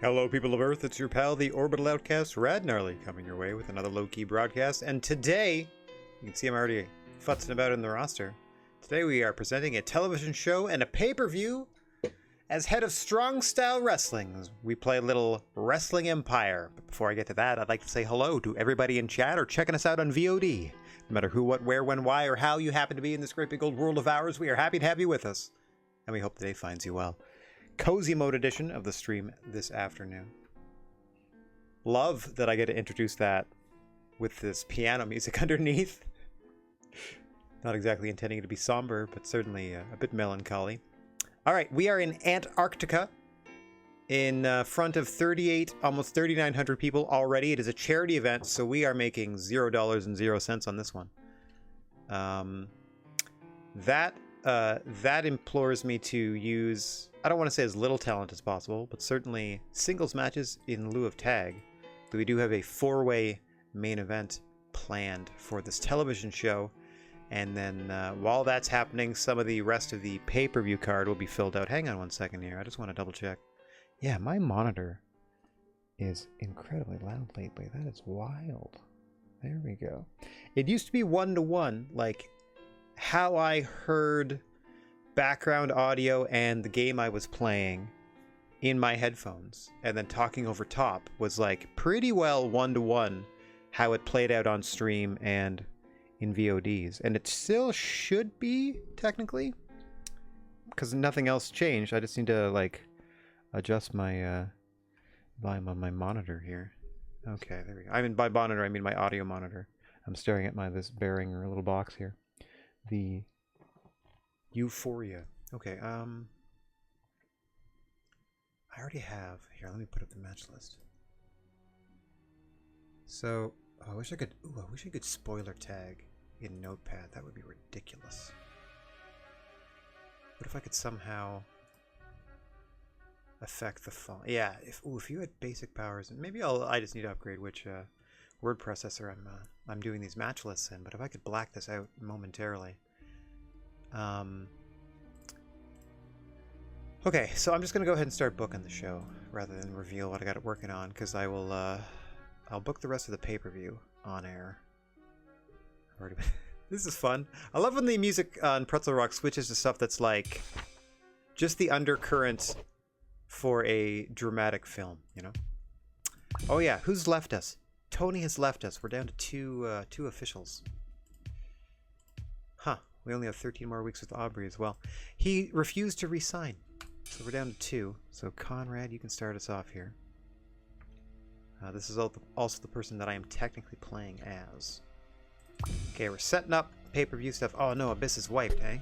Hello, people of Earth, it's your pal, the Orbital Outcast, Rad Gnarly, coming your way with another low-key broadcast. And today, you can see I'm already futzing about in the roster. Today we are presenting a television show and a pay-per-view as head of Strong Style Wrestling. We play a little Wrestling Empire. But before I get to that, I'd like to say hello to everybody in chat or checking us out on VOD. No matter who, what, where, when, why, or how you happen to be in this great big old world of ours, we are happy to have you with us. And we hope today finds you well. Cozy mode edition of the stream this afternoon. Love that I get to introduce that with this piano music underneath. Not exactly intending it to be somber, but certainly a bit melancholy. All right, we are in Antarctica in front of 38, almost 3,900 people already. It is a charity event, so we are making $0.00 on this one. That implores me to use, I don't want to say as little talent as possible, but certainly singles matches in lieu of tag. We do have a 4-way main event planned for this television show. And then while that's happening, some of the rest of the pay-per-view card will be filled out. Hang on one second here. I just want to double check. Yeah, my monitor is incredibly loud lately. That is wild. There we go. It used to be 1-to-1, like how I heard background audio and the game I was playing in my headphones and then talking over top was like pretty well 1-to-1 how it played out on stream and in VODs, and it still should be technically because nothing else changed. I just need to like adjust my volume on my monitor here. Okay, there we go. I mean by monitor I mean my audio monitor. I'm staring at this bearing or little box here. The Euphoria. Okay, I already have. Here, let me put up the match list. So, I wish I could spoiler tag in Notepad. That would be ridiculous. What if I could somehow affect the font? Yeah, if you had basic powers, and maybe I just need to upgrade which word processor I'm doing these match lists in, but if I could black this out momentarily. Okay, so I'm just gonna go ahead and start booking the show rather than reveal what I got it working on, because I'll book the rest of the pay-per-view on air. This is fun. I love when the music on Pretzel Rock switches to stuff that's like just the undercurrent for a dramatic film, you know? Oh yeah, who's left us? Tony has left us. We're down to two officials. Huh. We only have 13 more weeks with Aubrey as well. He refused to resign. So we're down to 2. So Conrad, you can start us off here. This is also the person that I am technically playing as. Okay, we're setting up pay-per-view stuff. Oh no, Abyss is wiped, eh?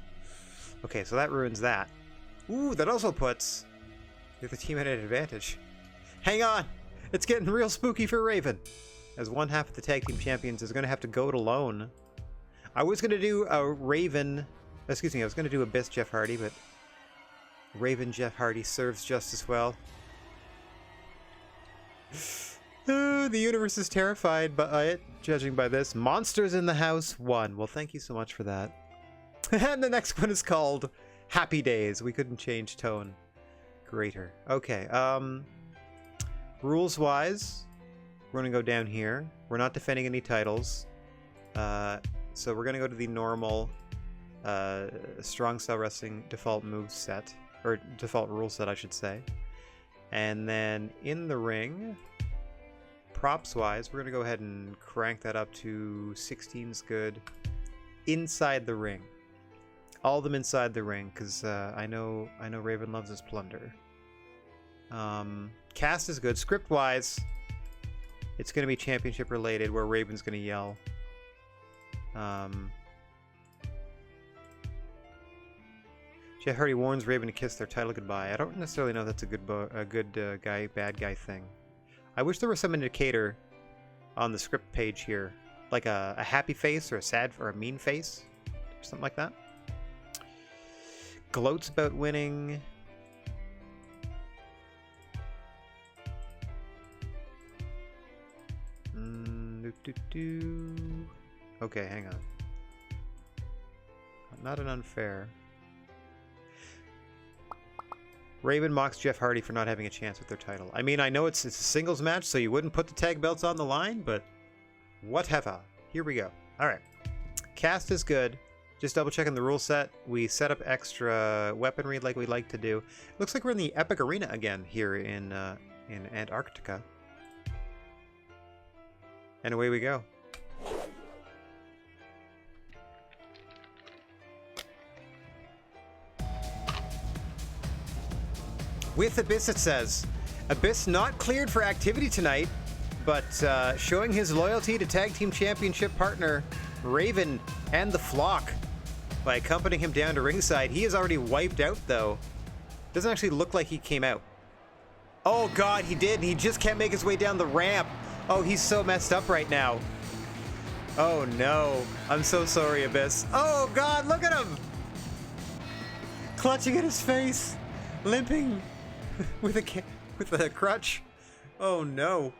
Okay, so that ruins that. Ooh, that also puts the other team at an advantage. Hang on! It's getting real spooky for Raven. As one half of the tag team champions is going to have to go it alone. I was going to do a Raven... Excuse me, I was going to do Abyss Jeff Hardy, but Raven Jeff Hardy serves just as well. The universe is terrified by it, judging by this. Monsters in the House 1. Well, thank you so much for that. And the next one is called Happy Days. We couldn't change tone greater. Okay, rules-wise, we're going to go down here. We're not defending any titles. So we're going to go to the normal Strong Style Wrestling default move set, or default rule set, I should say. And then in the ring, props-wise, we're going to go ahead and crank that up to 16's good inside the ring. All of them inside the ring, because I know Raven loves his plunder. Cast is good. Script-wise, it's going to be championship related, where Raven's going to yell. Jeff Hardy warns Raven to kiss their title goodbye. I don't necessarily know if that's a good guy, bad guy thing. I wish there was some indicator on the script page here, like a happy face or a sad or a mean face, or something like that. Gloats about winning. Okay, hang on. Not an unfair. Raven mocks Jeff Hardy for not having a chance with their title. I mean, I know it's a singles match, so you wouldn't put the tag belts on the line, but whatever. Here we go. All right. Cast is good. Just double checking the rule set. We set up extra weaponry like we like to do. Looks like we're in the Epic Arena again here in Antarctica. And away we go. With Abyss, it says, Abyss not cleared for activity tonight, but showing his loyalty to Tag Team Championship partner Raven and the Flock by accompanying him down to ringside. He is already wiped out, though. Doesn't actually look like he came out. Oh, God, he did. He just can't make his way down the ramp. Oh, he's so messed up right now. Oh, no. I'm so sorry, Abyss. Oh, God, look at him. Clutching at his face. Limping. with a crutch. Oh no.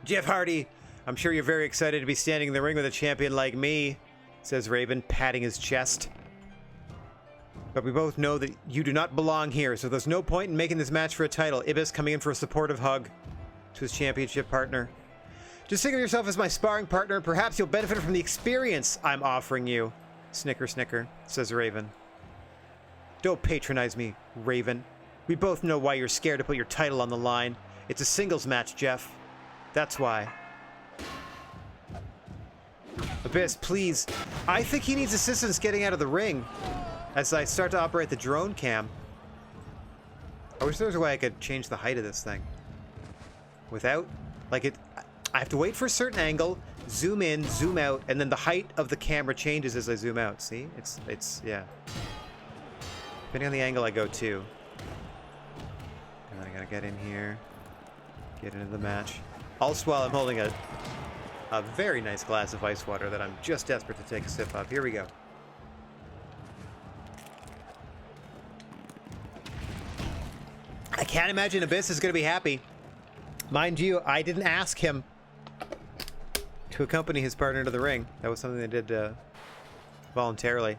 Jeff Hardy, I'm sure you're very excited to be standing in the ring with a champion like me, says Raven, patting his chest. But we both know that you do not belong here, so there's no point in making this match for a title. Ibis coming in for a supportive hug to his championship partner. Just think of yourself as my sparring partner. Perhaps you'll benefit from the experience I'm offering you. Snicker, snicker, says Raven. Don't patronize me, Raven. We both know why you're scared to put your title on the line. It's a singles match, Jeff. That's why. Abyss, please. I think he needs assistance getting out of the ring as I start to operate the drone cam. I wish there was a way I could change the height of this thing. Without, like it, I have to wait for a certain angle, zoom in, zoom out, and then the height of the camera changes as I zoom out. See? Yeah. Depending on the angle I go to. And then I gotta get in here, get into the match. Also while I'm holding a very nice glass of ice water that I'm just desperate to take a sip of. Here we go. I can't imagine Abyss is gonna be happy. Mind you, I didn't ask him to accompany his partner to the ring. That was something they did voluntarily.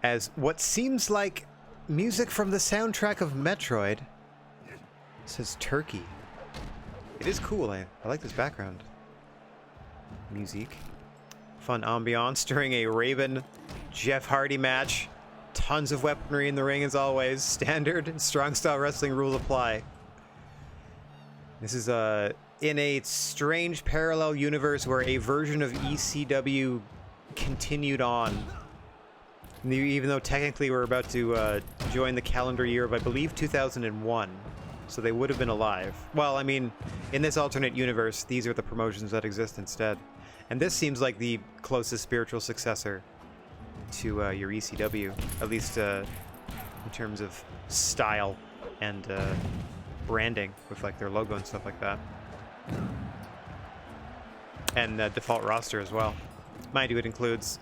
As what seems like music from the soundtrack of Metroid. It says Turkey. It is cool. I like this background music. Fun ambiance during a Raven Jeff Hardy match. Tons of weaponry in the ring as always. Standard strong style wrestling rules apply. This is in a strange parallel universe where a version of ECW continued on. Even though technically we're about to join the calendar year of, I believe, 2001. So they would have been alive. Well, I mean, in this alternate universe, these are the promotions that exist instead. And this seems like the closest spiritual successor to your ECW, at least in terms of style and branding with like their logo and stuff like that. And default roster as well. Mind you, it includes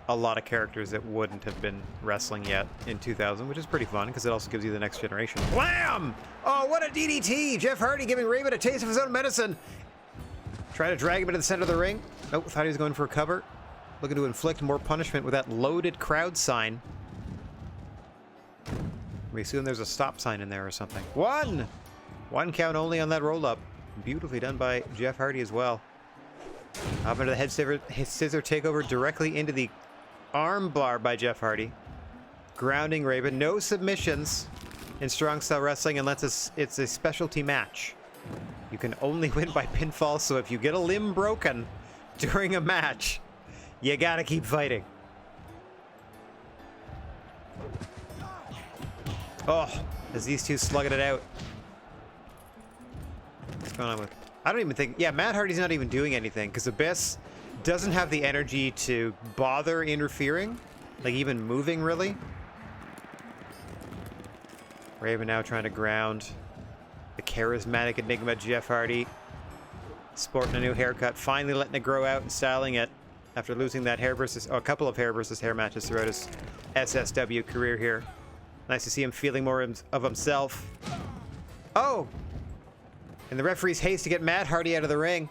a lot of characters that wouldn't have been wrestling yet in 2000, which is pretty fun because it also gives you the next generation. Wham! Oh, what a DDT! Jeff Hardy giving Raven a taste of his own medicine. Try to drag him into the center of the ring. Oh, thought he was going for a cover. Looking to inflict more punishment with that loaded crowd sign. We assume there's a stop sign in there or something. One count only on that roll-up. Beautifully done by Jeff Hardy as well. Up into the head scissor takeover directly into the arm bar by Jeff Hardy. Grounding Raven. No submissions in strong style wrestling unless it's a specialty match. You can only win by pinfall, so if you get a limb broken during a match, you gotta keep fighting. Oh, as these two slugging it out. What's going on with... I don't even think... Yeah, Matt Hardy's not even doing anything, because Abyss doesn't have the energy to bother interfering. Like, even moving, really. Raven now trying to ground the charismatic enigma Jeff Hardy. Sporting a new haircut, finally letting it grow out and styling it after losing that hair versus... Oh, a couple of hair versus hair matches throughout his SSW career here. Nice to see him feeling more of himself. Oh! And the referee's haste to get Matt Hardy out of the ring.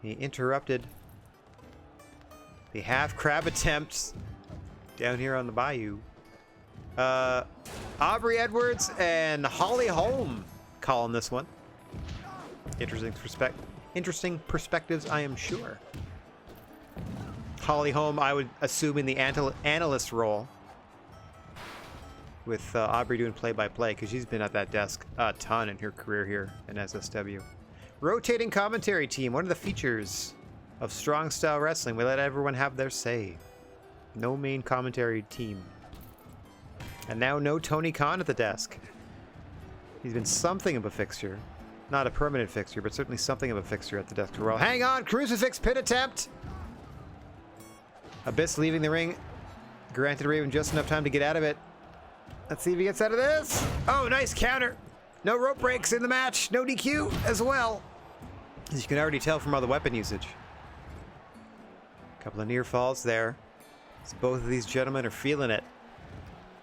He interrupted the half crab attempts down here on the bayou. Aubrey Edwards and Holly Holm calling this one. Interesting perspectives, I am sure. Holly Holm, I would assume in the analyst role, with Aubrey doing play-by-play, because she's been at that desk a ton in her career here in SSW. Rotating commentary team, one of the features of Strong Style Wrestling. We let everyone have their say. No main commentary team. And now no Tony Khan at the desk. He's been something of a fixture. Not a permanent fixture, but certainly something of a fixture at the desk for a while. Hang on! Crucifix pin attempt! Abyss leaving the ring. Granted Raven just enough time to get out of it. Let's see if he gets out of this. Oh, nice counter. No rope breaks in the match. No DQ as well. As you can already tell from all the weapon usage. A couple of near falls there. So both of these gentlemen are feeling it.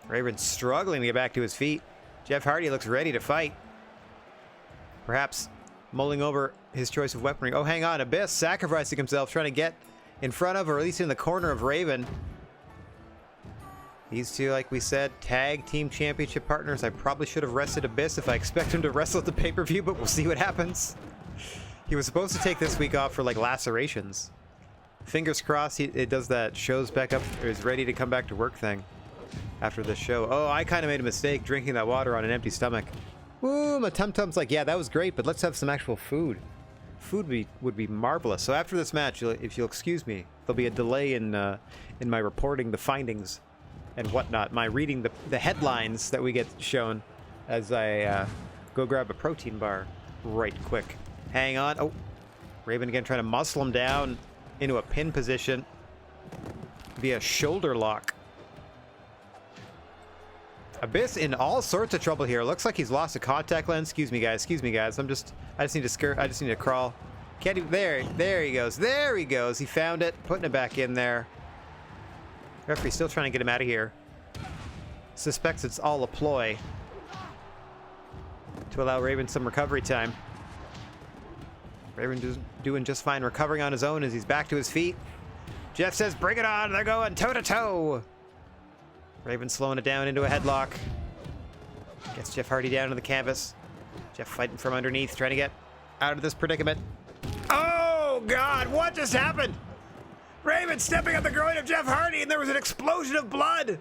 Raven's struggling to get back to his feet. Jeff Hardy looks ready to fight. Perhaps mulling over his choice of weaponry. Oh, hang on. Abyss sacrificing himself, trying to get in front of, or at least in the corner of, Raven. These two, like we said, tag team championship partners. I probably should have rested Abyss if I expect him to wrestle at the pay-per-view, but we'll see what happens. He was supposed to take this week off for, like, lacerations. Fingers crossed it does that shows back up, or is ready to come back to work thing after this show. Oh, I kind of made a mistake drinking that water on an empty stomach. Ooh, my tum-tum's like, yeah, that was great, but let's have some actual food. Food would be marvelous. So after this match, if you'll excuse me, there'll be a delay in my reporting the findings and whatnot, my reading the headlines that we get shown as I go grab a protein bar right quick. Hang on. Oh, Raven again trying to muscle him down into a pin position via shoulder lock. Abyss in all sorts of trouble here. Looks like he's lost a contact lens. Excuse me, guys. Excuse me, guys. I just need to crawl. Can't even. There he goes. There he goes. He found it. Putting it back in there. Referee's still trying to get him out of here. Suspects it's all a ploy to allow Raven some recovery time. Raven doing just fine, recovering on his own as he's back to his feet. Jeff says, bring it on. They're going toe-to-toe. Raven slowing it down into a headlock. Gets Jeff Hardy down to the canvas. Jeff fighting from underneath, trying to get out of this predicament. Oh, God, what just happened? Raven stepping on the groin of Jeff Hardy, and there was an explosion of blood.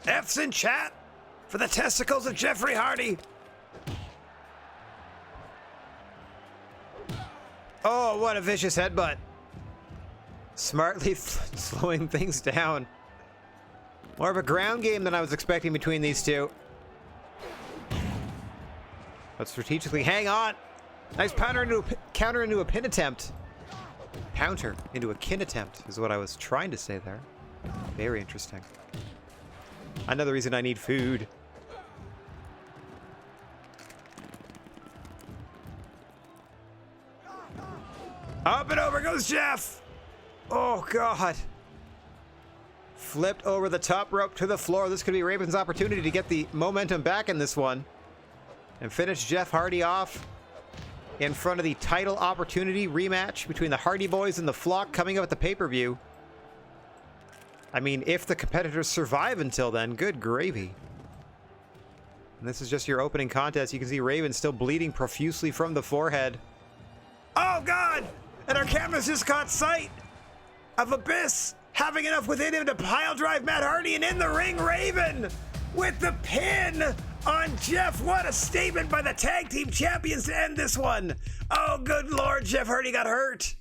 F's in chat for the testicles of Jeffrey Hardy. Oh, what a vicious headbutt. Smartly slowing things down. More of a ground game than I was expecting between these two. But strategically, hang on. Nice counter into a pin attempt. Counter into a kin attempt is what I was trying to say there. Very interesting. Another reason I need food. Up and over goes Jeff. Oh, God. Flipped over the top rope to the floor. This could be Raven's opportunity to get the momentum back in this one and finish Jeff Hardy off in front of the title opportunity rematch between the Hardy Boys and the Flock coming up at the pay-per-view. I mean, if the competitors survive until then, good gravy. And this is just your opening contest. You can see Raven still bleeding profusely from the forehead. Oh, God! And our cameras just caught sight of Abyss having enough within him to pile drive Matt Hardy, and in the ring, Raven with the pin on Jeff. What a statement by the tag team champions to end this one. Oh, good Lord, Jeff Hardy got hurt.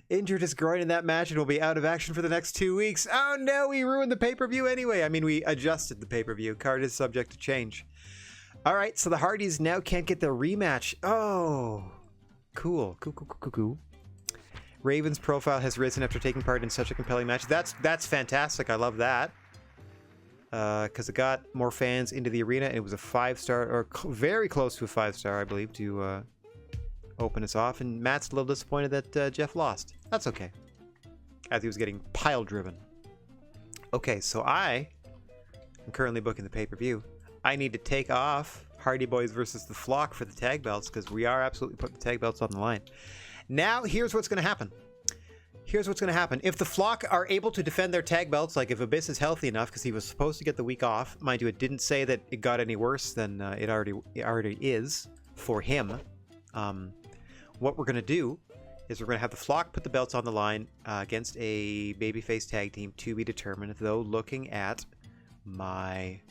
Injured his groin in that match and will be out of action for the next 2 weeks. Oh no, we ruined the pay-per-view anyway. I mean, we adjusted the pay-per-view. Card is subject to change. All right, so the Hardys now can't get their rematch. Oh, cool. Cool. Raven's profile has risen after taking part in such a compelling match. That's fantastic. I love that. Because it got more fans into the arena, and it was a 5-star, or very close to a 5-star, I believe, to open us off. And Matt's a little disappointed that Jeff lost. That's okay, as he was getting pile driven. Okay, so I am currently booking the pay-per-view. I need to take off Hardy Boys versus the Flock for the tag belts, because we are absolutely putting the tag belts on the line. Now, here's what's going to happen. Here's what's going to happen. If the flock are able to defend their tag belts, like if Abyss is healthy enough, because he was supposed to get the week off. Mind you, it didn't say that it got any worse than it already is for him. What we're going to do is we're going to have the flock put the belts on the line against a babyface tag team to be determined, though looking at my...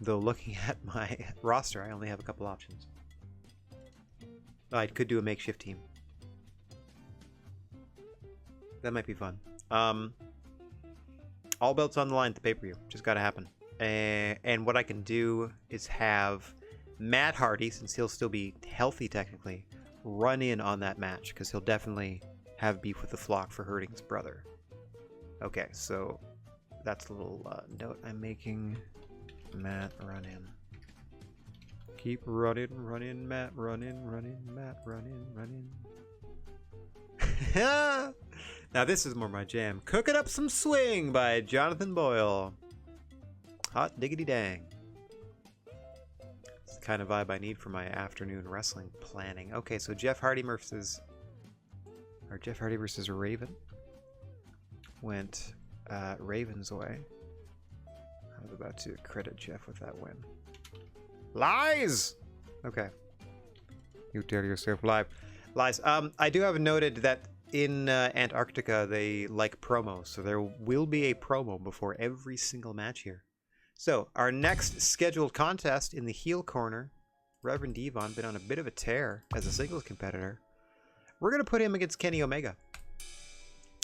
Though looking at my roster, I only have a couple options. I could do a makeshift team. That might be fun. All belts on the line at the pay-per-view. Just gotta happen. And what I can do is have Matt Hardy, since he'll still be healthy technically, run in on that match, because he'll definitely have beef with the flock for hurting his brother. Okay, so that's a little note I'm making. Matt, run in. Keep running, Matt, running, Matt, running. Now this is more my jam. Cooking Up Some Swing by Jonathan Boyle. Hot diggity dang. It's the kind of vibe I need for my afternoon wrestling planning. Okay, so Jeff Hardy versus Raven went Raven's way. I was about to credit Jeff with that win. Lies! Okay. You tell yourself lies. I do have noted that in Antarctica, they like promos, so there will be a promo before every single match here. So, our next scheduled contest in the heel corner, Reverend Devon, been on a bit of a tear as a singles competitor. We're going to put him against Kenny Omega,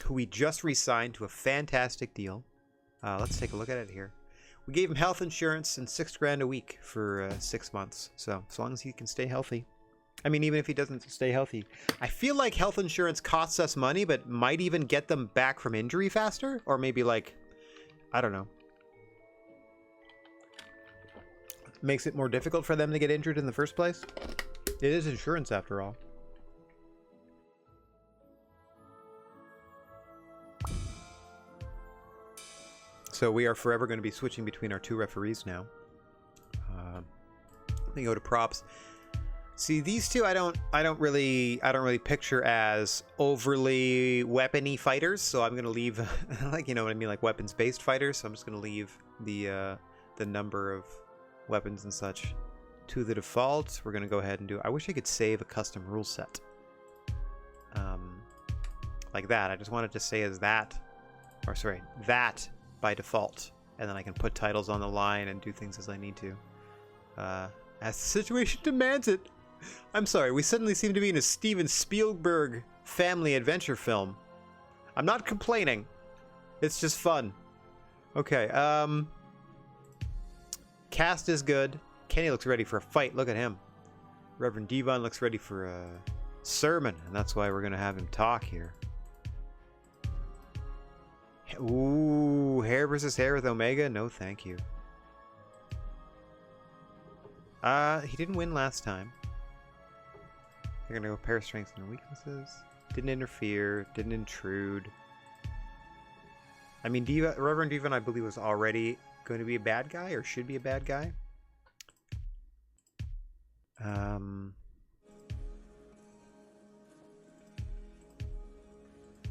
who we just re-signed to a fantastic deal. Let's take a look at it here. We gave him health insurance and $6,000 a week for 6 months, so as long as he can stay healthy. I mean, even if he doesn't stay healthy. I feel like health insurance costs us money, but might even get them back from injury faster. Or maybe like, I don't know. Makes it more difficult for them to get injured in the first place. It is insurance after all. So we are forever going to be switching between our two referees now. Let me go to props. See, these two I don't really picture as overly weapony fighters, so I'm gonna leave like, you know what I mean, like weapons-based fighters. So I'm just gonna leave the number of weapons and such to the default. We're gonna go ahead and do. I wish I could save a custom rule set, like that. I just wanted to say as that, or sorry, that by default, and then I can put titles on the line and do things as I need to, as the situation demands it. I'm sorry, we suddenly seem to be in a Steven Spielberg family adventure film. I'm not complaining. It's just fun. Okay, cast is good. Kenny looks ready for a fight. Look at him. Reverend Devon looks ready for a sermon, and that's why we're going to have him talk here. Ooh, hair versus hair with Omega? No, thank you. He didn't win last time. They're gonna go pair strengths and weaknesses. Didn't interfere, didn't intrude. I mean, Reverend Devon, I believe, was already going to be a bad guy, or should be a bad guy.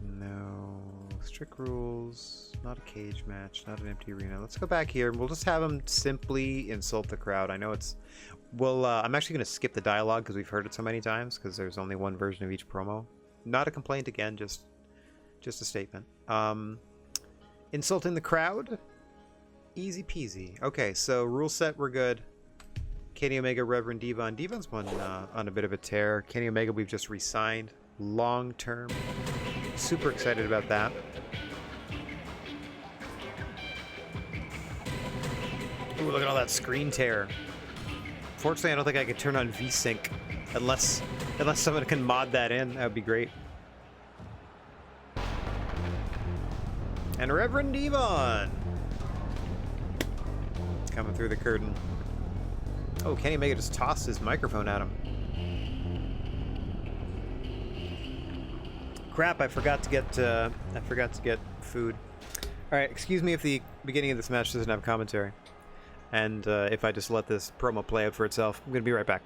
No. Strict rules. Not a cage match. Not an empty arena. Let's go back here. We'll just have him simply insult the crowd. I know it's... Well, I'm actually going to skip the dialogue because we've heard it so many times, because there's only one version of each promo. Not a complaint again, just a statement. Insulting the crowd? Easy peasy. Okay, so rule set, we're good. Kenny Omega, Reverend Devon. Devon's been on a bit of a tear. Kenny Omega, we've just re-signed. Long term. Super excited about that. Ooh, look at all that screen tear. Fortunately, I don't think I could turn on VSync unless someone can mod that in. That would be great. And Reverend Devon coming through the curtain. Oh, Kenny Omega just tossed his microphone at him. Crap! I forgot to get food. All right, excuse me if the beginning of this match doesn't have commentary. And if I just let this promo play out for itself. I'm going to be right back.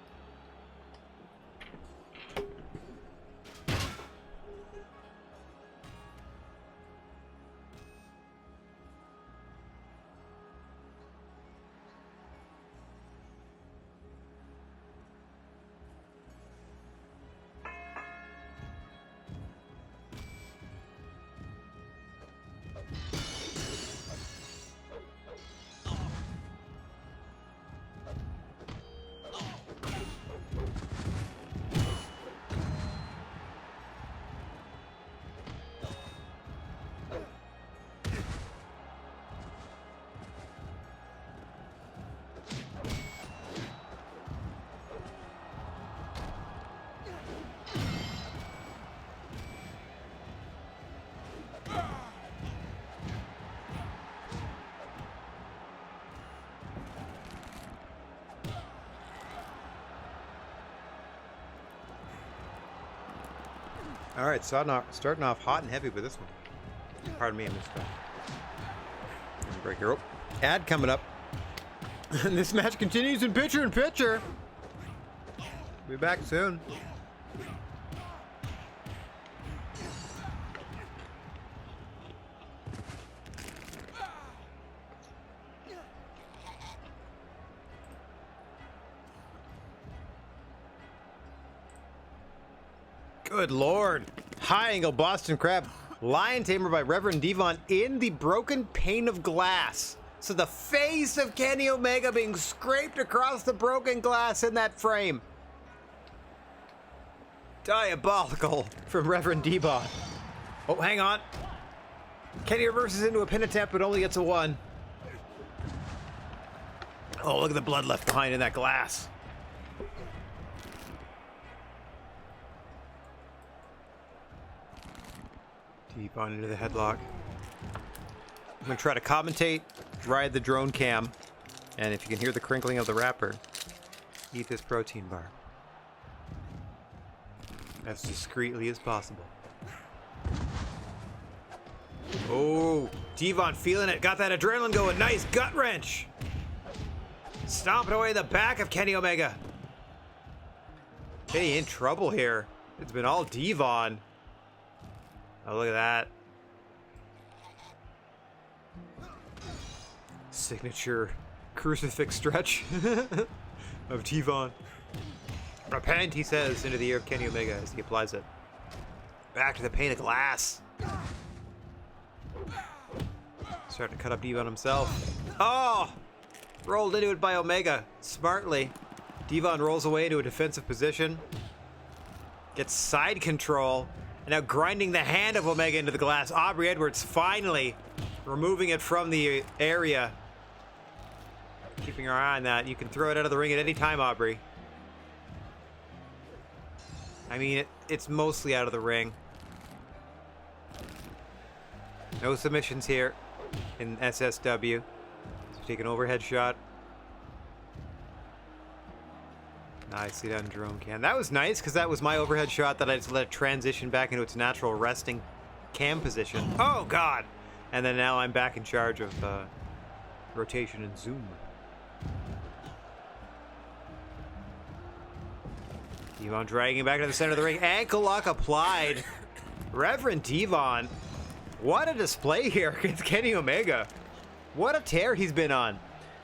All right, starting off hot and heavy with this one. Pardon me, I missed that. Break your rope. Ad coming up. And this match continues in pitcher and pitcher. Be back soon. Good Lord. High angle Boston Crab. Lion Tamer by Reverend Devon in the broken pane of glass. So the face of Kenny Omega being scraped across the broken glass in that frame. Diabolical from Reverend Devon. Oh, hang on. Kenny reverses into a pin attempt, but only gets a 1. Oh, look at the blood left behind in that glass. Deep on into the headlock. I'm going to try to commentate, ride the drone cam, and if you can hear the crinkling of the wrapper, eat this protein bar. As discreetly as possible. Oh, Devon feeling it. Got that adrenaline going. Nice gut wrench. Stomping away the back of Kenny Omega. Kenny in trouble here. It's been all Devon. Oh, look at that. Signature crucifix stretch of Devon. Repent, he says, into the ear of Kenny Omega as he applies it. Back to the pane of glass. Starting to cut up Devon himself. Oh! Rolled into it by Omega. Smartly. Devon rolls away into a defensive position. Gets side control. And now grinding the hand of Omega into the glass. Aubrey Edwards finally removing it from the area. Keeping our eye on that. You can throw it out of the ring at any time, Aubrey. I mean, it's mostly out of the ring. No submissions here in SSW. So take an overhead shot. Nicely done, drone cam. That was nice, because that was my overhead shot that I just let it transition back into its natural resting cam position. Oh, God! And then now I'm back in charge of rotation and zoom. Devon dragging back to the center of the ring. Ankle lock applied. Reverend Devon. What a display here against Kenny Omega. What a tear he's been on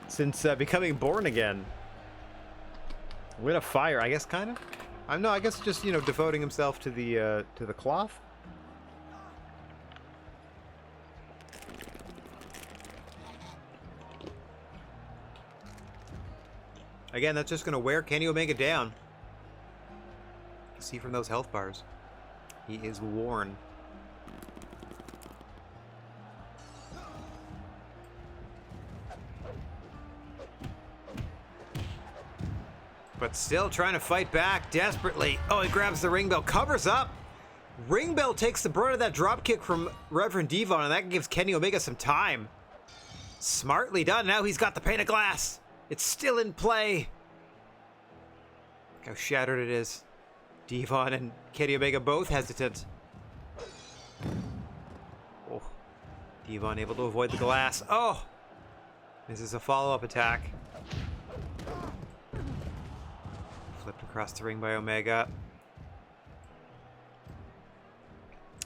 since becoming born again. Lit a fire, I guess, kind of. I guess just, you know, devoting himself to the cloth. Again, that's just going to wear Kenny Omega down. You see from those health bars, he is worn. But still trying to fight back desperately. Oh, he grabs the ring bell, covers up. Ring bell takes the brunt of that drop kick from Reverend Devon, and that gives Kenny Omega some time. Smartly done. Now he's got the pane of glass. It's still in play. Look how shattered it is. Devon and Kenny Omega both hesitant. Oh, Devon able to avoid the glass. Oh, this is a follow-up attack. Flipped across the ring by Omega.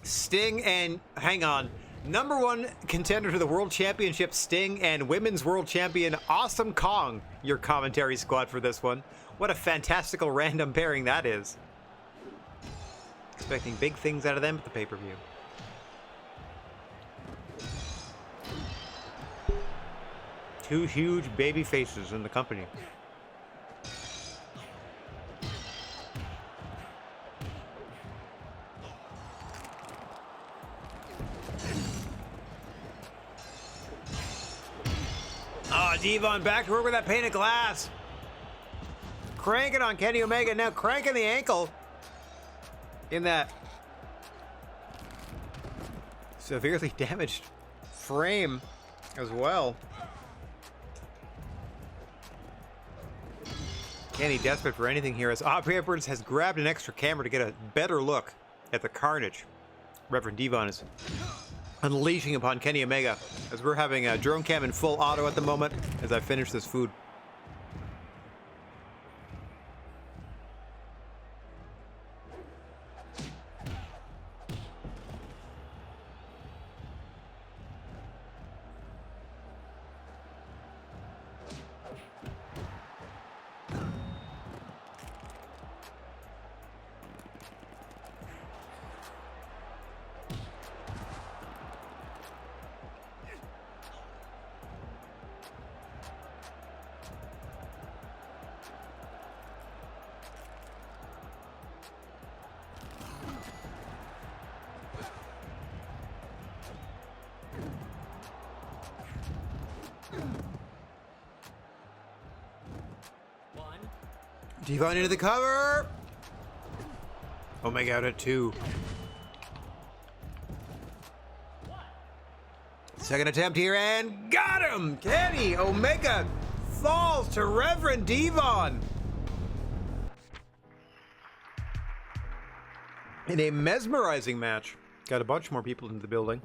Sting and, hang on, #1 contender to the World Championship, Sting, and Women's World Champion, Awesome Kong, your commentary squad for this one. What a fantastical random pairing that is. Expecting big things out of them at the pay-per-view. Two huge baby faces in the company. Oh, Devon back to work with that pane of glass. Cranking on Kenny Omega, now cranking the ankle in that severely damaged frame as well. Kenny desperate for anything here as Aubrey Edwards has grabbed an extra camera to get a better look at the carnage Reverend Devon is unleashing upon Kenny Omega, as we're having a drone cam in full auto at the moment as I finish this food. Devon into the cover! Omega out at 2. Second attempt here, and got him! Kenny Omega falls to Reverend Devon. In a mesmerizing match. Got a bunch more people into the building.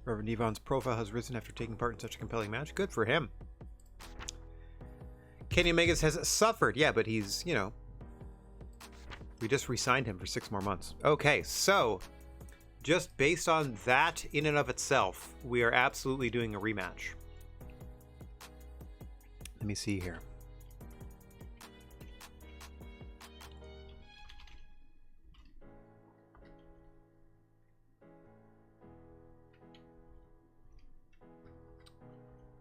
Reverend Devon's profile has risen after taking part in such a compelling match. Good for him. Kenny Omega has suffered. Yeah, but he's, you know, we just re-signed him for 6 more months. Okay, so just based on that in and of itself, we are absolutely doing a rematch. Let me see here.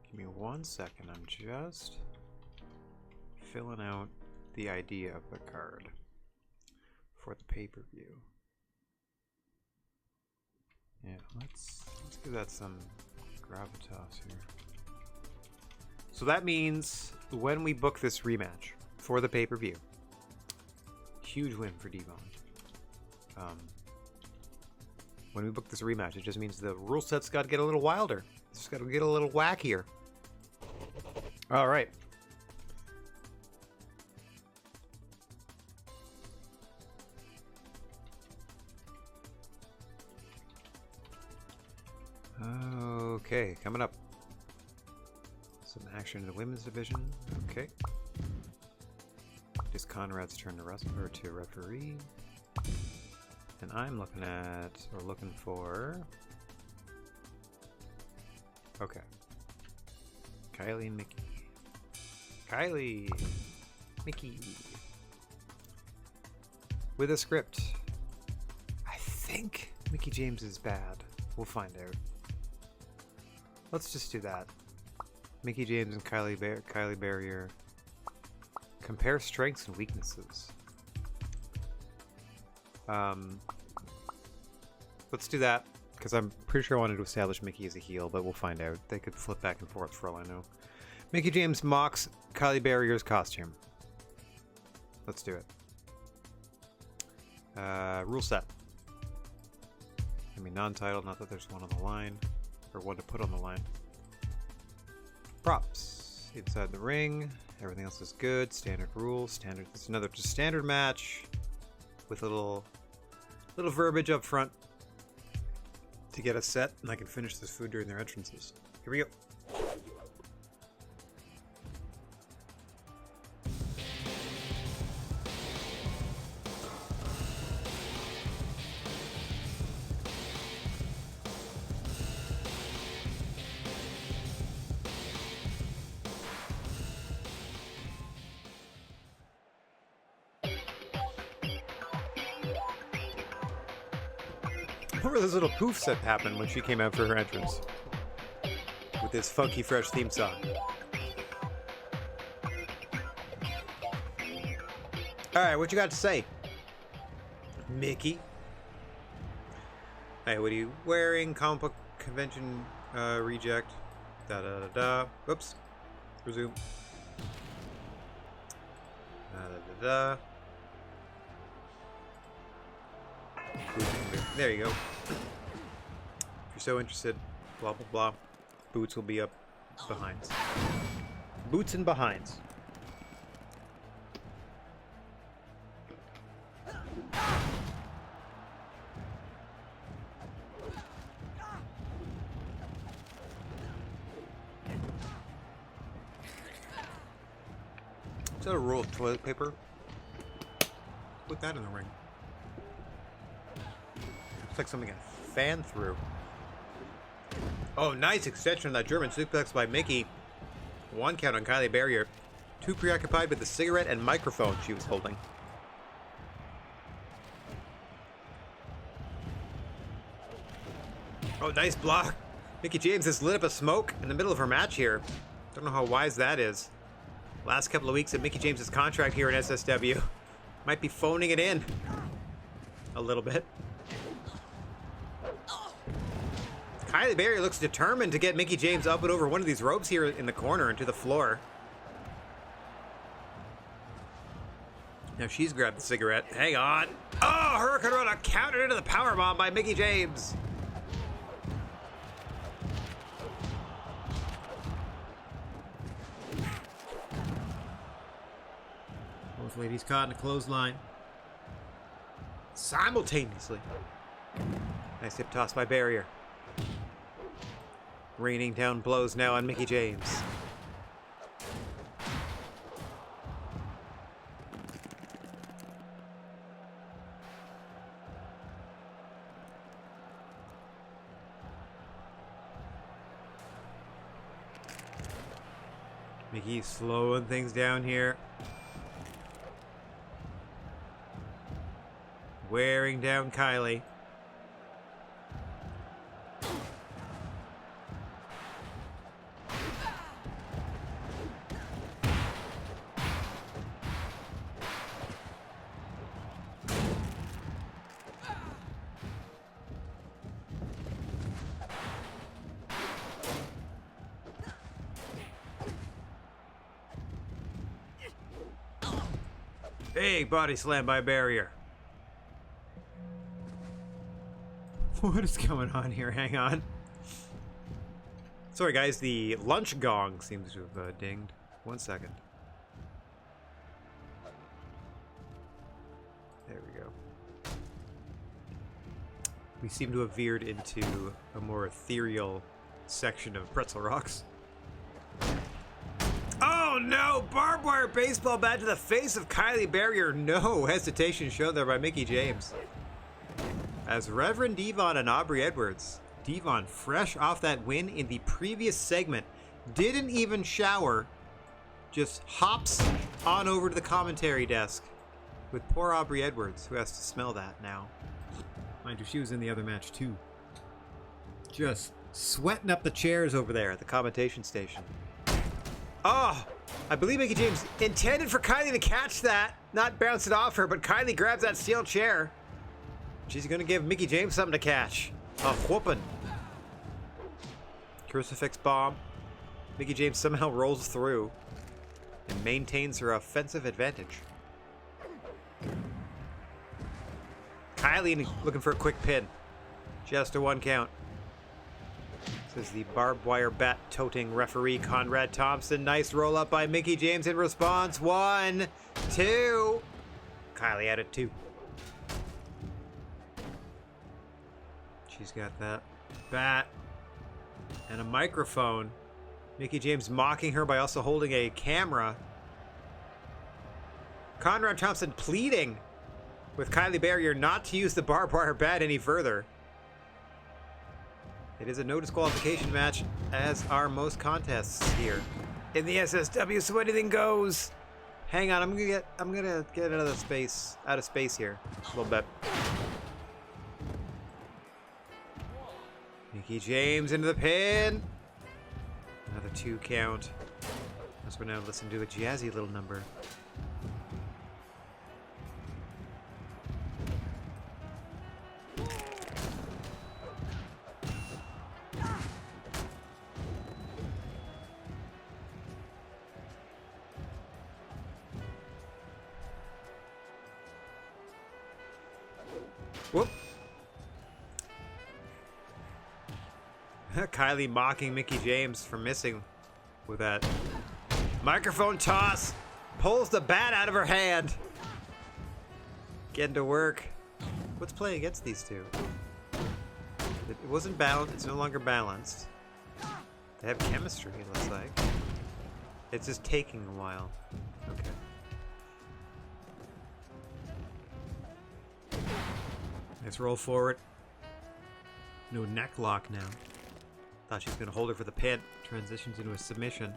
Give me 1 second. I'm just filling out the idea of the card for the pay-per-view. Yeah, let's give that some gravitas here. So that means when we book this rematch for the pay-per-view, huge win for Devon. When we book this rematch, it just means the rule set's got to get a little wilder. It's just got to get a little wackier. All right. Okay, coming up. Some action in the women's division. Okay. It's Conrad's turn to wrestle or to referee. And I'm looking at or looking for. Okay. Kylie and Mickey. Kylie, Mickey. With a script. I think Mickey James is bad. We'll find out. Let's just do that. Mickey James and Kylie Barrier. Compare strengths and weaknesses. Let's do that, because I'm pretty sure I wanted to establish Mickey as a heel, but we'll find out. They could flip back and forth for all I know. Mickey James mocks Kylie Barrier's costume. Let's do it. Rule set. I mean, non-title, not that there's one on the line. Or one to put on the line. Props. Inside the ring. Everything else is good. Standard rules. Standard. It's another just standard match. With a little verbiage up front. To get us set. And I can finish this food during their entrances. Here we go. Remember those little poofs that happened when she came out for her entrance? With this funky, fresh theme song. Alright, what you got to say? Mickey? Hey, what are you wearing? Comic book convention reject. Da da da da. Whoops. Resume. Da da da da. There you go. If you're so interested, blah blah blah. Boots will be up behinds. Boots and behinds. that a roll of toilet paper? Put that in the ring. Looks like something got fanned through. Oh, nice extension on that German suplex by Mickey. 1 count on Kylie Barrier. Too preoccupied with the cigarette and microphone she was holding. Oh, nice block. Mickey James has lit up a smoke in the middle of her match here. Don't know how wise that is. Last couple of weeks of Mickey James's contract here in SSW. Might be phoning it in. A little bit. Kylie Barrier looks determined to get Mickey James up and over one of these ropes here in the corner and to the floor. Now she's grabbed the cigarette. Hang on. Oh, Hurricane Rana countered into the powerbomb by Mickey James. Both ladies caught in a clothesline. Simultaneously. Nice hip toss by Barrier. Raining down blows now on Mickey James. Mickey's slowing things down here. Wearing down Kylie. Big body slam by Barrier. What is going on here? Hang on. Sorry, guys. The lunch gong seems to have dinged. 1 second. There we go. We seem to have veered into a more ethereal section of Pretzel Rocks. Oh no! Barbed wire baseball bat to the face of Kylie Barrier. No hesitation shown there by Mickey James. As Reverend Devon and Aubrey Edwards, Devon, fresh off that win in the previous segment, didn't even shower, just hops on over to the commentary desk with poor Aubrey Edwards, who has to smell that now. Mind you, she was in the other match too. Just sweating up the chairs over there at the commentation station. Oh, I believe Mickey James intended for Kylie to catch that, not bounce it off her, but Kylie grabs that steel chair. She's gonna give Mickey James something to catch. A whooping. Crucifix bomb. Mickey James somehow rolls through and maintains her offensive advantage. Kylie looking for a quick pin. Just a 1 count. Says the barbed wire bat toting referee Conrad Thompson. Nice roll up by Mickey James in response. 1, 2. Kylie at it 2. She's got that bat and a microphone. Mickey James mocking her by also holding a camera. Conrad Thompson pleading with Kylie Barrier not to use the barbed wire bat any further. It is a no disqualification match, as are most contests here in the SSW, so anything goes. Hang on, I'm gonna get out of space here a little bit. Mickey James into the pin. Another 2 count. As we're now listening to a jazzy little number. Whoop. Kylie mocking Mickey James for missing with that microphone toss. Pulls the bat out of her hand. Getting to work. What's playing against these two? It wasn't balanced. It's no longer balanced. They have chemistry, it looks like. It's just taking a while. Okay. Let's roll forward. No neck lock now. Thought she was going to hold her for the pin. Transitions into a submission.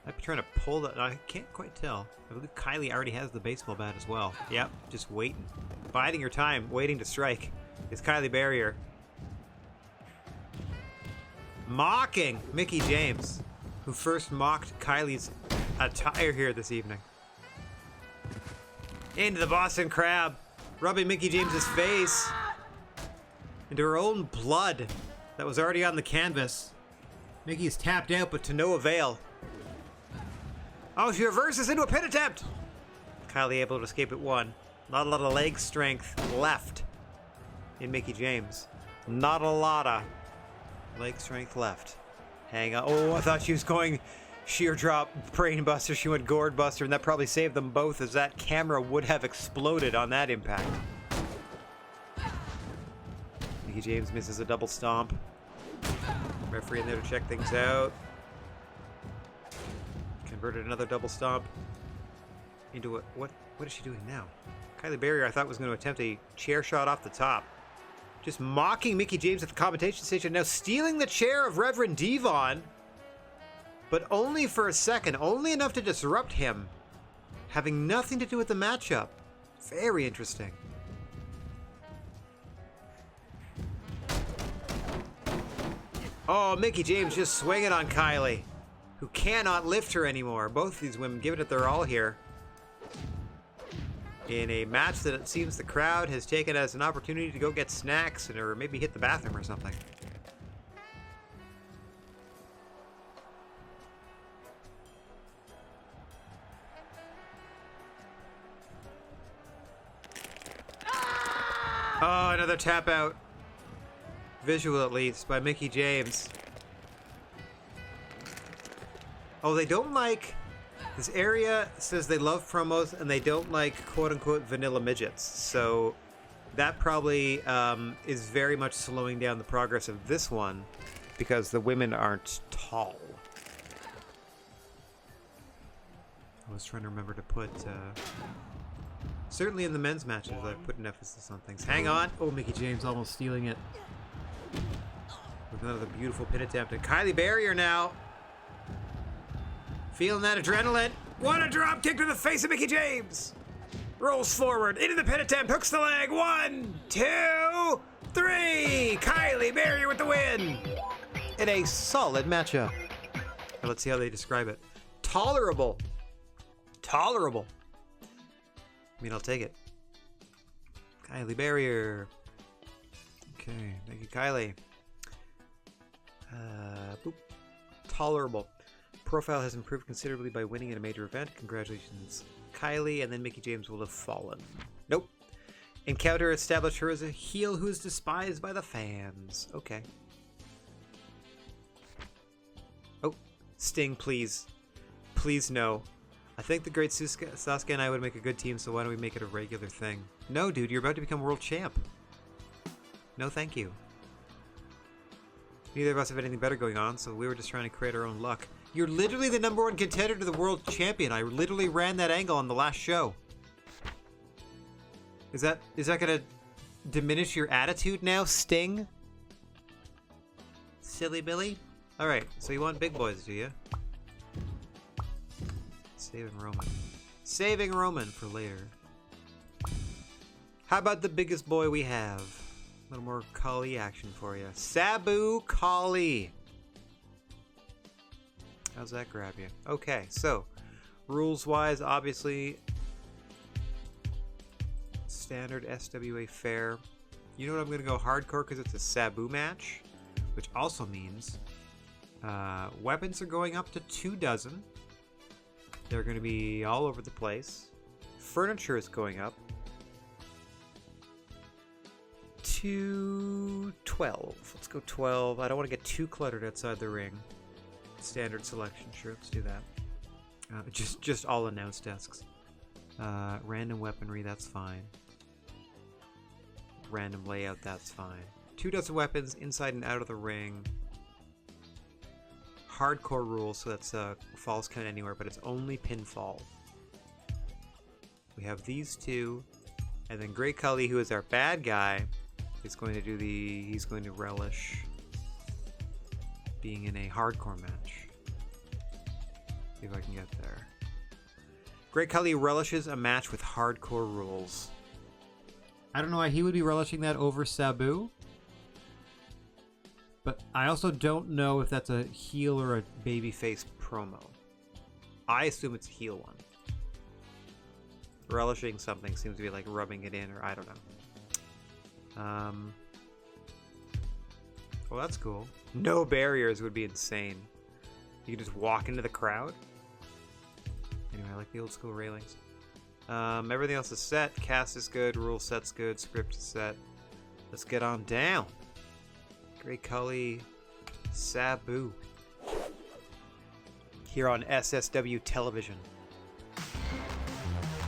I'd be trying to pull that. I can't quite tell. I believe Kylie already has the baseball bat as well. Yep, just waiting. Biding her time, waiting to strike. Is Kylie Barrier. Mocking Mickie James, who first mocked Kylie's attire here this evening. Into the Boston Crab. Rubbing Mickie James's face into her own blood that was already on the canvas. Mickey's tapped out, but to no avail. Oh, she reverses into a pin attempt. Kylie able to escape at one. Not a lot of leg strength left in Mickie James. Not a lot of leg strength left. Hang on. Oh, I thought she was going sheer drop, brain buster. She went gourd buster, and that probably saved them both, as that camera would have exploded on that impact. Mickie James misses a double stomp. Referee in there to check things out. Converted another double stomp into a, what is she doing now? Kylie Barrier, I thought, was going to attempt a chair shot off the top. Just mocking Mickie James at the commentation station. Now stealing the chair of Reverend Devon. But only for a second. Only enough to disrupt him. Having nothing to do with the matchup. Very interesting. Oh, Mickie James just swinging on Kylie, who cannot lift her anymore. Both these women giving it their all here. In a match that it seems the crowd has taken as an opportunity to go get snacks or maybe hit the bathroom or something. Oh, another tap out. Visual, at least, by Mickie James. Oh, they don't like... This area says they love promos, and they don't like quote-unquote vanilla midgets. So that probably is very much slowing down the progress of this one, because the women aren't tall. I was trying to remember to put... certainly in the men's matches, I put an emphasis on things. Hang on! Oh, Mickie James almost stealing it. With another beautiful pin attempt. And Kylie Barrier now. Feeling that adrenaline. What a drop kick to the face of Mickie James. Rolls forward into the pin attempt. Hooks the leg. 1, 2, 3. Kylie Barrier with the win. In a solid matchup. Now let's see how they describe it. Tolerable. Tolerable. I mean, I'll take it. Kylie Barrier. Okay, thank you, Kylie. Boop. Tolerable. Profile has improved considerably by winning in a major event. Congratulations, Kylie. And then Mickie James will have fallen. Nope. Encounter established her as a heel who is despised by the fans. Okay. Oh, Sting, please. Please, no. I think the great Sasuke and I would make a good team, so why don't we make it a regular thing? No, dude, you're about to become world champ. No, thank you. Neither of us have anything better going on, so we were just trying to create our own luck. You're literally the #1 contender to the world champion. I literally ran that angle on the last show. Is that gonna diminish your attitude now, Sting? Silly Billy? Alright, so you want big boys, do you? Saving Roman. Saving Roman for later. How about the biggest boy we have? A little more Kali action for you. Sabu Kali. How's that grab you? Okay, so rules-wise, obviously, standard SWA fair. You know what? I'm going to go hardcore because it's a Sabu match, which also means weapons are going up to 24. They're going to be all over the place. Furniture is going up to 12. Let's go 12. I don't want to get too cluttered outside the ring. Standard selection, sure, let's do that. Just all announce desks. Random weaponry, that's fine. Random layout, that's fine. 24 weapons inside and out of the ring. Hardcore rules, so that's falls count anywhere, but it's only pinfall. We have these two. And then Great Khali, who is our bad guy, is going to do he's going to relish being in a hardcore match. See if I can get there. Great Khali relishes a match with hardcore rules. I don't know why he would be relishing that over Sabu. But I also don't know if that's a heel or a babyface promo. I assume it's a heel one. Relishing something seems to be like rubbing it in, or I don't know. Well, that's cool. No barriers would be insane. You can just walk into the crowd. Anyway, I like the old school railings. Everything else is set. Cast is good. Rule set's good. Script is set. Let's get on down. Great Khali, Sabu. Here on SSW television.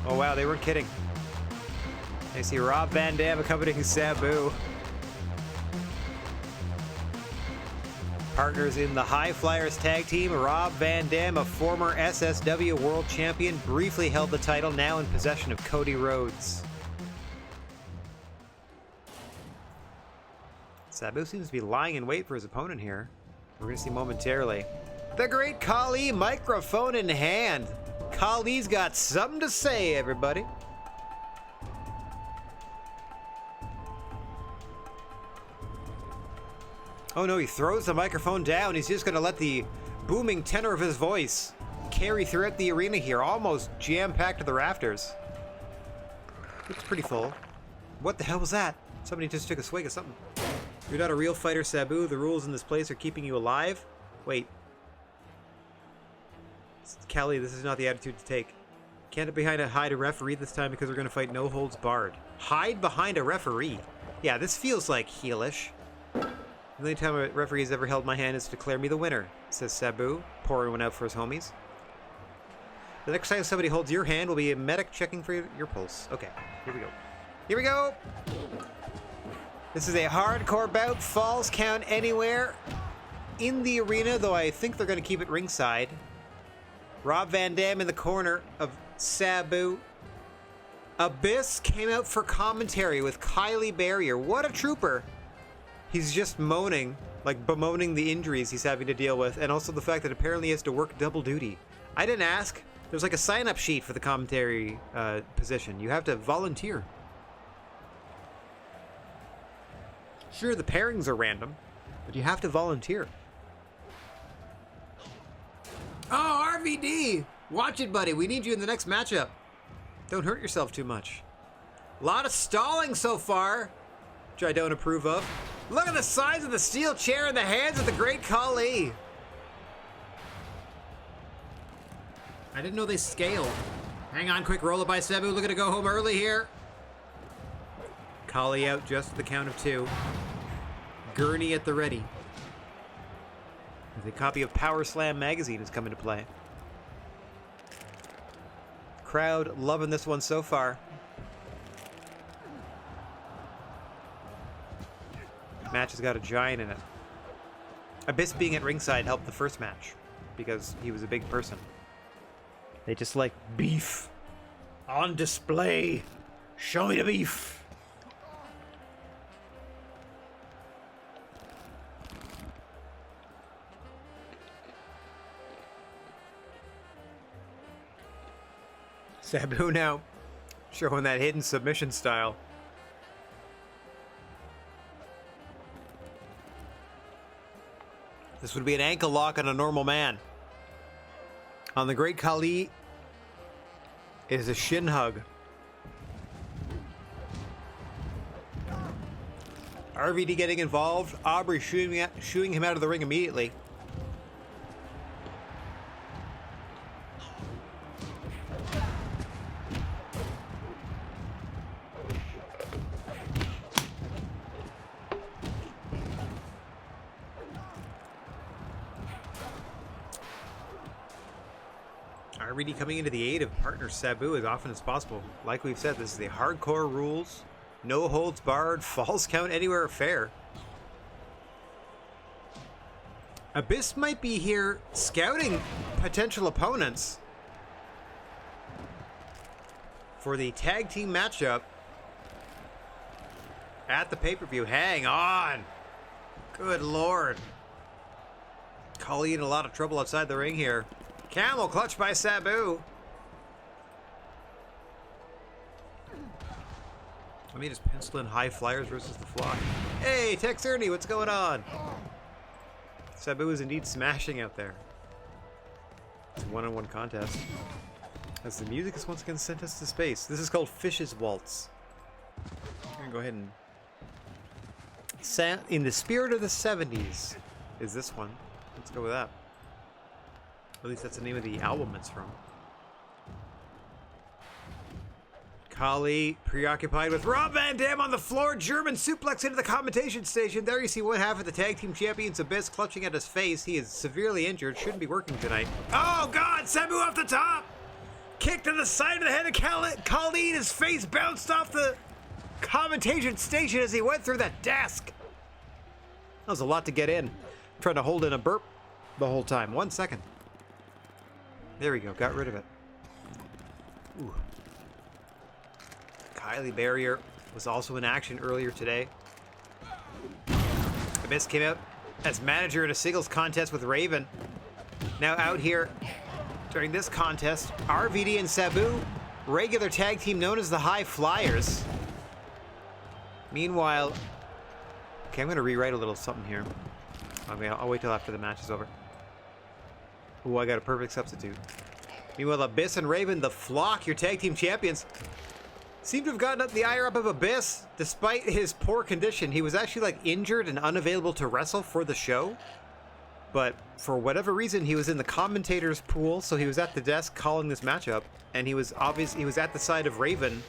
Oh wow, they weren't kidding. I see Rob Van Dam accompanying Sabu. Partners in the High Flyers tag team, Rob Van Dam, a former SSW world champion, briefly held the title, now in possession of Cody Rhodes. Sabu seems to be lying in wait for his opponent here. We're going to see momentarily. The Great Khali, microphone in hand. Khali's got something to say, everybody. Oh no, he throws the microphone down. He's just going to let the booming tenor of his voice carry throughout the arena here, almost jam-packed to the rafters. Looks pretty full. What the hell was that? Somebody just took a swig of something. You're not a real fighter, Sabu. The rules in this place are keeping you alive. Wait. Khali, this is not the attitude to take. Can't hide a referee this time because we're going to fight no holds barred. Hide behind a referee? Yeah, this feels like heelish. The only time a referee has ever held my hand is to declare me the winner, says Sabu, pouring one out for his homies. The next time somebody holds your hand will be a medic checking for your pulse. Okay, here we go. Here we go! This is a hardcore bout, falls count anywhere in the arena, though I think they're going to keep it ringside. Rob Van Dam in the corner of Sabu. Abyss came out for commentary with Kylie Barrier. What a trooper! He's just moaning, like bemoaning the injuries he's having to deal with, and also the fact that apparently he has to work double duty. I didn't ask. There's like a sign-up sheet for the commentary position. You have to volunteer. Sure, the pairings are random, but you have to volunteer. Oh, RVD! Watch it, buddy. We need you in the next matchup. Don't hurt yourself too much. A lot of stalling so far, which I don't approve of. Look at the size of the steel chair in the hands of the Great Khali. I didn't know they scaled. Hang on, quick roll-up by Sabu. Looking to go home early here. Khali out just at the count of 2. Gurney at the ready. A copy of Power Slam magazine has come into play. Crowd loving this one so far. Match has got a giant in it. Abyss being at ringside helped the first match because he was a big person. They just like beef on display. Show me the beef. Sabu now showing that hidden submission style. This would be an ankle lock on a normal man. On the Great Khali, it is a shin hug. RVD getting involved. Aubrey shooing him out of the ring immediately. RVD coming into the aid of partner Sabu as often as possible. Like we've said, this is the hardcore rules. No holds barred, falls count anywhere affair. Abyss might be here scouting potential opponents for the tag team matchup At the pay-per-view. Hang on. Good lord. Kali in a lot of trouble outside the ring here. Camel clutch by Sabu. Let me just pencil in high flyers versus the Flock. Hey, Tex Ernie, what's going on? Sabu is indeed smashing out there. It's a one-on-one contest. As the music has once again sent us to space. This is called Fish's Waltz. I'm gonna go ahead and... In the spirit of the 70s is this one. Let's go with that. At least that's the name of the album it's from. Kali preoccupied with Rob Van Dam on the floor. German suplex into the commentation station. There you see one half of the tag team champions Abyss clutching at his face. He is severely injured. Shouldn't be working tonight. Oh God! Sabu off the top. Kick to the side of the head of Kali. His face bounced off the commentation station as he went through that desk. That was a lot to get in. I'm trying to hold in a burp the whole time. 1 second. There we go. Got rid of it. Ooh. Kylie Barrier was also in action earlier today. Abyss came out as manager in a singles contest with Raven. Now out here during this contest, RVD and Sabu, regular tag team known as the High Flyers. Meanwhile, okay, I'm going to rewrite a little something here. I mean, I'll wait till after the match is over. Ooh, I got a perfect substitute. Meanwhile, Abyss and Raven, the Flock, your tag team champions, seem to have gotten up the ire up of Abyss despite his poor condition. He was actually like injured and unavailable to wrestle for the show. But for whatever reason, he was in the commentators pool, so he was at the desk calling this matchup, and he was at the side of Raven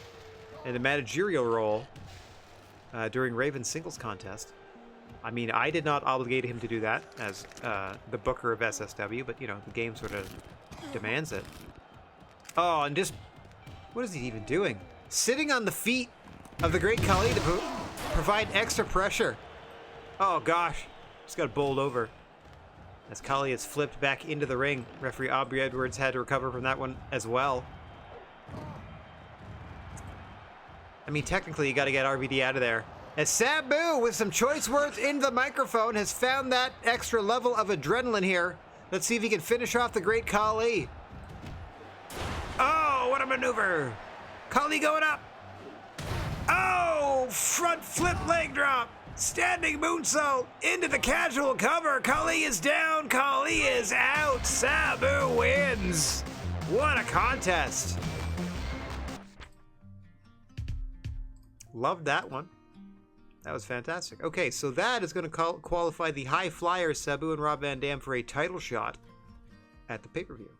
in a managerial role during Raven's singles contest. I mean, I did not obligate him to do that as the booker of SSW, but you know, the game sort of demands it. Oh, and just what is he even doing? Sitting on the feet of the great Kali to provide extra pressure. Oh gosh, just got bowled over. As Kali is flipped back into the ring, referee Aubrey Edwards had to recover from that one as well. I mean, technically you got to get RVD out of there. As Sabu, with some choice words in the microphone, has found that extra level of adrenaline here. Let's see if he can finish off the great Kali. Oh, what a maneuver! Kali going up. Oh, front flip leg drop. Standing moonsault into the casual cover. Kali is down. Kali is out. Sabu wins. What a contest. Loved that one. That was fantastic. Okay, so that is going to qualify the High Flyers, Sabu and Rob Van Dam, for a title shot at the pay-per-view.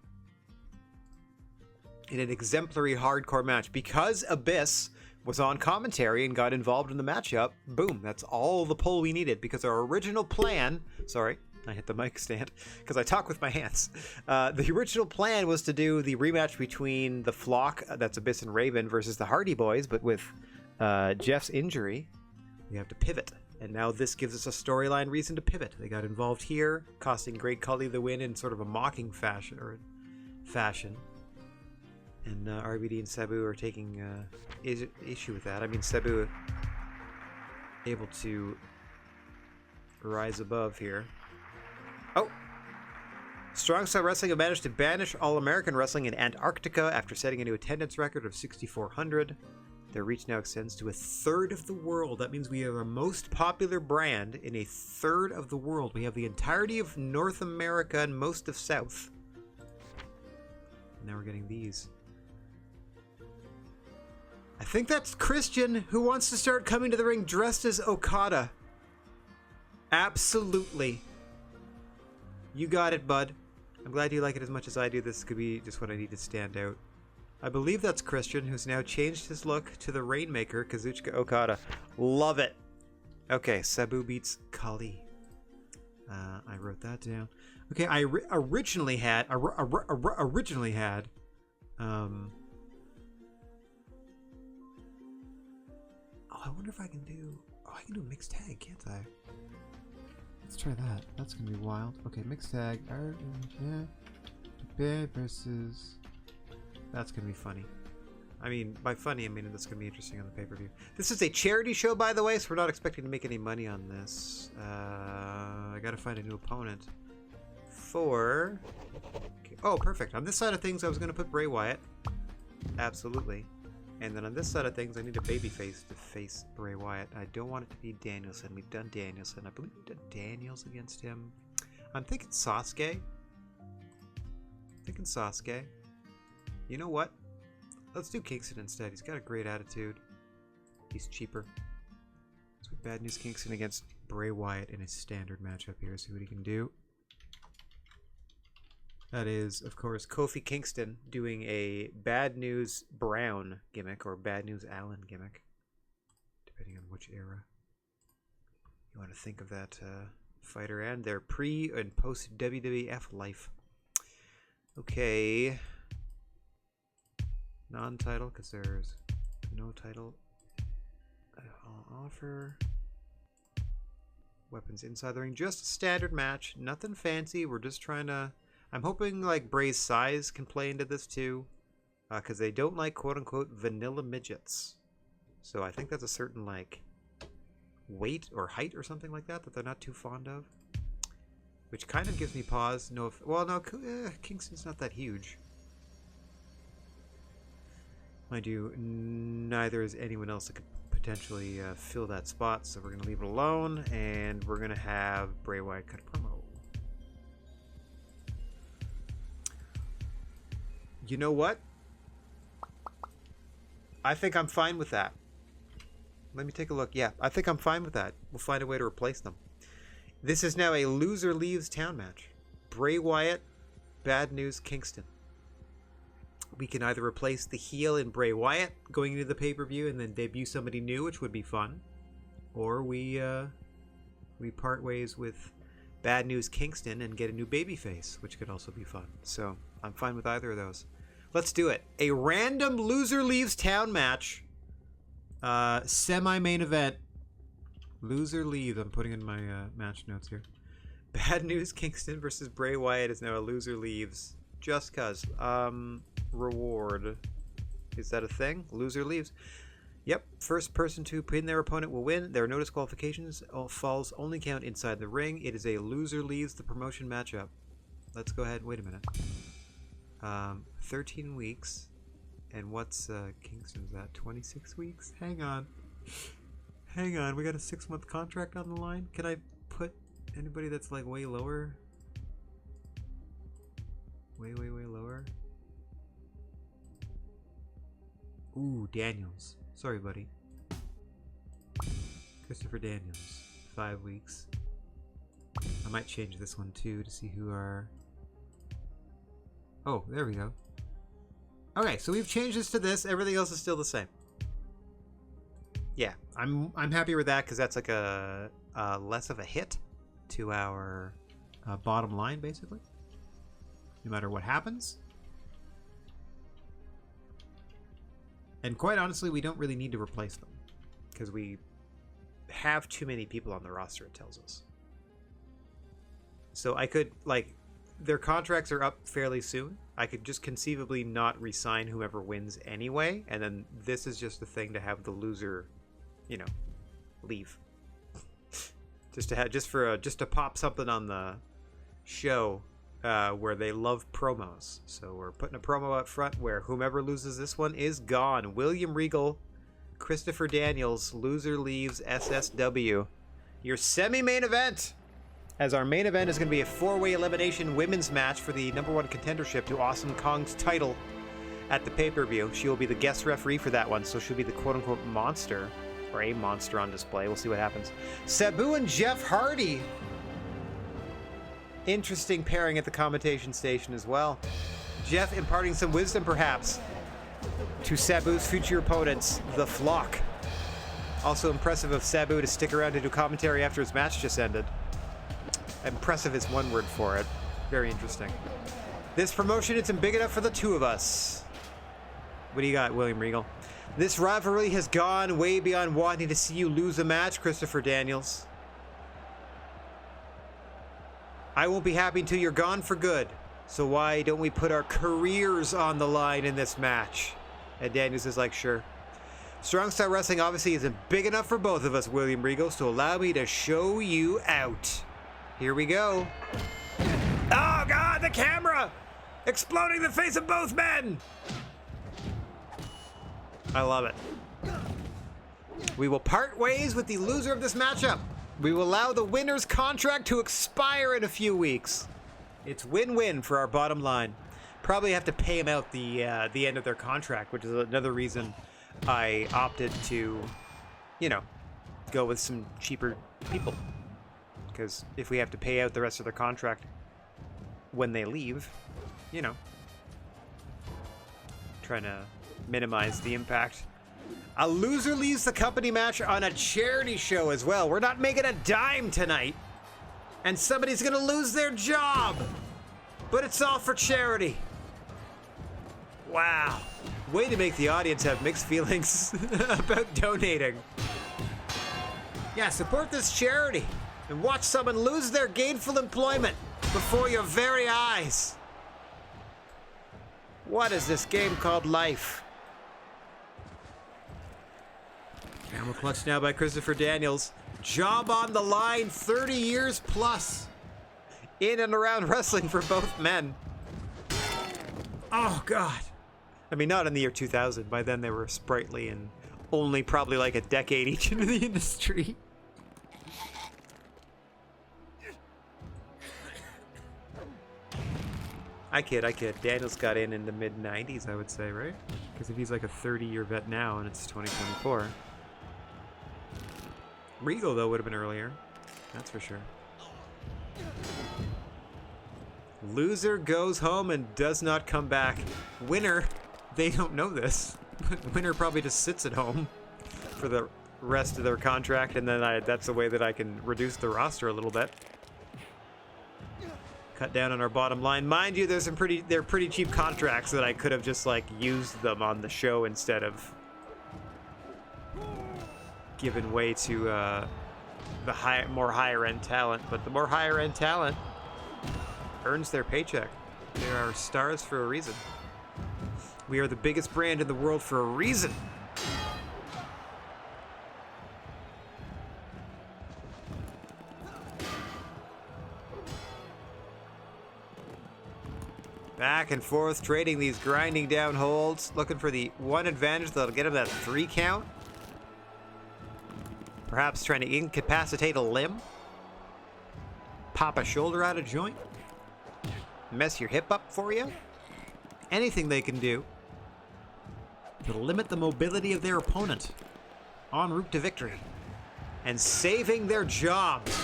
In an exemplary hardcore match. Because Abyss was on commentary and got involved in the matchup, boom, that's all the pull we needed. Because our original plan, sorry, I hit the mic stand because I talk with my hands. The original plan was to do the rematch between the Flock, that's Abyss and Raven, versus the Hardy Boys, but with Jeff's injury, we have to pivot. And now this gives us a storyline reason to pivot. They got involved here, costing Great Khali the win in sort of a mocking fashion. And RVD and Sabu are taking issue with that. I mean, Sabu able to rise above here. Oh! Strong Style Wrestling have managed to banish All-American Wrestling in Antarctica after setting a new attendance record of 6,400. Their reach now extends to a third of the world. That means we are the most popular brand in a third of the world. We have the entirety of North America and most of South. Now we're getting these. I think that's Christian, who wants to start coming to the ring dressed as Okada. Absolutely. You got it, bud. I'm glad you like it as much as I do. This could be just what I need to stand out. I believe that's Christian, who's now changed his look to the Rainmaker, Kazuchika Okada. Love it. Okay, Sabu beats Kali. I wrote that down. Okay, I originally had... I wonder if I can do... Oh, I can do a mixed tag, can't I? Let's try that. That's gonna be wild. Okay, mixed tag. Versus... That's gonna be funny. I mean, by funny, I mean that's going to be interesting on the pay-per-view. This is a charity show, by the way, so we're not expecting to make any money on this. I got to find a new opponent for... Okay. Oh, perfect. On this side of things, I was going to put Bray Wyatt. Absolutely. And then on this side of things, I need a babyface to face Bray Wyatt. I don't want it to be Danielson. We've done Danielson. I believe we've done Daniels against him. I'm thinking Sasuke. You know what? Let's do Kingston instead. He's got a great attitude. He's cheaper. So Bad News Kingston against Bray Wyatt in a standard matchup here. See what he can do. That is, of course, Kofi Kingston doing a Bad News Brown gimmick or Bad News Allen gimmick, depending on which era you want to think of that fighter and their pre and post WWF life. Okay. Non-title, because there's no title. I'll offer weapons inside the ring. Just a standard match. Nothing fancy. We're just trying to... I'm hoping like Bray's size can play into this too, because they don't like quote-unquote vanilla midgets. So I think that's a certain like weight or height or something like that they're not too fond of, which kind of gives me pause. Well, no, Kingston's not that huge. Mind you, neither is anyone else that could potentially fill that spot, so we're going to leave it alone, and we're going to have Bray Wyatt cut a promo. You know what? I think I'm fine with that. Let me take a look. Yeah, I think I'm fine with that. We'll find a way to replace them. This is now a loser leaves town match. Bray Wyatt, Bad News Kingston. We can either replace the heel in Bray Wyatt going into the pay-per-view and then debut somebody new, which would be fun. Or we part ways with Bad News Kingston and get a new babyface, which could also be fun. So I'm fine with either of those. Let's do it. A random loser leaves town match. Semi-main event. Loser leaves. I'm putting in my match notes here. Bad News Kingston versus Bray Wyatt is now a loser leaves. Just cause. Reward. Is that a thing? Loser leaves. Yep. First person to pin their opponent will win. There are no disqualifications. All falls only count inside the ring. It is a loser leaves the promotion matchup. Let's go ahead. Wait a minute. 13 weeks. And what's Kingston's at? 26 weeks? Hang on. Hang on. We got a 6-month contract on the line. Can I put anybody that's like way lower? Way lower? Ooh, Daniels. Sorry, buddy. Christopher Daniels. 5 weeks. I might change this one too to see who are... Oh, there we go. Okay, so we've changed this to this. Everything else is still the same. Yeah, I'm happy with that because that's like a less of a hit to our bottom line, basically. No matter what happens. And quite honestly, we don't really need to replace them because we have too many people on the roster, it tells us. So I could, like, their contracts are up fairly soon. I could just conceivably not re-sign whoever wins anyway, and then this is just the thing to have the loser, you know, leave. just to pop something on the show where they love promos. So we're putting a promo up front where whomever loses this one is gone. William Regal, Christopher Daniels, loser leaves SSW. Your semi-main event. As our main event is going to be a 4-way elimination women's match for the #1 contendership to Awesome Kong's title at the pay-per-view. She will be the guest referee for that one, so she'll be the quote-unquote monster, or a monster on display. We'll see what happens. Sabu and Jeff Hardy. Interesting pairing at the commentation station as well. Jeff imparting some wisdom, perhaps, to Sabu's future opponents, the Flock. Also impressive of Sabu to stick around to do commentary after his match just ended. Impressive is one word for it. Very interesting. This promotion isn't big enough for the two of us. What do you got, William Regal? This rivalry has gone way beyond wanting to see you lose a match, Christopher Daniels. I won't be happy until you're gone for good. So why don't we put our careers on the line in this match? And Daniels is like, sure. Strong Style Wrestling obviously isn't big enough for both of us, William Regal, so allow me to show you out. Here we go. Oh, God, the camera! Exploding the face of both men! I love it. We will part ways with the loser of this matchup. We will allow the winner's contract to expire in a few weeks. It's win-win for our bottom line. Probably have to pay them out the end of their contract, which is another reason I opted to, you know, go with some cheaper people. Because if we have to pay out the rest of their contract when they leave, you know, trying to minimize the impact. A loser leaves the company match on a charity show as well. We're not making a dime tonight. And somebody's gonna lose their job. But it's all for charity. Wow. Way to make the audience have mixed feelings about donating. Yeah, support this charity and watch someone lose their gainful employment before your very eyes. What is this game called life? Camel clutch now by Christopher Daniels. Job on the line, 30 years plus. In and around wrestling for both men. Oh, God. I mean, not in the year 2000. By then they were sprightly and only probably like a decade each into the industry. I kid. Daniels got in the mid-90s, I would say, right? Because if he's like a 30-year vet now and it's 2024. Regal, though, would have been earlier. That's for sure. Loser goes home and does not come back. Winner, they don't know this. Winner probably just sits at home for the rest of their contract, and then that's the way that I can reduce the roster a little bit. Cut down on our bottom line. Mind you, there's they're pretty cheap contracts that I could have just like used them on the show instead of giving way to the more higher end talent. But the more higher end talent earns their paycheck. They are stars for a reason. We are the biggest brand in the world for a reason. Back and forth, trading these grinding down holds, looking for the one advantage that'll get him that 3 count. Perhaps trying to incapacitate a limb. Pop a shoulder out of joint. Mess your hip up for you. Anything they can do to limit the mobility of their opponent en route to victory and saving their jobs.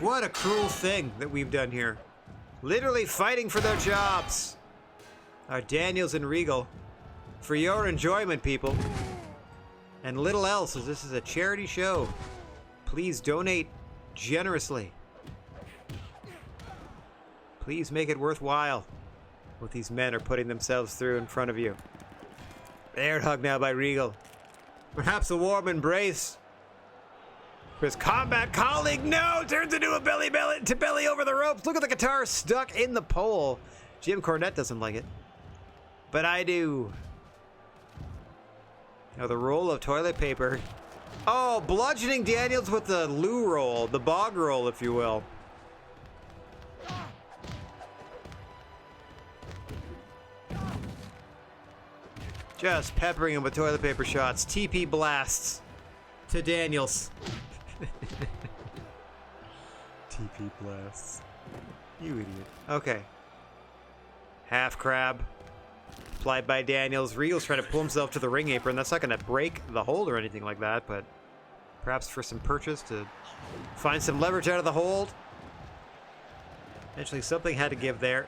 What a cruel thing that we've done here. Literally fighting for their jobs. Our Daniels and Regal. For your enjoyment, people. And little else, as this is a charity show. Please donate generously. Please make it worthwhile what these men are putting themselves through in front of you. Air hug now by Regal. Perhaps a warm embrace. For his combat colleague, no! Turns into a belly over the ropes. Look at the guitar stuck in the pole. Jim Cornette doesn't like it. But I do. Now the roll of toilet paper. Oh, bludgeoning Daniels with the loo roll. The bog roll, if you will. Just peppering him with toilet paper shots. TP blasts to Daniels. TP blasts. You idiot. Okay. Half crab. Applied by Daniels. Regal's trying to pull himself to the ring apron. That's not going to break the hold or anything like that, but perhaps for some purchase to find some leverage out of the hold. Eventually something had to give there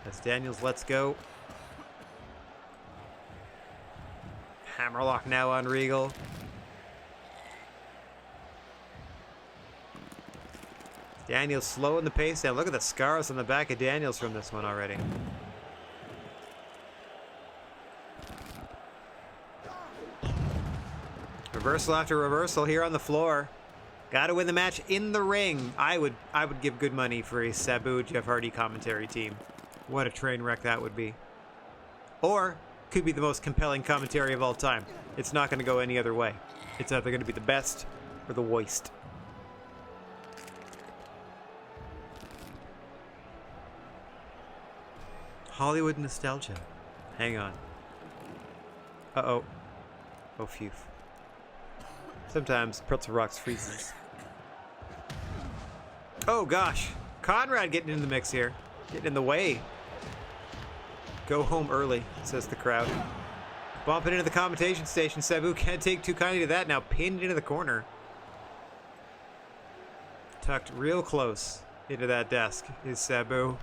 as Daniels lets go. Hammerlock now on Regal. Daniels slowing the pace down. Look at the scars on the back of Daniels from this one already. Reversal after reversal here on the floor. Got to win the match in the ring. I would give good money for a Sabu Jeff Hardy commentary team. What a train wreck that would be. Or could be the most compelling commentary of all time. It's not going to go any other way. It's either going to be the best or the worst. Hollywood nostalgia. Hang on. Uh-oh. Oh, phew. Sometimes Pretzel Rocks freezes. Oh, gosh. Conrad getting in the mix here. Getting in the way. Go home early, says the crowd. Bumping into the commentation station. Sabu can't take too kindly to that now. Pinned into the corner. Tucked real close into that desk is Sabu.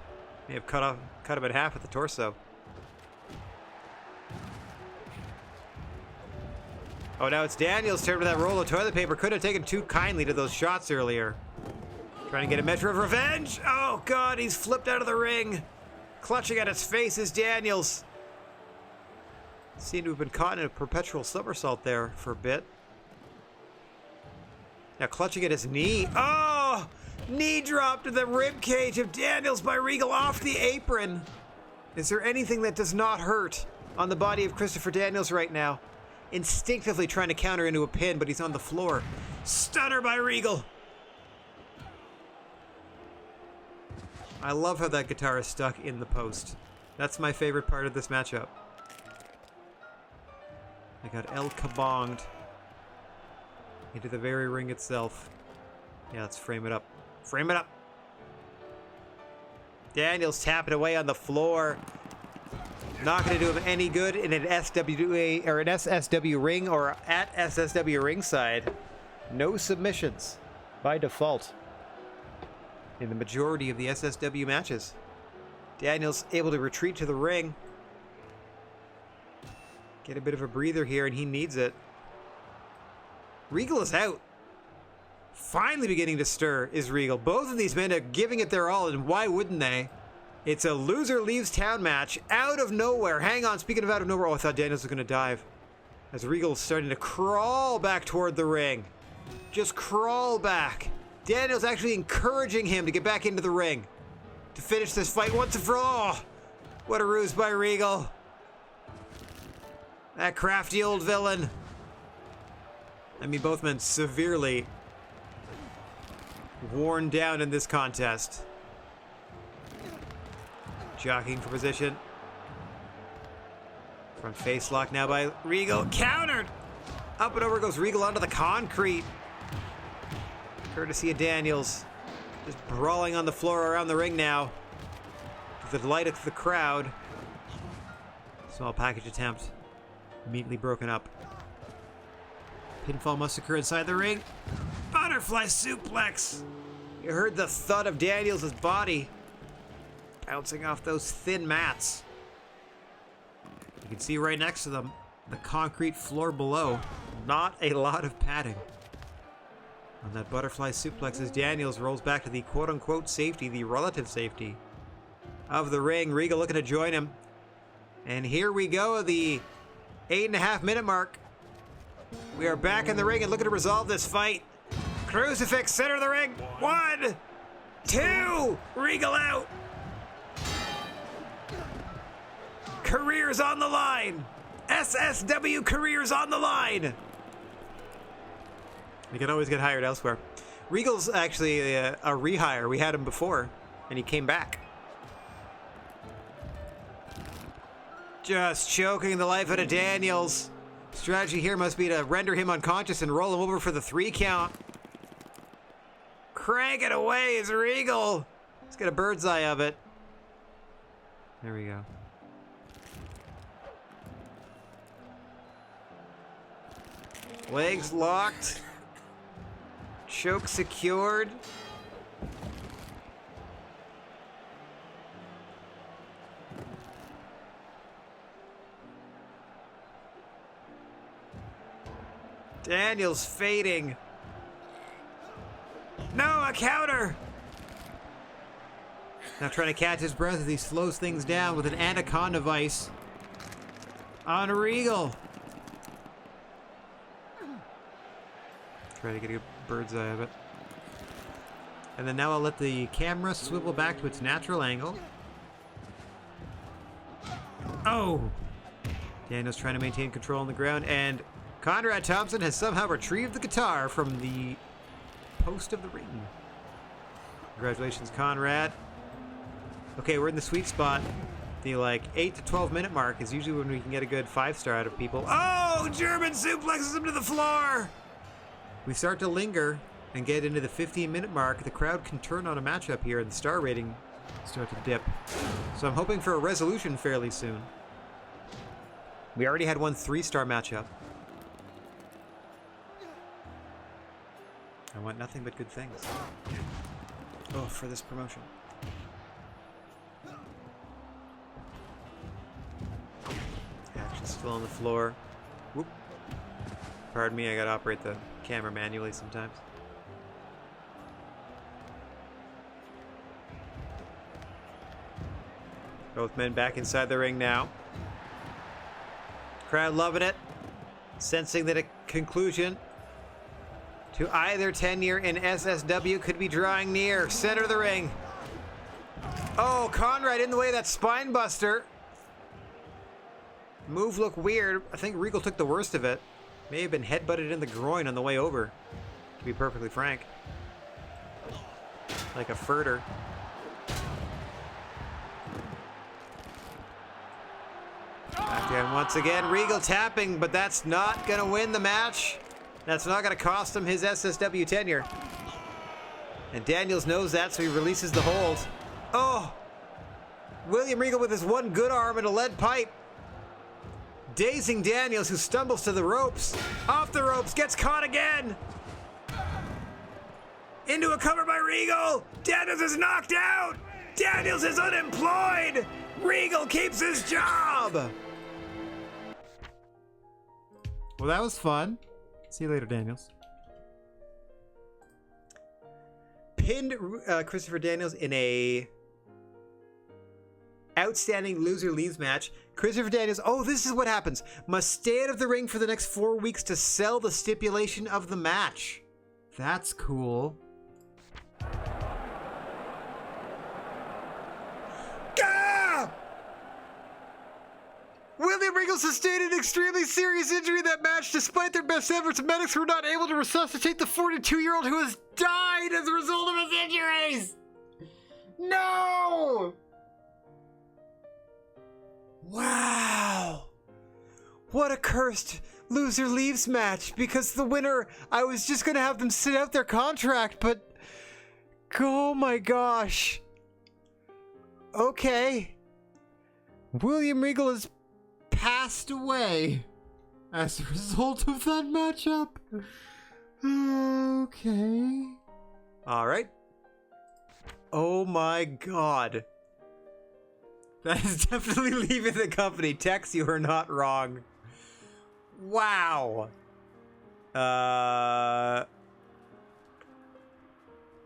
May have cut him in half at the torso. Oh, now it's Daniel's turn with that roll of toilet paper. Could have taken too kindly to those shots earlier. Trying to get a measure of revenge. Oh, God, he's flipped out of the ring. Clutching at his face is Daniels. Seemed to have been caught in a perpetual somersault there for a bit. Now clutching at his knee. Oh! Knee drop to the rib cage of Daniels by Regal off the apron. Is there anything that does not hurt on the body of Christopher Daniels right now? Instinctively trying to counter into a pin, but he's on the floor. Stunner by Regal. I love how that guitar is stuck in the post. That's my favorite part of this matchup. I got El Kabonged into the very ring itself. Yeah, let's frame it up. Frame it up. Daniels tapping away on the floor. Not going to do him any good in an SWA or an SSW ring or at SSW ringside. No submissions by default in the majority of the SSW matches. Daniels able to retreat to the ring. Get a bit of a breather here, and he needs it. Regal is out. Finally beginning to stir is Regal. Both of these men are giving it their all, and why wouldn't they? It's a loser leaves town match out of nowhere. Hang on, speaking of out of nowhere, oh, I thought Daniels was going to dive. As Regal is starting to crawl back toward the ring. Just crawl back. Daniels actually encouraging him to get back into the ring. To finish this fight once and for all. Oh, what a ruse by Regal. That crafty old villain. I mean, both men severely worn down in this contest. Jockeying for position. Front face lock now by Regal. Countered! Up and over goes Regal onto the concrete. Courtesy of Daniels. Just brawling on the floor around the ring now. To the delight of the crowd. Small package attempt. Immediately broken up. Pinfall must occur inside the ring. Butterfly suplex. You heard the thud of Daniels' body bouncing off those thin mats. You can see right next to them the concrete floor below. Not a lot of padding. On that butterfly suplex as Daniels rolls back to the quote-unquote safety, the relative safety of the ring. Regal looking to join him. And here we go, the 8.5 minute mark. We are back in the ring and looking to resolve this fight. Crucifix, center of the ring. 1, 2, Regal out. Careers on the line. SSW careers on the line. You can always get hired elsewhere. Regal's actually a rehire. We had him before, and he came back. Just choking the life out of Daniels. Strategy here must be to render him unconscious and roll him over for the 3 count. Crank it away is Regal. Let's get a bird's eye of it. There we go. Legs locked. Choke secured. Daniels fading. No, a counter! Now trying to catch his breath as he slows things down with an anaconda vice on Regal. Try to get a bird's eye of it. And then now I'll let the camera swivel back to its natural angle. Oh! Daniel's trying to maintain control on the ground, and Conrad Thompson has somehow retrieved the guitar from the post of the ring. Congratulations, Conrad. Okay, we're in the sweet spot. The like 8 to 12 minute mark is usually when we can get a good 5-star out of people. Oh, German suplexes him to the floor. We start to linger and get into the 15-minute mark. The crowd can turn on a matchup here and the star rating start to dip. So I'm hoping for a resolution fairly soon. We already had one 3-star matchup. I want nothing but good things. Oh, for this promotion. Action still on the floor. Whoop. Pardon me, I gotta operate the camera manually sometimes. Both men back inside the ring now. Crowd loving it. Sensing that a conclusion to either tenure in SSW could be drawing near. Center of the ring. Oh, Conrad in the way of that spine buster. Move looked weird. I think Regal took the worst of it. May have been headbutted in the groin on the way over, to be perfectly frank. Like a furter. Back once again, Regal tapping, but that's not gonna win the match. That's not gonna cost him his SSW tenure. And Daniels knows that, so he releases the hold. Oh! William Regal with his one good arm and a lead pipe. Dazing Daniels, who stumbles to the ropes. Off the ropes, gets caught again. Into a cover by Regal. Daniels is knocked out. Daniels is unemployed. Regal keeps his job. Well, that was fun. See you later, Daniels. Pinned Christopher Daniels in a outstanding loser leaves match. Christopher Daniels, oh, this is what happens. Must stay out of the ring for the next 4 weeks to sell the stipulation of the match. That's cool. William Regal sustained an extremely serious injury in that match. Despite their best efforts, medics were not able to resuscitate the 42-year-old who has died as a result of his injuries. No! Wow. What a cursed loser leaves match, because the winner, I was just going to have them sit out their contract, but oh my gosh. Okay. William Regal is passed away as a result of that matchup. Okay. All right. Oh my god. That is definitely leaving the company. Tex, you are not wrong. Wow.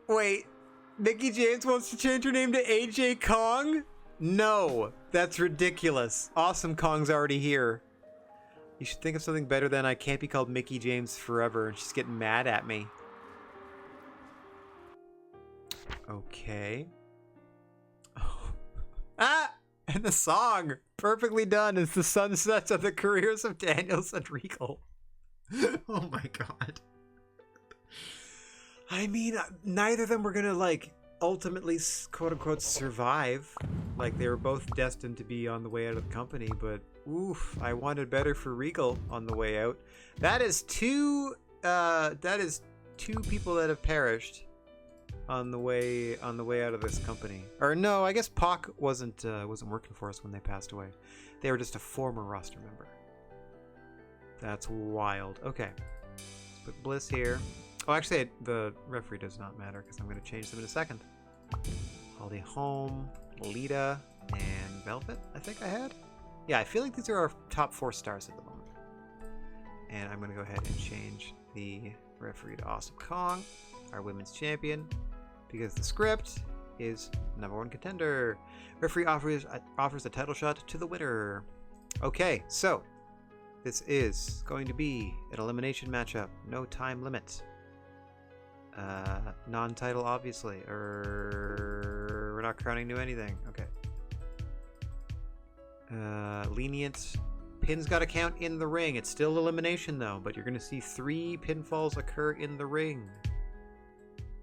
Wait. Mickie James wants to change her name to AJ Kong? No, that's ridiculous. Awesome Kong's already here. You should think of something better than I can't be called Mickie James forever. She's getting mad at me. Okay. Oh. Ah! And the song, perfectly done, is the sunsets of the careers of Daniels and Regal. Oh my god. I mean, neither of them were gonna, like, ultimately, quote-unquote, survive. Like, they were both destined to be on the way out of the company, but oof, I wanted better for Regal on the way out. That is two people that have perished on the way out of this company. Or no, I guess Pac wasn't working for us when they passed away. They were just a former roster member. That's wild. Okay, let's put Bliss here. Oh, actually, the referee does not matter because I'm going to change them in a second. Holly Holm, Lita, and Velvet, I think I had. Yeah, I feel like these are our top 4 stars at the moment. And I'm going to go ahead and change the referee to Awesome Kong, our women's champion, because the script is #1 contender. Referee offers a title shot to the winner. Okay, so this is going to be an elimination matchup. No time limit. Non-title, obviously. We're not crowning new anything. Okay. Lenient Pins got to count in the ring. It's still elimination though, but you're going to see 3 pinfalls occur in the ring.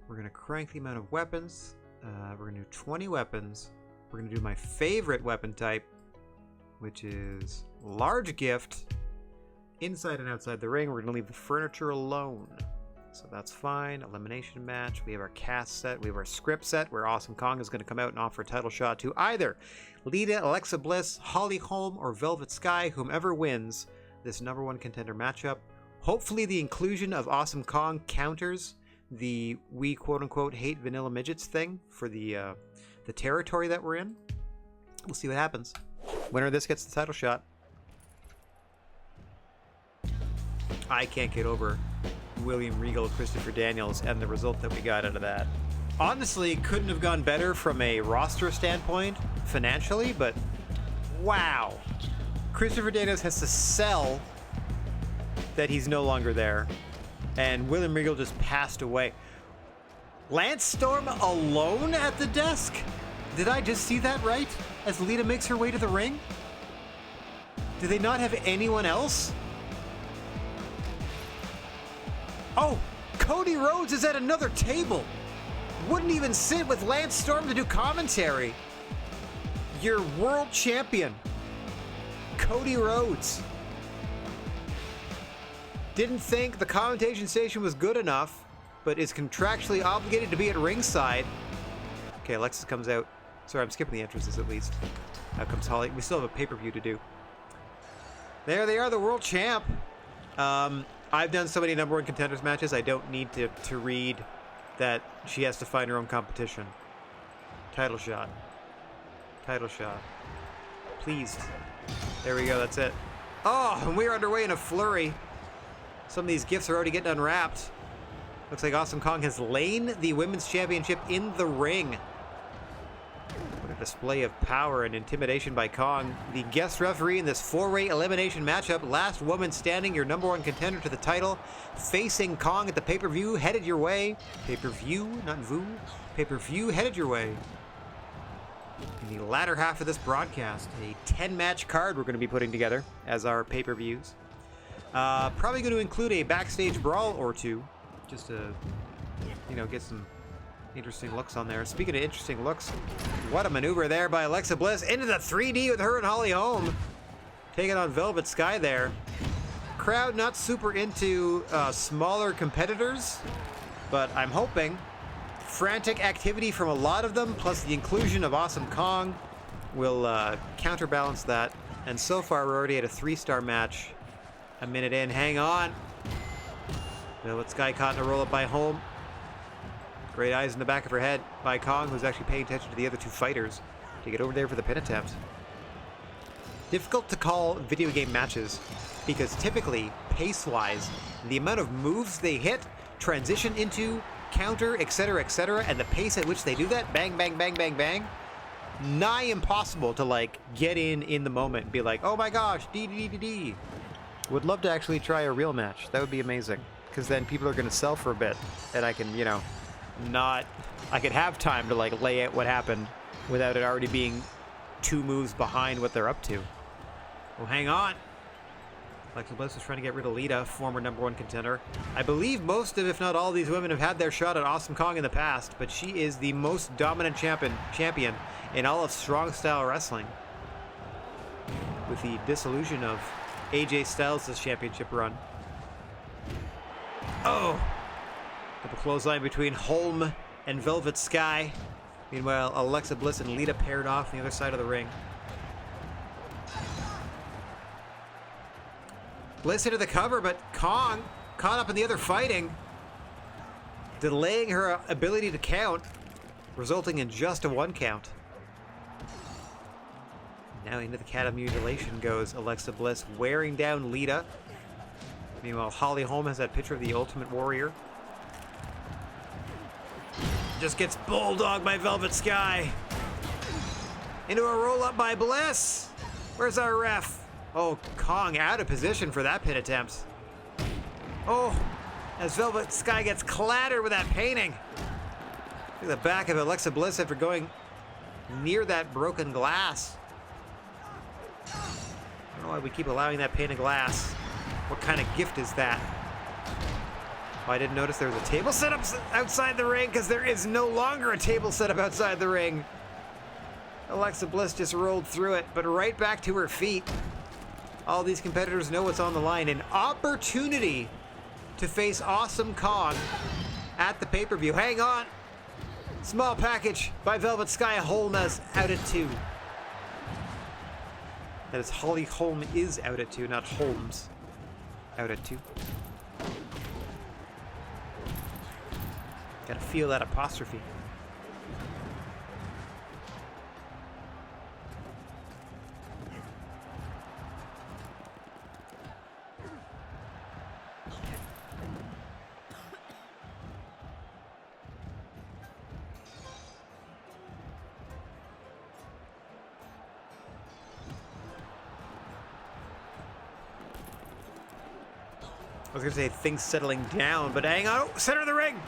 We're going to crank the amount of weapons. We're going to do 20 weapons. We're going to do my favorite weapon type, which is large gift. Inside and outside the ring, we're going to leave the furniture alone. So that's fine. Elimination match. We have our cast set. We have our script set where Awesome Kong is going to come out and offer a title shot to either Lita, Alexa Bliss, Holly Holm, or Velvet Sky, whomever wins this #1 contender matchup. Hopefully the inclusion of Awesome Kong counters the we quote-unquote hate vanilla midgets thing for the territory that we're in. We'll see what happens. Winner of this gets the title shot. I can't get over William Regal, Christopher Daniels, and the result that we got out of that. Honestly, couldn't have gone better from a roster standpoint, financially, but wow. Christopher Daniels has to sell that he's no longer there, and William Regal just passed away. Lance Storm alone at the desk? Did I just see that right? As Lita makes her way to the ring? Do they not have anyone else? Oh, Cody Rhodes is at another table. Wouldn't even sit with Lance Storm to do commentary. Your world champion, Cody Rhodes. Didn't think the commentation station was good enough, but is contractually obligated to be at ringside. Okay, Alexis comes out. Sorry, I'm skipping the entrances at least. Out comes Holly. We still have a pay-per-view to do. There they are, the world champ. I've done so many #1 contenders matches, I don't need to read that she has to find her own competition. Title shot. Title shot. Pleased. There we go, that's it. Oh, and we're underway in a flurry. Some of these gifts are already getting unwrapped. Looks like Awesome Kong has lain the Women's Championship in the ring. What a display of power and intimidation by Kong. The guest referee in this 4-way elimination matchup. Last woman standing, your #1 contender to the title. Facing Kong at the pay-per-view, headed your way. Pay-per-view, not VOO. Pay-per-view, headed your way. In the latter half of this broadcast, a 10-match card we're going to be putting together as our pay-per-views. Probably going to include a backstage brawl or two, just to, you know, get some interesting looks on there. Speaking of interesting looks, what a maneuver there by Alexa Bliss into the 3D with her and Holly Holm. Taking on Velvet Sky there. Crowd not super into smaller competitors, but I'm hoping frantic activity from a lot of them, plus the inclusion of Awesome Kong, will counterbalance that. And so far, we're already at a 3-star match. A minute in, hang on. Velvet Sky caught in a roll-up by Holm. Great eyes in the back of her head by Kong, who's actually paying attention to the other 2 fighters to get over there for the pin attempt. Difficult to call video game matches because typically, pace-wise, the amount of moves they hit, transition into, counter, etc., and the pace at which they do that, bang, bang, bang, bang, bang, nigh impossible to, like, get in the moment and be like, oh my gosh, D. Would love to actually try a real match. That would be amazing. Because then people are going to sell for a bit, and I can, you know, I could have time to, like, lay out what happened without it already being 2 moves behind what they're up to. Well, hang on. Alexa Bliss is trying to get rid of Lita, former #1 contender. I believe most of, if not all of these women have had their shot at Awesome Kong in the past, but she is the most dominant champion in all of strong style wrestling. With the dissolution of AJ Styles' championship run. Oh! Double clothesline between Holm and Velvet Sky. Meanwhile, Alexa Bliss and Lita paired off on the other side of the ring. Bliss into the cover, but Kong caught up in the other fighting, delaying her ability to count, resulting in just a 1 count. Now into the cat of mutilation goes Alexa Bliss, wearing down Lita. Meanwhile, Holly Holm has that picture of the Ultimate Warrior. Just gets bulldogged by Velvet Sky. Into a roll-up by Bliss. Where's our ref? Oh, Kong out of position for that pin attempt. Oh, as Velvet Sky gets clattered with that painting. Look at the back of Alexa Bliss after going near that broken glass. I don't know Oh, we keep allowing that pane of glass. What kind of gift is that? Oh, I didn't notice there was a table set up outside the ring, because there is no longer a table set up outside the ring. Alexa Bliss just rolled through it, but right back to her feet. All these competitors know what's on the line. An opportunity to face Awesome Kong at the pay-per-view. Hang on. Small package by Velvet Sky. Holmes out at 2. That is, Holly Holm is out at 2, not Holmes out at 2. Gotta feel that apostrophe. I was gonna say things settling down, but hang on. Oh, center of the ring!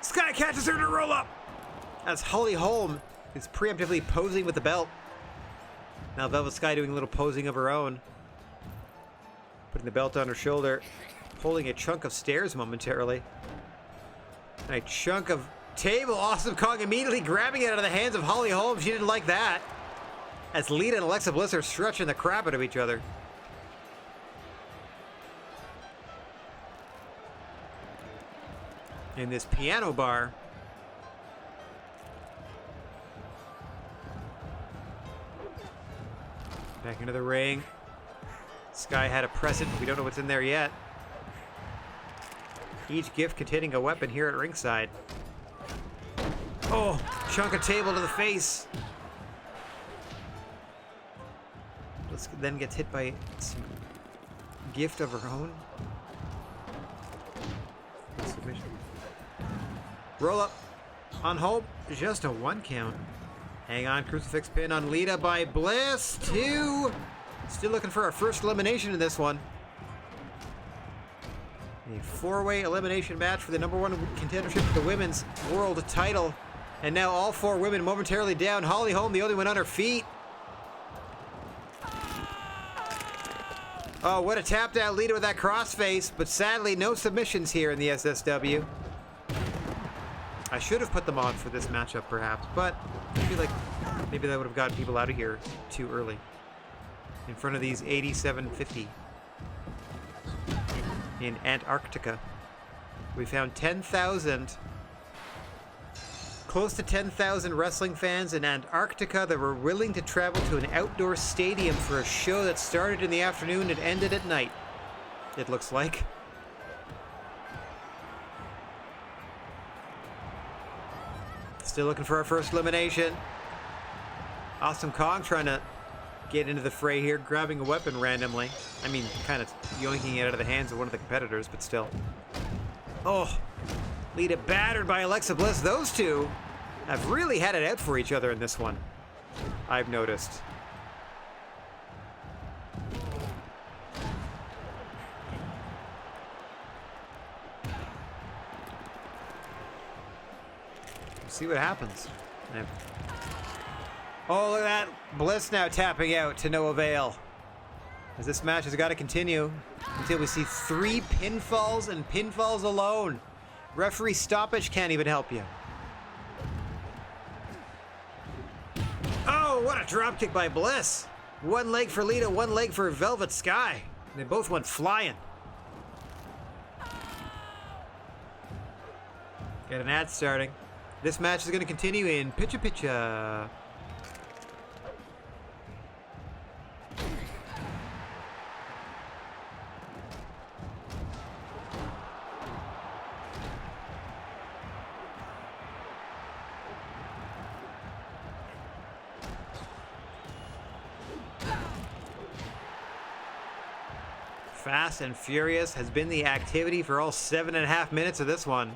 Sky catches her to roll up! As Holly Holm is preemptively posing with the belt. Now Velvet Sky doing a little posing of her own. Putting the belt on her shoulder. Holding a chunk of stairs momentarily. And a chunk of table. Awesome Kong immediately grabbing it out of the hands of Holly Holm. She didn't like that. As Lita and Alexa Bliss are stretching the crap out of each other. In this piano bar. Back into the ring. Sky had a present. We don't know what's in there yet. Each gift containing a weapon here at ringside. Oh, chunk of table to the face. Let's then gets hit by some gift of her own. Submission. Roll up on Hope, just a 1 count. Hang on, crucifix pin on Lita by Bliss. 2. Still looking for our first elimination in this one. A 4-way elimination match for the #1 contendership for the women's world title. And now all 4 women momentarily down. Holly Holm, the only one on her feet. Oh, what a tap down Lita with that crossface. But sadly, no submissions here in the SSW. I should have put them on for this matchup, perhaps, but I feel like maybe that would have gotten people out of here too early. In front of these 8750 in Antarctica. We found 10,000, close to 10,000 wrestling fans in Antarctica that were willing to travel to an outdoor stadium for a show that started in the afternoon and ended at night, it looks like. Still looking for our first elimination. Awesome Kong trying to get into the fray here, grabbing a weapon randomly. I mean, kind of yoinking it out of the hands of one of the competitors, but still. Oh, Lita battered by Alexa Bliss. Those two have really had it out for each other in this one, I've noticed. See what happens. Oh, look at that. Bliss now tapping out to no avail. As this match has got to continue until we see 3 pinfalls and pinfalls alone. Referee stoppage can't even help you. Oh, what a dropkick by Bliss. 1 leg for Lita, 1 leg for Velvet Sky. They both went flying. Got an ad starting. This match is going to continue in Picha Picha. Fast and Furious has been the activity for all 7.5 minutes of this one.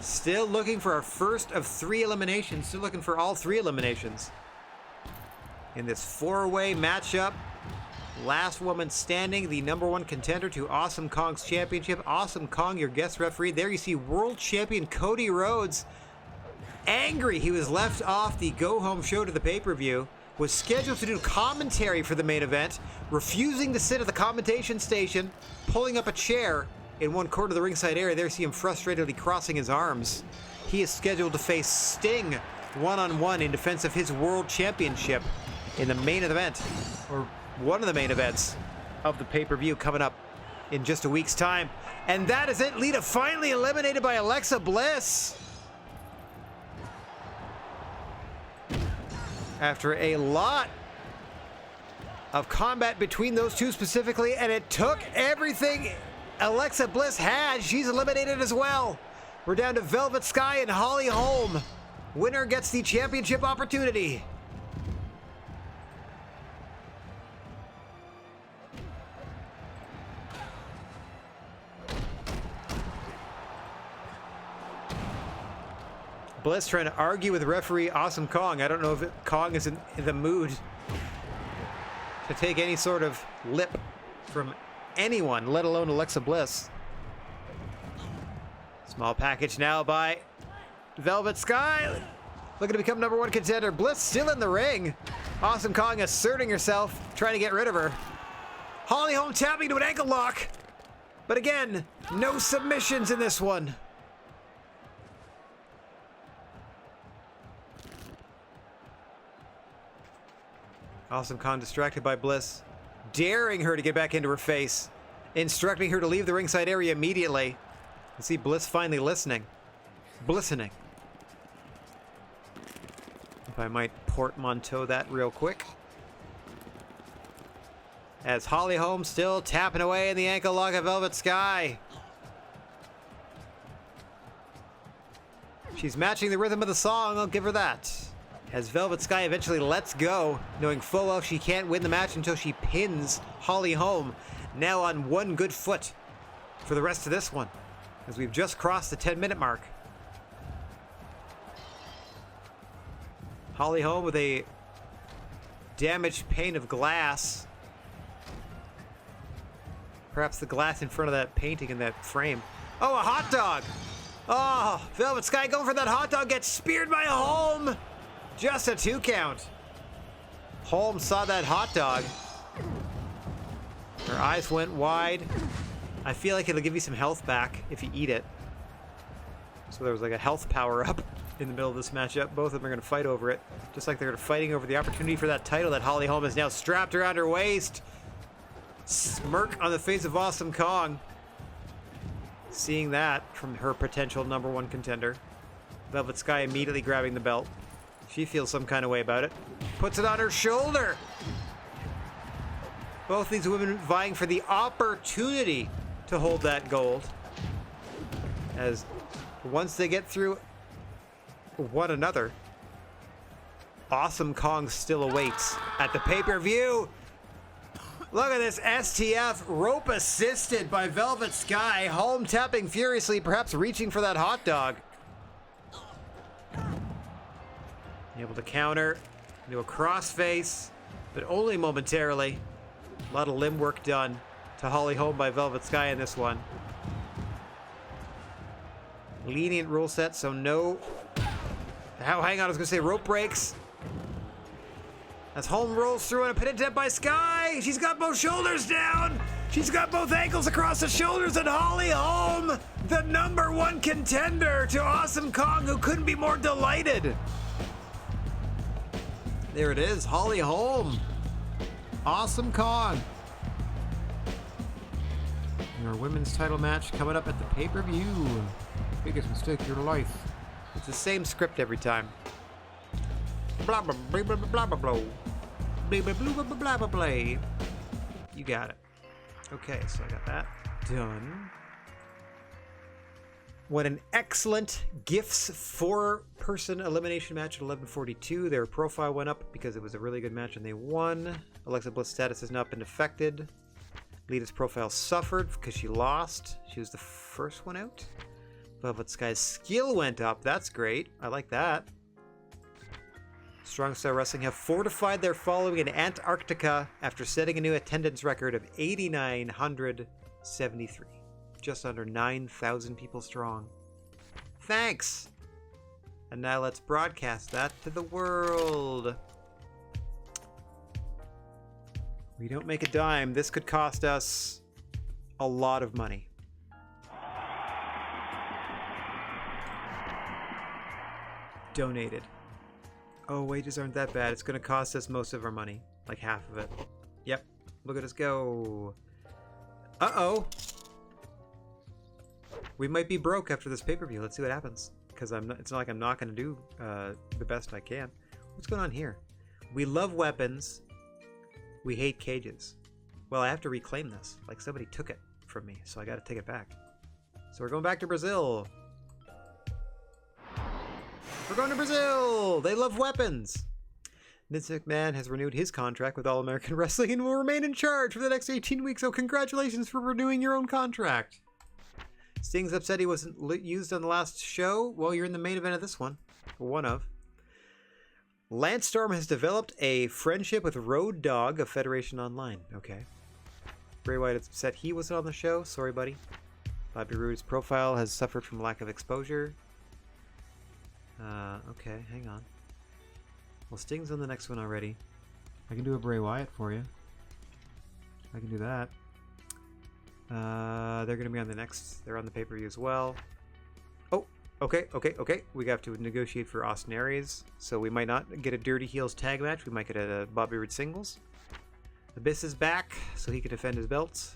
Still looking for our first of 3 eliminations. Still looking for all 3 eliminations. In this 4-way matchup. Last woman standing, the #1 contender to Awesome Kong's championship. Awesome Kong, your guest referee. There you see world champion Cody Rhodes. Angry he was left off the go-home show to the pay-per-view. was scheduled to do commentary for the main event, refusing to sit at the commentation station, pulling up a chair in one corner of the ringside area. There, see him frustratedly crossing his arms. He is scheduled to face Sting one-on-one in defense of his world championship in the main event, or one of the main events of the pay-per-view coming up in just a week's time. And that is it. Lita finally eliminated by Alexa Bliss. After a lot of combat between those two specifically, and it took everything Alexa Bliss had. She's eliminated as well. We're down to Velvet Sky and Holly Holm. Winner gets the championship opportunity. Bliss trying to argue with referee Awesome Kong. I don't know if Kong is in the mood to take any sort of lip from anyone, let alone Alexa Bliss. Small package now by Velvet Sky. Looking to become #1 contender. Bliss still in the ring. Awesome Kong asserting herself, trying to get rid of her. Holly Holm tapping to an ankle lock. But again, no submissions in this one. Awesome Kong distracted by Bliss, daring her to get back into her face, instructing her to leave the ringside area immediately. You see Bliss finally listening. Blissening. If I might portmanteau that real quick. As Holly Holm still tapping away in the ankle lock of Velvet Sky. She's matching the rhythm of the song, I'll give her that. As Velvet Sky eventually lets go, knowing full well she can't win the match until she pins Holly Holm. Now on one good foot for the rest of this one, as we've just crossed the 10-minute mark. Holly Holm with a damaged pane of glass. Perhaps the glass in front of that painting in that frame. Oh, a hot dog! Oh, Velvet Sky going for that hot dog, gets speared by Holm! Just a 2 count. Holm saw that hot dog. Her eyes went wide. I feel like it'll give you some health back if you eat it. So there was like a health power-up in the middle of this matchup. Both of them are going to fight over it. Just like they're fighting over the opportunity for that title that Holly Holm is now strapped around her waist. Smirk on the face of Awesome Kong. Seeing that from her potential #1 contender. Velvet Sky immediately grabbing the belt. She feels some kind of way about it. Puts it on her shoulder. Both these women vying for the opportunity to hold that gold. As once they get through one another, Awesome Kong still awaits at the pay-per-view. Look at this STF rope assisted by Velvet Sky. Holm tapping furiously, perhaps reaching for that hot dog. Able to counter into a crossface, but only momentarily. A lot of limb work done to Holly Holm by Velvet Sky in this one. Lenient rule set, so no... hang on, I was going to say rope breaks. As Holm rolls through on a pin attempt by Sky. She's got both shoulders down. She's got both ankles across the shoulders, and Holly Holm, the #1 contender to Awesome Kong, who couldn't be more delighted. There it is, Holly Holm. Awesome Kong. Our women's title match coming up at the pay-per-view. Biggest mistake of your life. It's the same script every time. Blah blah blah blah blah blah blah. Blah blah blah blah blah blah blah. You got it. Okay, so I got that done. What an excellent Gifts 4-person elimination match at 11:42. Their profile went up because it was a really good match and they won. Alexa Bliss' status has not been affected. Lita's profile suffered because she lost. She was the first one out. Velvet Sky's skill went up. That's great. I like that. Strong Style Wrestling have fortified their following in Antarctica after setting a new attendance record of 8,973. Just under 9,000 people strong. Thanks! And now let's broadcast that to the world. We don't make a dime. This could cost us a lot of money. Donated. Oh, wages aren't that bad. It's going to cost us most of our money. Like half of it. Yep. Look at us go. Uh-oh. We might be broke after this pay-per-view. Let's see what happens. Because it's not like I'm not going to do the best I can. What's going on here? We love weapons. We hate cages. Well, I have to reclaim this. Like somebody took it from me, so I got to take it back. So we're going back to Brazil. We're going to Brazil! They love weapons! Vince McMahon has renewed his contract with All American Wrestling and will remain in charge for the next 18 weeks, so congratulations for renewing your own contract. Sting's upset he wasn't used on the last show. Well, you're in the main event of this one. One of. Lance Storm has developed a friendship with Road Dogg of Federation Online. Okay. Bray Wyatt is upset he wasn't on the show. Sorry, buddy. Bobby Roode's profile has suffered from lack of exposure. Okay, hang on. Well, Sting's on the next one already. I can do a Bray Wyatt for you. I can do that. They're going to be on the next. They're on the pay-per-view as well. Oh, okay. We have to negotiate for Austin Aries. So we might not get a Dirty Heels tag match. We might get a Bobby Roode singles. Abyss is back, so he can defend his belts.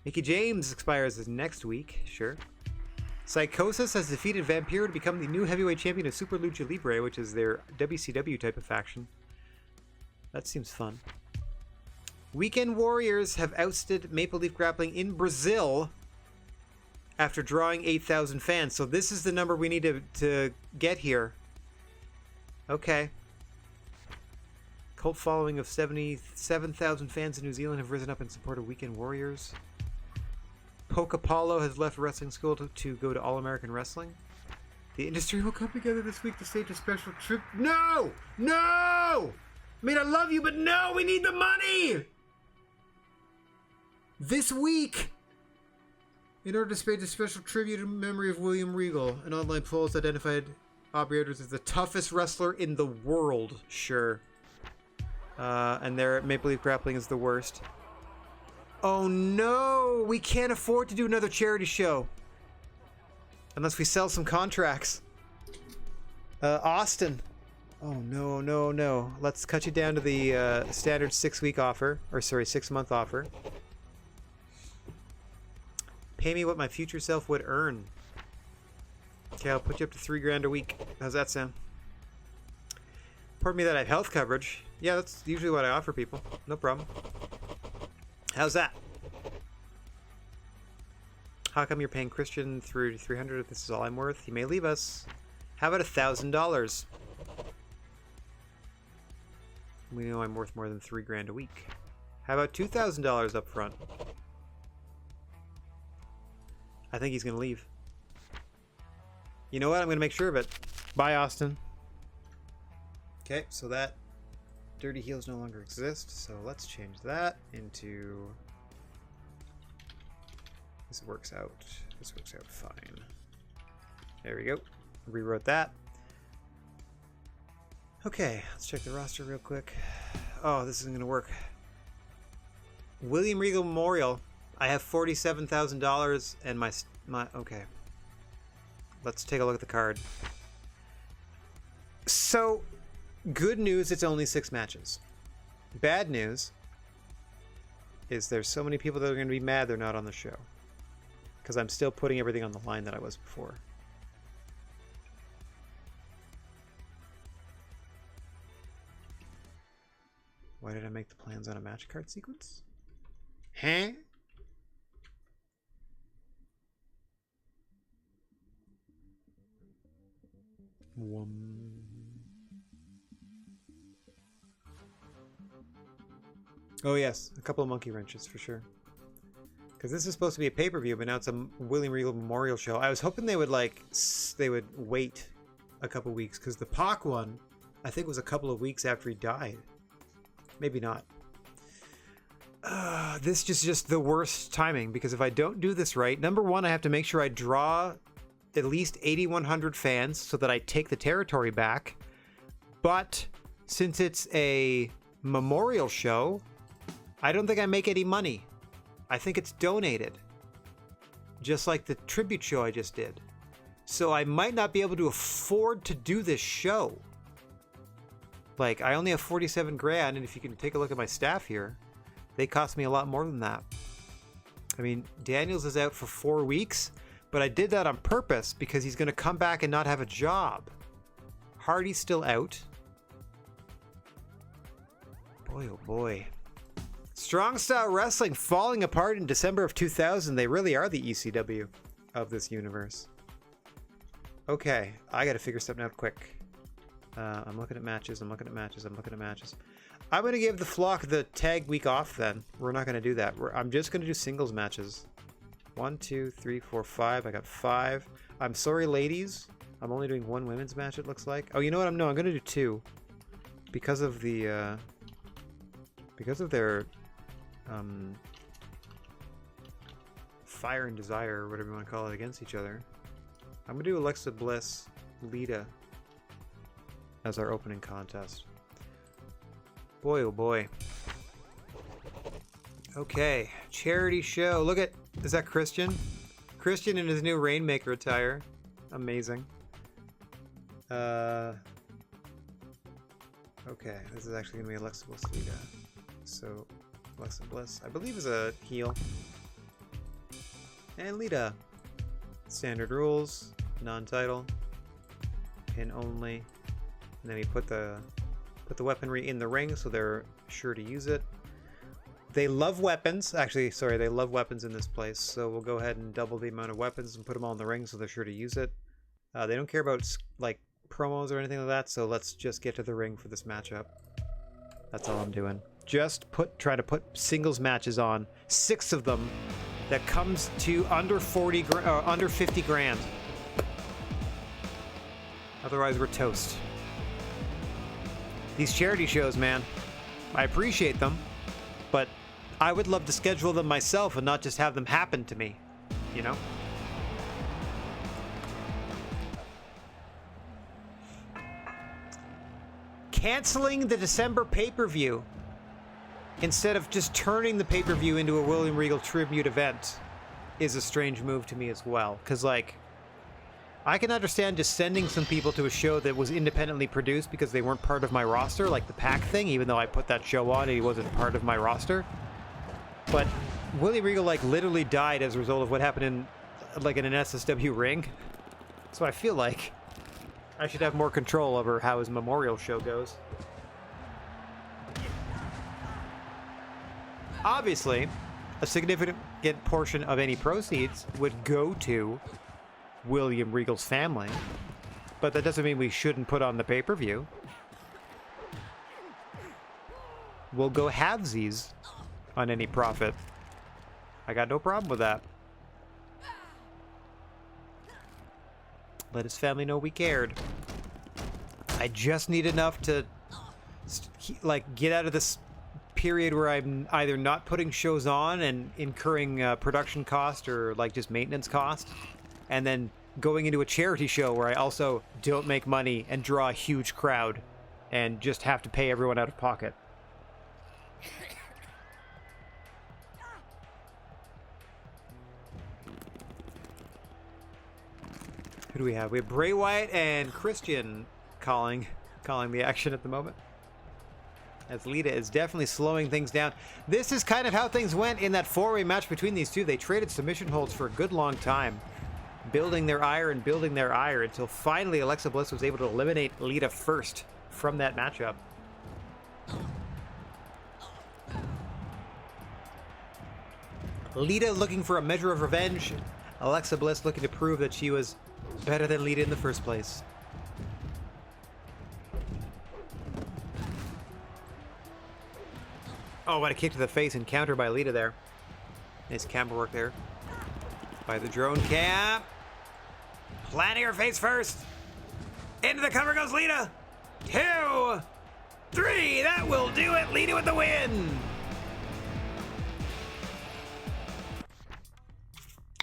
Mickey James expires next week. Sure. Psychosis has defeated Vampiro to become the new heavyweight champion of Super Lucha Libre, which is their WCW type of faction. That seems fun. Weekend Warriors have ousted Maple Leaf Grappling in Brazil after drawing 8,000 fans. So this is the number we need to get here. Okay. Cult following of 77,000 fans in New Zealand have risen up in support of Weekend Warriors. Poke Apollo has left wrestling school to go to All American Wrestling. The industry will come together this week to stage a special trip. No! No! I mean, I love you, but no! We need the money! This week! In order to stage a special tribute in memory of William Regal, an online poll has identified Aubrey Edwards as the toughest wrestler in the world. Sure. And their Maple Leaf Grappling is the worst. Oh no! We can't afford to do another charity show. Unless we sell some contracts. Austin. Oh no. Let's cut you down to the standard 6-week offer. Or sorry, 6-month offer. Pay me what my future self would earn. Okay, I'll put you up to $3,000 a week. How's that sound? Pardon me that I have health coverage. Yeah, that's usually what I offer people. No problem. How's that? How come you're paying Christian through $300 if this is all I'm worth? He may leave us. How about $1,000? We know I'm worth more than $3,000 a week. How about $2,000 up front? I think he's gonna leave. You know what? I'm gonna make sure of it. Bye, Austin. Okay, so that Dirty Heels no longer exist, so let's change that into... This works out fine. There we go. Rewrote that. Okay, let's check the roster real quick. Oh, this isn't gonna work. William Regal Memorial. I have $47,000 and my okay. Let's take a look at the card. So, good news, it's only 6 matches. Bad news is there's so many people that are going to be mad they're not on the show. Because I'm still putting everything on the line that I was before. Why did I make the plans on a match card sequence? Huh? Oh yes, a couple of monkey wrenches for sure. Because this is supposed to be a pay-per-view, but now it's a William Regal Memorial show. I was hoping they would wait a couple weeks, because the Pac one, I think, was a couple of weeks after he died. Maybe not. This is just the worst timing, because if I don't do this right, number one, I have to make sure I draw at least 8,100 fans so that I take the territory back. But since it's a memorial show, I don't think I make any money. I think it's donated. Just like the tribute show I just did. So I might not be able to afford to do this show. Like, I only have 47 grand, and if you can take a look at my staff here, they cost me a lot more than that. I mean, Daniels is out for 4 weeks, but I did that on purpose because he's going to come back and not have a job. Hardy's still out. Boy, oh boy. Strong Style Wrestling falling apart in December of 2000. They really are the ECW of this universe. Okay, I got to figure something out quick. I'm looking at matches. I'm looking at matches. I'm going to give the Flock the tag week off then. We're not going to do that. I'm just going to do singles matches. 1, 2, 3, 4, 5. I got 5. I'm sorry, ladies. I'm only doing 1 women's match, it looks like. Oh, you know what? I'm going to do 2. Because of the, because of their, fire and desire, or whatever you want to call it, against each other. I'm going to do Alexa Bliss, Lita, as our opening contest. Boy, oh boy. Okay, charity show. Look at, is that Christian? Christian in his new Rainmaker attire. Amazing. Okay, this is actually going to be Alexa Bliss, Lita. So, Alexa Bliss, I believe, is a heel. And Lita. Standard rules, non-title, pin only. And then we put the weaponry in the ring so they're sure to use it. They love weapons. Actually, sorry, they love weapons in this place. So we'll go ahead and double the amount of weapons and put them all in the ring so they're sure to use it. They don't care about like promos or anything like that. So let's just get to the ring for this matchup. That's all I'm doing. Just try to put singles matches on. 6 of them. That comes to under 50 grand. Otherwise, we're toast. These charity shows, man, I appreciate them, but I would love to schedule them myself and not just have them happen to me, you know? Canceling the December pay-per-view instead of just turning the pay-per-view into a William Regal tribute event is a strange move to me as well. Because, like, I can understand just sending some people to a show that was independently produced because they weren't part of my roster, like the Pac thing, even though I put that show on and he wasn't part of my roster. But William Regal, like, literally died as a result of what happened in, like, in an SSW ring. So I feel like I should have more control over how his memorial show goes. Obviously, a significant portion of any proceeds would go to William Regal's family, but that doesn't mean we shouldn't put on the pay-per-view. We'll go halvesies on any profit. I got no problem with that. Let his family know we cared. I just need enough to, like, get out of this period where I'm either not putting shows on and incurring production cost or like just maintenance cost, and then going into a charity show where I also don't make money and draw a huge crowd and just have to pay everyone out of pocket. Who do we have? We have Bray Wyatt and Christian calling the action at the moment. As Lita is definitely slowing things down. This is kind of how things went in that 4-way match between these two. They traded submission holds for a good long time, building their ire until finally Alexa Bliss was able to eliminate Lita first from that matchup. Lita looking for a measure of revenge. Alexa Bliss looking to prove that she was better than Lita in the first place. Oh, what a kick to the face and counter by Lita there. Nice camera work there by the drone cam. Planting her face first. Into the cover goes Lita. 2, 3. That will do it. Lita with the win.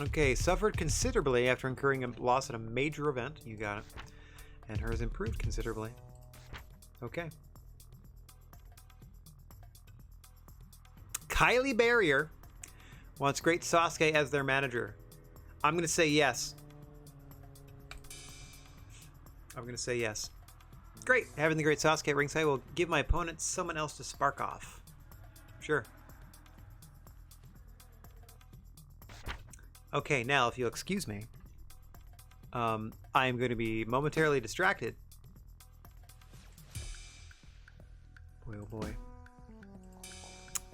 Okay, suffered considerably after incurring a loss at a major event. You got it. And hers improved considerably. Okay. Kylie Barrier wants Great Sasuke as their manager. I'm going to say yes. I'm going to say yes. Great. Having the Great Sasuke at ringside will give my opponent someone else to spark off. Sure. Okay, now if you'll excuse me, I am going to be momentarily distracted. Boy, oh boy.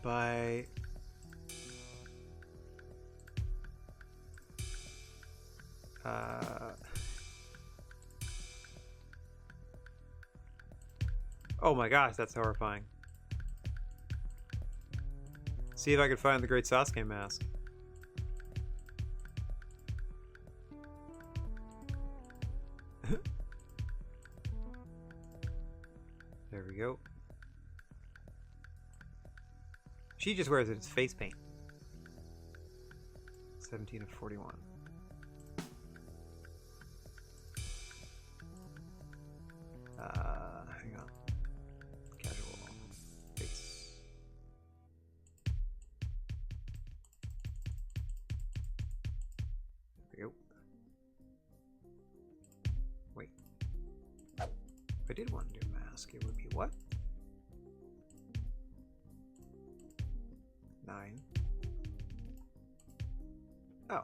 By... Oh my gosh, that's horrifying. See if I can find the Great Sasuke mask. There we go. She just wears it as face paint. 17 of 41. Hang on. Casual. Face. There we go. Wait. If I did want to do a mask, it would be what? 9. Oh.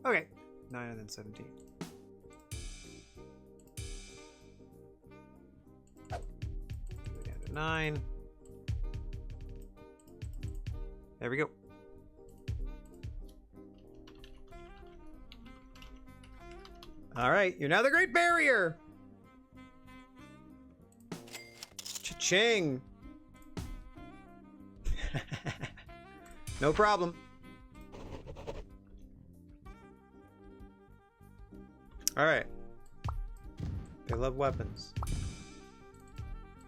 Okay. 9 and then 17. Go down to 9. There we go. All right, you're now the Great Barrier. Cha-ching. No problem. All right. They love weapons.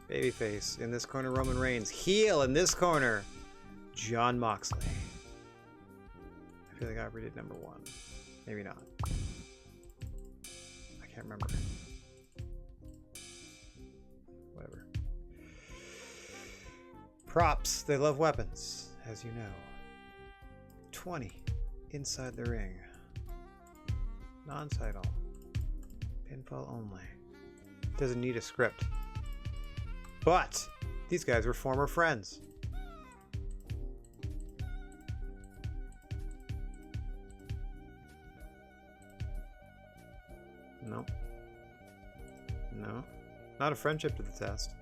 Babyface. In this corner, Roman Reigns. Heel in this corner, Jon Moxley. I feel like I already did number 1. Maybe not. I can't remember. Whatever. Props. They love weapons, as you know. 20 inside the ring. Non-title. Pinfall only. Doesn't need a script. But these guys were former friends. Nope. No. Not a friendship to the test.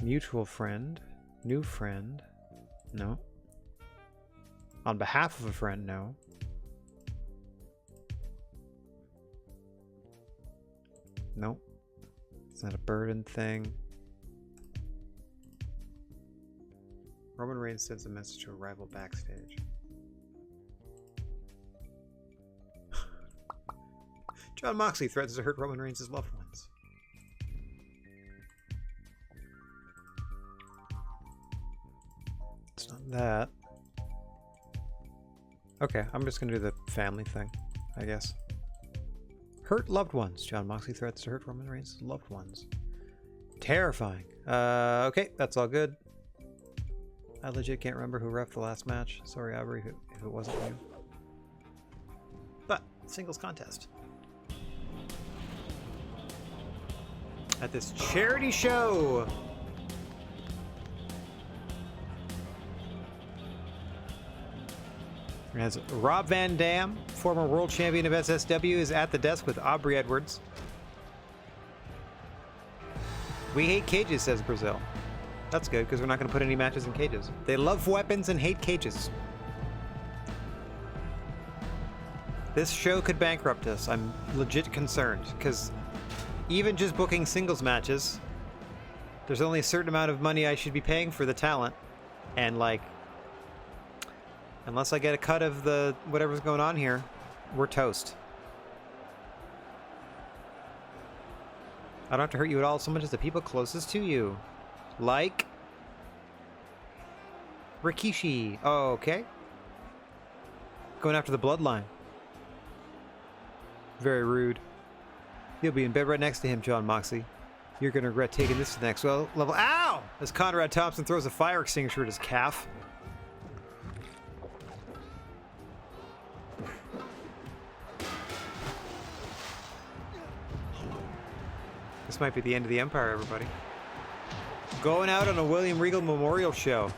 Mutual friend. New friend. No. On behalf of a friend, no. Nope. It's not a burden thing. Roman Reigns sends a message to a rival backstage. Jon Moxley threatens to hurt Roman Reigns' loved ones. It's not that. Okay, I'm just gonna do the family thing, I guess. Hurt loved ones. Jon Moxley threats to hurt Roman Reigns' loved ones. Terrifying. Okay, that's all good. I legit can't remember who reffed the last match. Sorry, Aubrey, if it wasn't you. But, singles contest. At this charity show. As Rob Van Dam, former world champion of SSW, is at the desk with Aubrey Edwards. We hate cages, says Brazil. That's good, because we're not going to put any matches in cages. They love weapons and hate cages. This show could bankrupt us. I'm legit concerned, because even just booking singles matches, there's only a certain amount of money I should be paying for the talent. And, like, unless I get a cut of the whatever's going on here, we're toast. I don't have to hurt you at all so much as the people closest to you. Like Rikishi. Oh, okay. Going after the bloodline. Very rude. You'll be in bed right next to him, Jon Moxley. You're going to regret taking this to the next level. Ow! Pow! As Conrad Thompson throws a fire extinguisher at his calf. This might be the end of the Empire, everybody. Going out on a William Regal memorial show.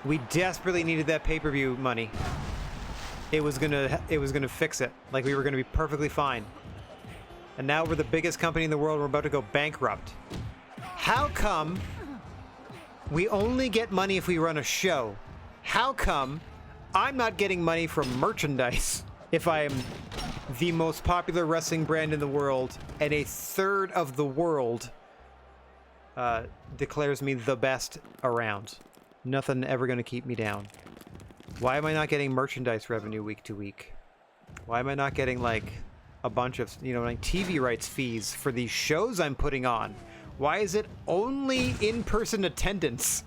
We desperately needed that pay-per-view money. It was gonna fix it. Like, we were gonna be perfectly fine. And now we're the biggest company in the world. We're about to go bankrupt. How come we only get money if we run a show? How come I'm not getting money from merchandise if I am the most popular wrestling brand in the world and a third of the world declares me the best around? Nothing ever going to keep me down. Why am I not getting merchandise revenue week to week? Why am I not getting, like, a bunch of, you know, like TV rights fees for these shows I'm putting on? Why is it only in-person attendance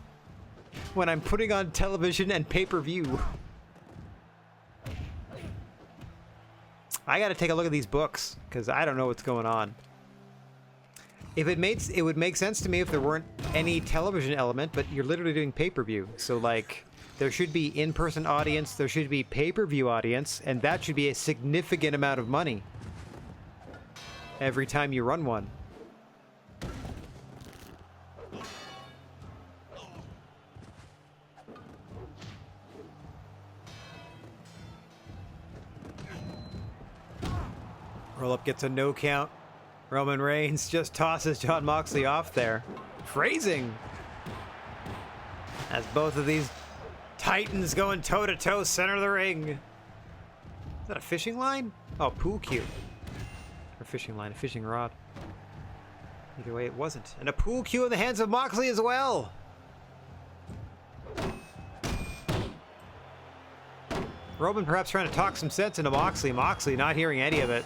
when I'm putting on television and pay-per-view? I gotta take a look at these books, because I don't know what's going on. If it would make sense to me if there weren't any television element, but you're literally doing pay-per-view. So, like, there should be in-person audience, there should be pay-per-view audience, and that should be a significant amount of money every time you run one. Roll-up gets a no count. Roman Reigns just tosses Jon Moxley off there. Phrasing! As both of these titans going toe-to-toe center of the ring. Is that a fishing line? Oh, pool cue. Or fishing line, a fishing rod. Either way, it wasn't. And a pool cue in the hands of Moxley as well. Roman perhaps trying to talk some sense into Moxley. Moxley not hearing any of it.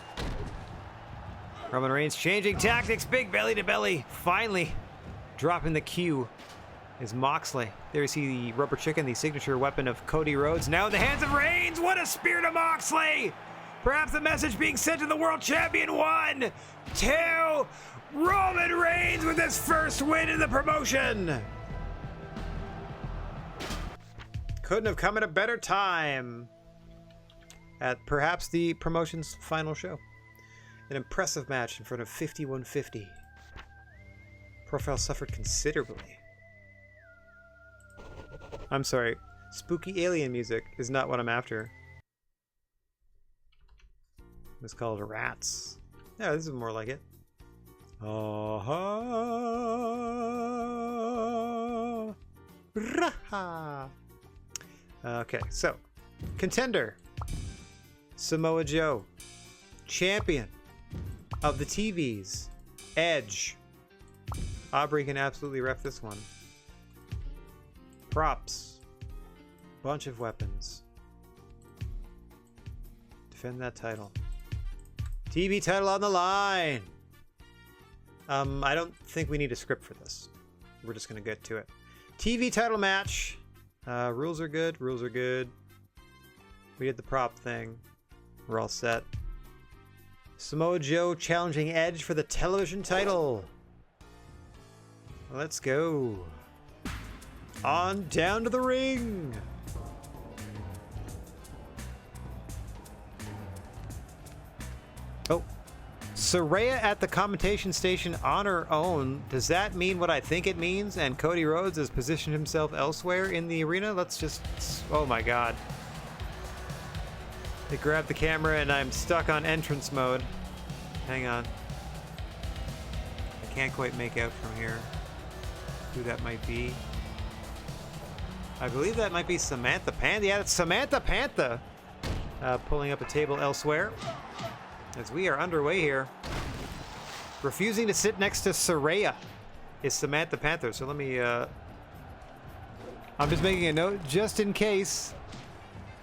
Roman Reigns changing tactics, big belly to belly. Finally dropping the cue is Moxley. There you see the rubber chicken, the signature weapon of Cody Rhodes. Now in the hands of Reigns. What a spear to Moxley! Perhaps the message being sent to the world champion. 1, 2, Roman Reigns with his first win in the promotion. Couldn't have come at a better time. At perhaps the promotion's final show. An impressive match in front of 5150. Profile suffered considerably. I'm sorry, spooky alien music is not what I'm after. It's called Rats. Yeah, this is more like it. Okay, so contender Samoa Joe, champion of the TVs, Edge. Aubrey can absolutely ref this one. Props. Bunch of weapons. Defend that title. TV title on the line. I don't think we need a script for this. We're just gonna get to it. TV title match. Rules are good. Rules are good. We did the prop thing. We're all set. Samoa Joe challenging Edge for the television title. Let's go. On down to the ring. Oh. Saraya at the commentation station on her own. Does that mean what I think it means? And Cody Rhodes has positioned himself elsewhere in the arena? Let's just... Oh my god. They grabbed the camera and I'm stuck on entrance mode. Hang on. I can't quite make out from here who that might be. I believe that might be Samantha Pantha. Yeah, it's Samantha Pantha. Pulling up a table elsewhere. As we are underway here. Refusing to sit next to Saraya is Samantha Panther. So let me... I'm just making a note just in case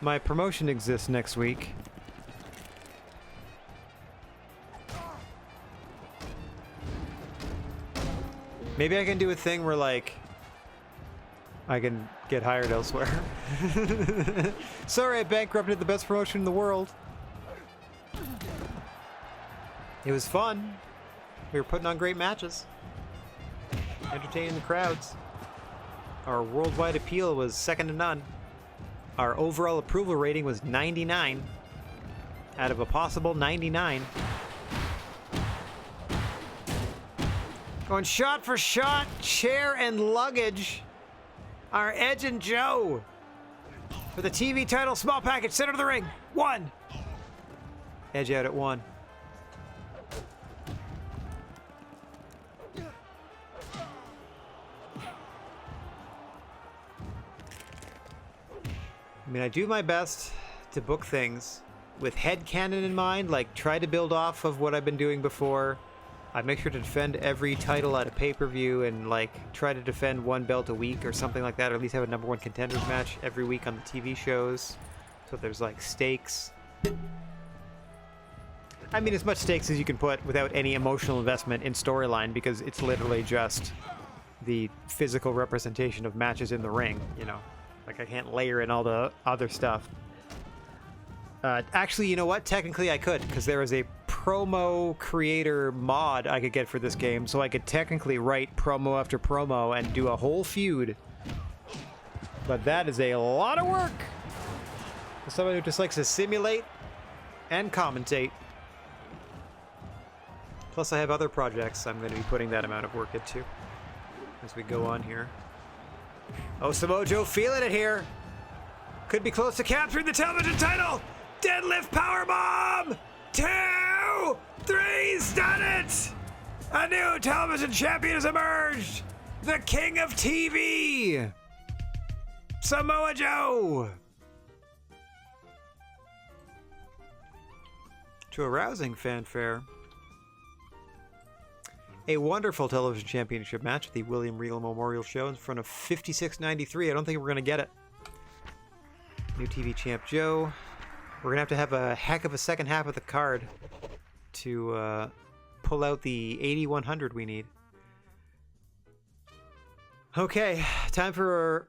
my promotion exists next week. Maybe I can do a thing where, like, I can get hired elsewhere. Sorry, I bankrupted the best promotion in the world. It was fun. We were putting on great matches. Entertaining the crowds. Our worldwide appeal was second to none. Our overall approval rating was 99 out of a possible 99. Going shot for shot, chair and luggage. Our Edge and Joe for the TV title, small package, center of the ring. 1. Edge out at 1. I mean, I do my best to book things with headcanon in mind, like try to build off of what I've been doing before. I make sure to defend every title at a pay-per-view and like try to defend one belt a week or something like that, or at least have a number one contenders match every week on the TV shows. So there's like stakes. I mean, as much stakes as you can put without any emotional investment in storyline, because it's literally just the physical representation of matches in the ring, you know. Like, I can't layer in all the other stuff. Actually, you know what? Technically, I could, because there is a promo creator mod I could get for this game, so I could technically write promo after promo and do a whole feud. But that is a lot of work for someone who just likes to simulate and commentate. Plus, I have other projects I'm going to be putting that amount of work into as we go on here. Oh, Samoa Joe feeling it here. Could be close to capturing the television title. Deadlift powerbomb. 2, 3, done it. A new television champion has emerged. The King of TV. Samoa Joe. To a rousing fanfare. A wonderful television championship match at the William Regal Memorial Show in front of 5693. I don't think we're going to get it. New TV champ Joe. We're going to have a heck of a second half of the card to pull out the 8100 we need. Okay, time for...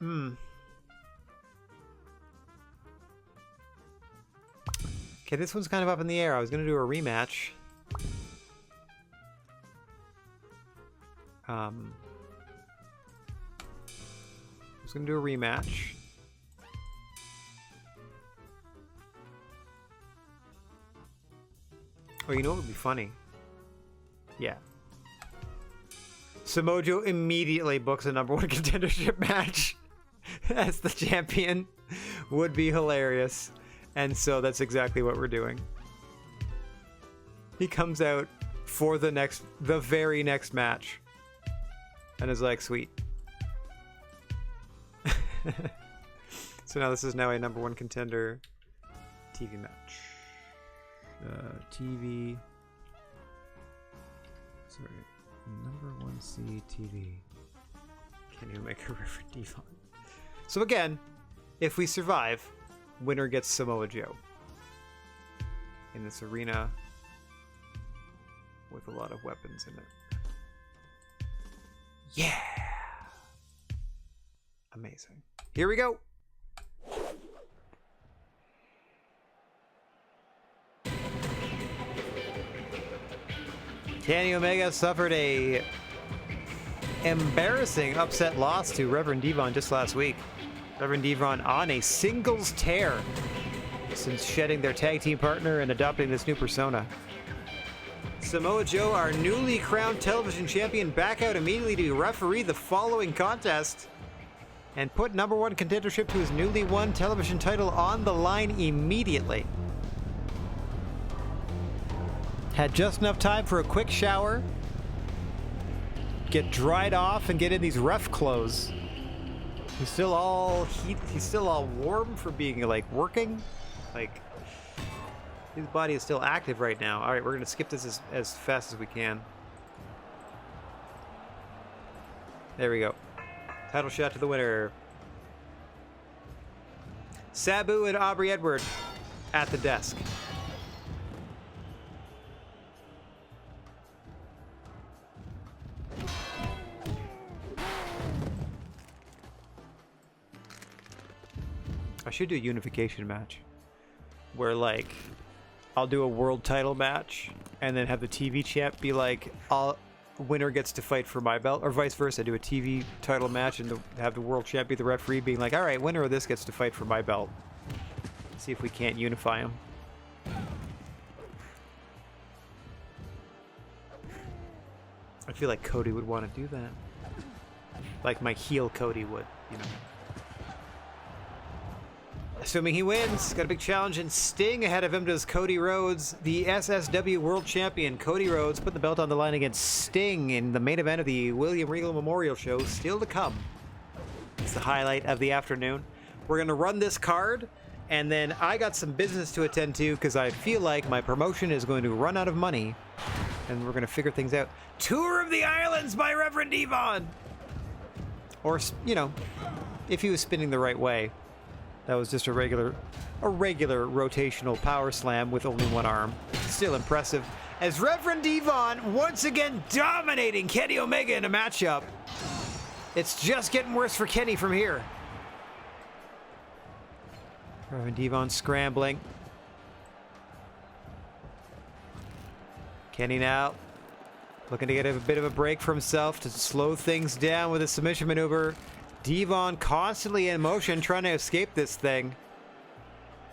Okay, this one's kind of up in the air. I was going to do a rematch. I was going to do a rematch. Oh, you know what would be funny? Yeah. Samoa Joe immediately books a number one contendership match as the champion. Would be hilarious. And so that's exactly what we're doing. He comes out for the very next match. And is like, sweet. So now this is now a number one contender TV match. TV. Sorry. Number one seed TV. Can't even make a Reverend Devon. So again, if we survive, winner gets Samoa Joe. In this arena with a lot of weapons in it. Yeah! Amazing. Here we go! Kenny Omega suffered a embarrassing upset loss to Reverend Devon just last week. Reverend Devon on a singles tear since shedding their tag team partner and adopting this new persona. Samoa Joe, our newly crowned television champion, back out immediately to referee the following contest and put number one contendership to his newly won television title on the line immediately. Had just enough time for a quick shower, get dried off, and get in these ref clothes. He's still all warm for being like working. Like, his body is still active right now. All right, we're gonna skip this as fast as we can. There we go. Title shot to the winner. Sabu and Aubrey Edward at the desk. I should do a unification match where, like, I'll do a world title match and then have the TV champ be like, winner gets to fight for my belt, or vice versa. Do a TV title match and have the world champion, the referee, being like, all right, winner of this gets to fight for my belt. See if we can't unify them. I feel like Cody would want to do that. Like my heel Cody would, you know. Assuming he wins, got a big challenge, and Sting ahead of him does Cody Rhodes, the SSW World Champion. Cody Rhodes putting the belt on the line against Sting in the main event of the William Regal Memorial Show, still to come. It's the highlight of the afternoon. We're going to run this card, and then I got some business to attend to because I feel like my promotion is going to run out of money, and we're going to figure things out. Tour of the Islands by Reverend Devon! Or, you know, if he was spinning the right way. That was just a regular rotational power slam with only one arm. Still impressive. As Reverend Devon once again dominating Kenny Omega in a matchup. It's just getting worse for Kenny from here. Reverend Devon scrambling. Kenny now looking to get a bit of a break for himself to slow things down with a submission maneuver. Devon constantly in motion, trying to escape this thing.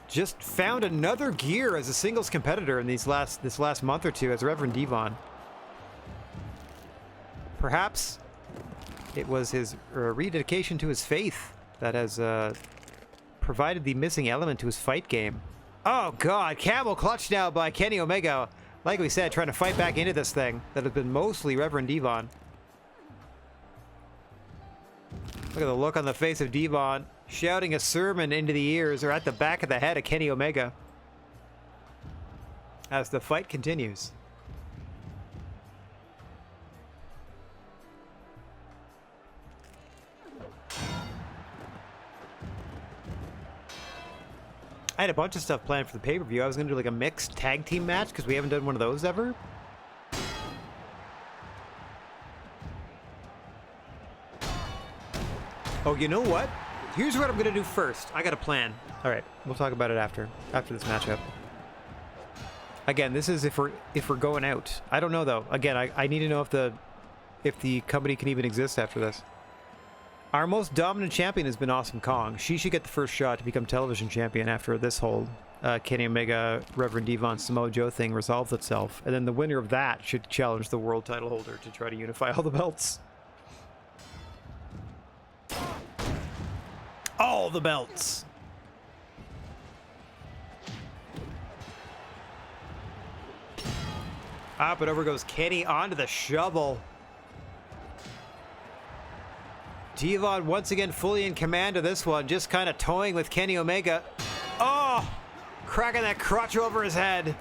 Just found another gear as a singles competitor in this last month or two as Reverend Devon. Perhaps it was his rededication to his faith that has provided the missing element to his fight game. Oh God, camel clutch now by Kenny Omega. Like we said, trying to fight back into this thing that has been mostly Reverend Devon. Look at the look on the face of Devon, shouting a sermon into the ears or at the back of the head of Kenny Omega as the fight continues. I had a bunch of stuff planned for the pay-per-view. I was going to do like a mixed tag team match because we haven't done one of those ever. Oh, you know what? Here's what I'm going to do first. I got a plan. All right, we'll talk about it after this matchup. Again, this is if we're going out. I don't know though. Again, I need to know if the company can even exist after this. Our most dominant champion has been Awesome Kong. She should get the first shot to become television champion after this whole Kenny Omega, Reverend Devon, Samoa Joe thing resolves itself. And then the winner of that should challenge the world title holder to try to unify all the belts. All the belts. But over goes Kenny onto the shovel. Devon once again fully in command of this one, just kind of toying with Kenny Omega. Oh, cracking that crotch over his head.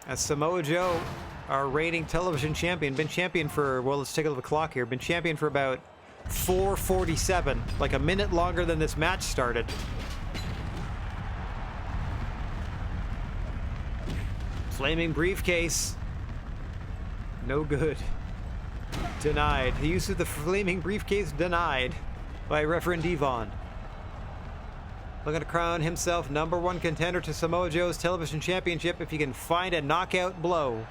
As Samoa Joe, our reigning television champion, been champion for, well, let's take a look at the clock here, been champion for about 4:47, like a minute longer than this match started. Flaming briefcase. No good. Denied. The use of the flaming briefcase denied by Reverend Devon. Looking to crown himself #1 contender to Samoa Joe's television championship if he can find a knockout blow.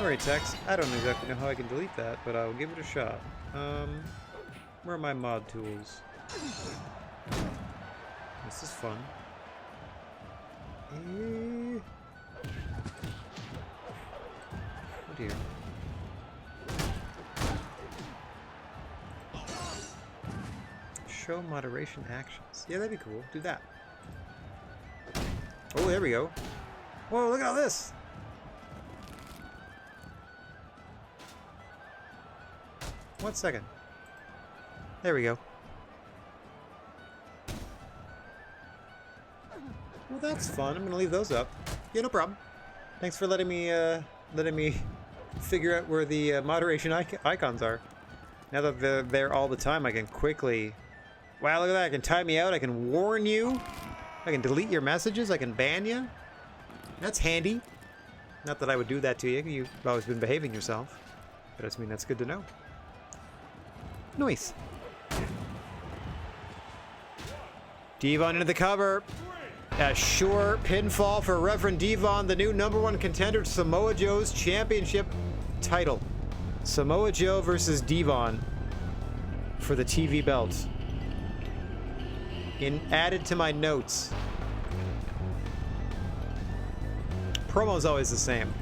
Alright, Tex, I don't exactly know how I can delete that, but I'll give it a shot. Where are my mod tools? This is fun. Oh dear. Show moderation actions. Yeah, that'd be cool. Do that. Oh, there we go. Whoa, look at all this! 1 second. There we go. Well, that's fun. I'm gonna leave those up. Yeah, no problem. Thanks for letting me figure out where the moderation icons are. Now that they're there all the time, I can quickly Wow, look at that. I can time me out. I can warn you. I can delete your messages. I can ban you. That's handy. Not that I would do that to you. You've always been behaving yourself. But I mean, that's good to know. Nice. Devon into the cover. A sure pinfall for Reverend Devon, the new #1 contender to Samoa Joe's championship title. Samoa Joe versus Devon for the TV belt. Added to my notes. Promo's always the same.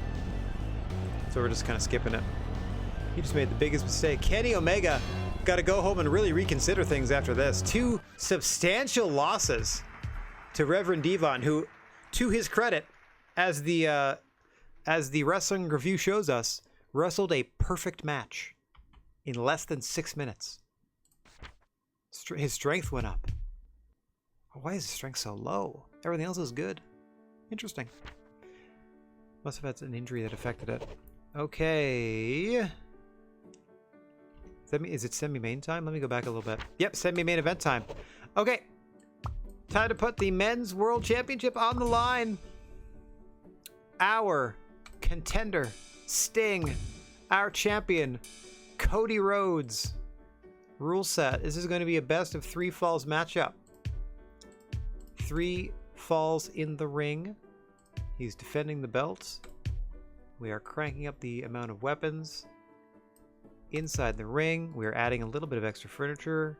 So we're just kind of skipping it. He just made the biggest mistake. Kenny Omega got to go home and really reconsider things after this. 2 substantial losses to Reverend Devon, who, to his credit, as the wrestling review shows us, wrestled a perfect match in less than 6 minutes. His strength went up. Why is his strength so low? Everything else is good. Interesting. Must have had an injury that affected it. Okay. Is it semi-main time? Let me go back a little bit. Yep, semi-main event time. Okay. Time to put the Men's World Championship on the line. Our contender, Sting. Our champion, Cody Rhodes. Rule set. This is going to be a best of 3 falls matchup. 3 falls in the ring. He's defending the belt. We are cranking up the amount of weapons inside the ring. We are adding a little bit of extra furniture,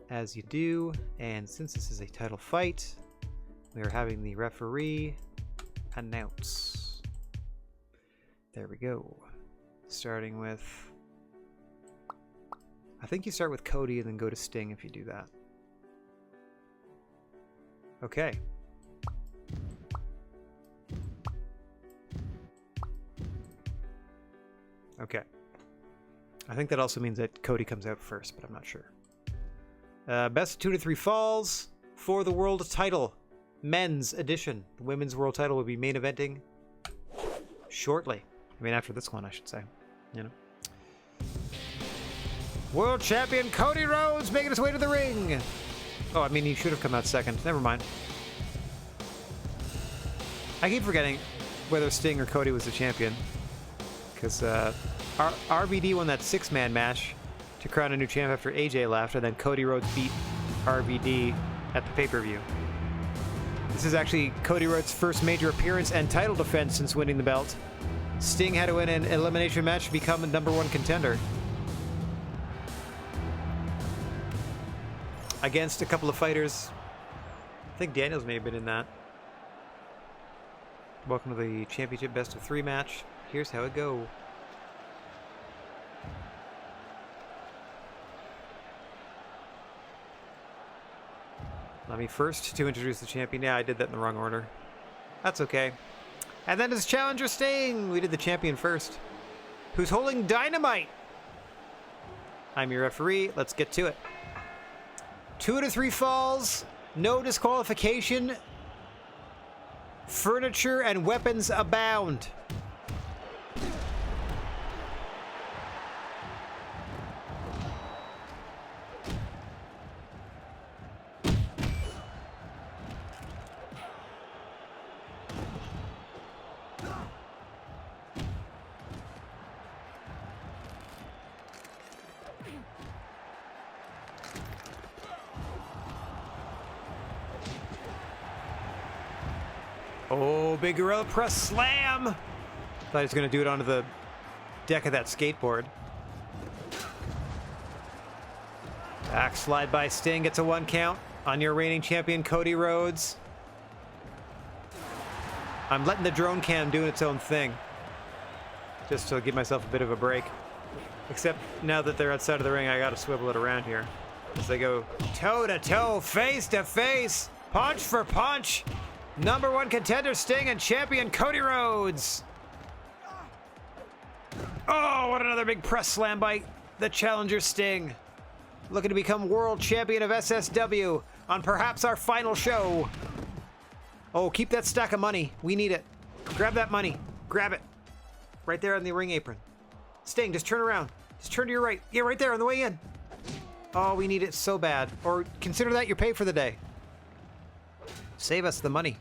as you do. And since this is a title fight, we are having the referee announce. There we go. Starting with... I think you start with Cody and then go to Sting if you do that. Okay. Okay. I think that also means that Cody comes out first, but I'm not sure. Best 2 to 3 falls for the world title. Men's edition. The women's world title will be main eventing shortly. I mean, after this one, I should say. You know. World champion Cody Rhodes making his way to the ring. Oh, I mean, he should have come out second. Never mind. I keep forgetting whether Sting or Cody was the champion. Because RVD won that 6-man match to crown a new champ after AJ left, and then Cody Rhodes beat RVD at the pay-per-view. This is actually Cody Rhodes' first major appearance and title defense since winning the belt. Sting had to win an elimination match to become a #1 contender. Against a couple of fighters. I think Daniels may have been in that. Welcome to the championship best of 3 match. Here's how it go. Let me first to introduce the champion. Yeah, I did that in the wrong order. That's okay. And then his challenger Sting. We did the champion first. Who's holding dynamite? I'm your referee. Let's get to it. 2 to 3 falls. No disqualification. Furniture and weapons abound. Oh, big gorilla press slam! Thought he was going to do it onto the deck of that skateboard. Back slide by Sting, gets a 1 count on your reigning champion Cody Rhodes. I'm letting the drone cam do its own thing, just to give myself a bit of a break. Except now that they're outside of the ring, I got to swivel it around here as they go toe to toe, face to face, punch for punch. #1 contender Sting and champion Cody Rhodes. Oh, what another big press slam by the challenger Sting. Looking to become world champion of SSW on perhaps our final show. Oh, keep that stack of money. We need it. Grab that money. Grab it. Right there on the ring apron. Sting, just turn around. Just turn to your right. Yeah, right there on the way in. Oh, we need it so bad. Or consider that your pay for the day. Save us the money.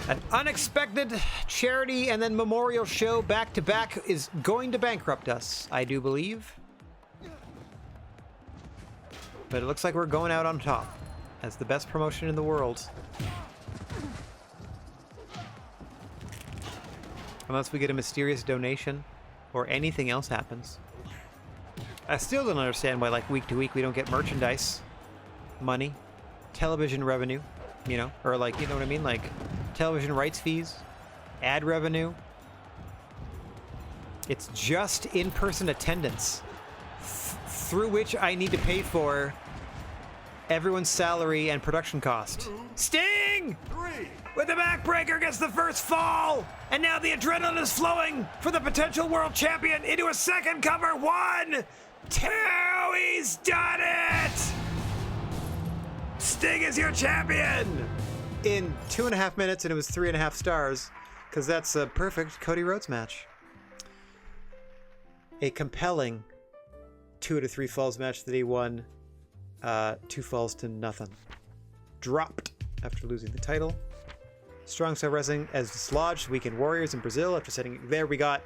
An unexpected charity and then memorial show back to back is going to bankrupt us, I do believe. But it looks like we're going out on top as the best promotion in the world. Unless we get a mysterious donation or anything else happens. I still don't understand why, like, week to week we don't get merchandise money, television revenue, you know, or like, you know what I mean? Like television rights fees, ad revenue. It's just in-person attendance through which I need to pay for everyone's salary and production cost. Sting! With the backbreaker gets the first fall! And now the adrenaline is flowing for the potential world champion into a second cover. 1, 2, he's done it! Sting is your champion! In 2.5 minutes, and it was 3.5 stars, because that's a perfect Cody Rhodes match. A compelling 2 out of 3 falls match that he won 2 falls to nothing. Dropped after losing the title. Strong Style Wrestling as dislodged Weekend Warriors in Brazil after setting there. We got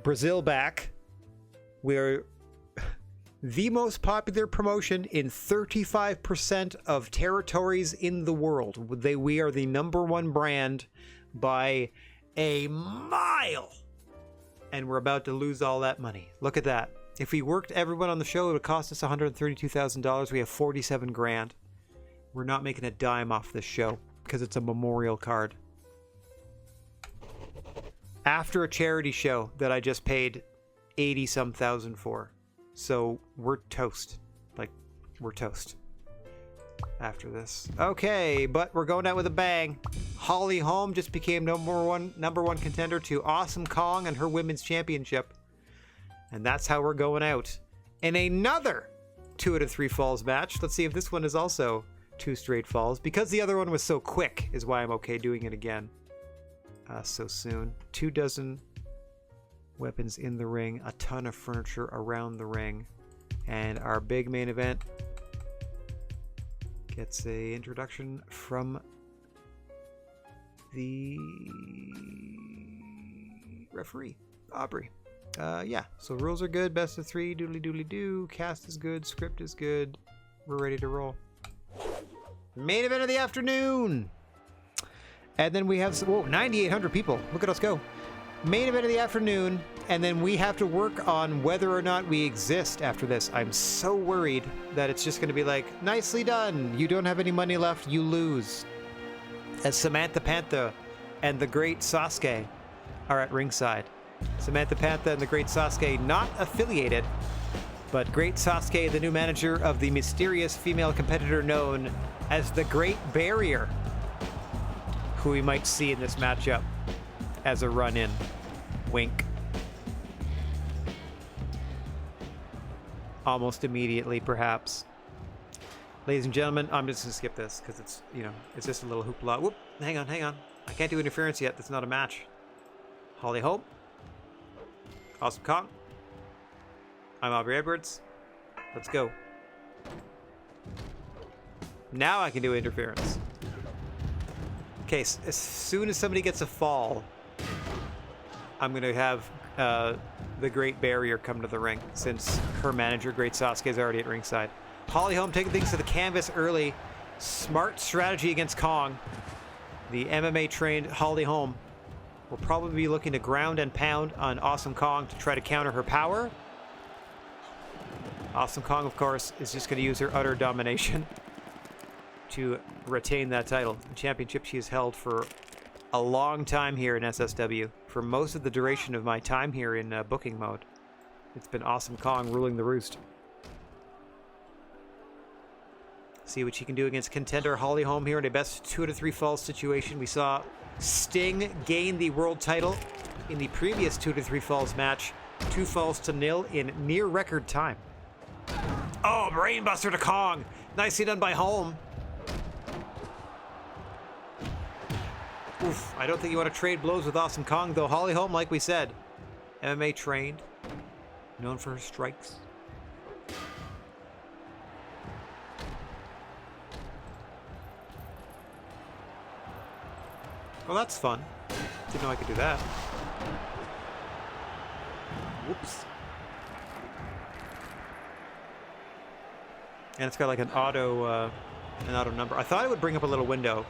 Brazil back. We're the most popular promotion in 35% of territories in the world. We are the #1 brand by a mile. And we're about to lose all that money. Look at that. If we worked everyone on the show, it would cost us $132,000. We have 47 grand. We're not making a dime off this show because it's a memorial card. After a charity show that I just paid 80-some thousand for. So we're toast. Like, we're toast after this. Okay, but we're going out with a bang. Holly Holm just became number one contender to Awesome Kong and her women's championship. And that's how we're going out. In another 2 out of 3 falls match. Let's see if this one is also 2 straight falls. Because the other one was so quick is why I'm okay doing it again. So soon. 24 weapons in the ring. A ton of furniture around the ring. And our big main event gets a introduction from the referee, Aubrey. Yeah, so rules are good. Best of 3, doodly doodly doo. Cast is good. Script is good. We're ready to roll. Main event of the afternoon. And then we have some, whoa, 9,800 people. Look at us go. Main event of the afternoon. And then we have to work on whether or not we exist after this. I'm so worried that it's just going to be like, nicely done. You don't have any money left. You lose. As Samantha Pantha and the great Sasuke are at ringside. Samantha Pantha and the great Sasuke not affiliated, but great Sasuke, the new manager of the mysterious female competitor known as the Great Barrier, who we might see in this matchup as a run-in. Wink. Almost immediately, perhaps. Ladies and gentlemen, I'm just gonna skip this because it's, you know, it's just a little hoopla. Whoop, hang on. I can't do interference yet. That's not a match. Holly Holm. Awesome Kong. I'm Aubrey Edwards. Let's go. Now I can do interference. Okay, so as soon as somebody gets a fall, I'm gonna have the Great Barrier come to the ring, since her manager, Great Sasuke, is already at ringside. Holly Holm taking things to the canvas early. Smart strategy against Kong. The MMA-trained Holly Holm will probably be looking to ground and pound on Awesome Kong to try to counter her power. Awesome Kong, of course, is just going to use her utter domination to retain that title. The championship she has held for a long time here in SSW. For most of the duration of my time here in booking mode, it's been Awesome Kong ruling the roost. See what she can do against contender Holly Holm here in a best 2 out of 3 falls situation. We saw Sting gain the world title in the previous 2 out of 3 falls match. 2 falls to 0 in near record time. Oh, brainbuster to Kong. Nicely done by Holm. Oof, I don't think you want to trade blows with Awesome Kong, though. Holly Holm, like we said, MMA trained. known for her strikes. Well, that's fun. Didn't know I could do that. Whoops. And it's got like an auto number. I thought it would bring up a little window.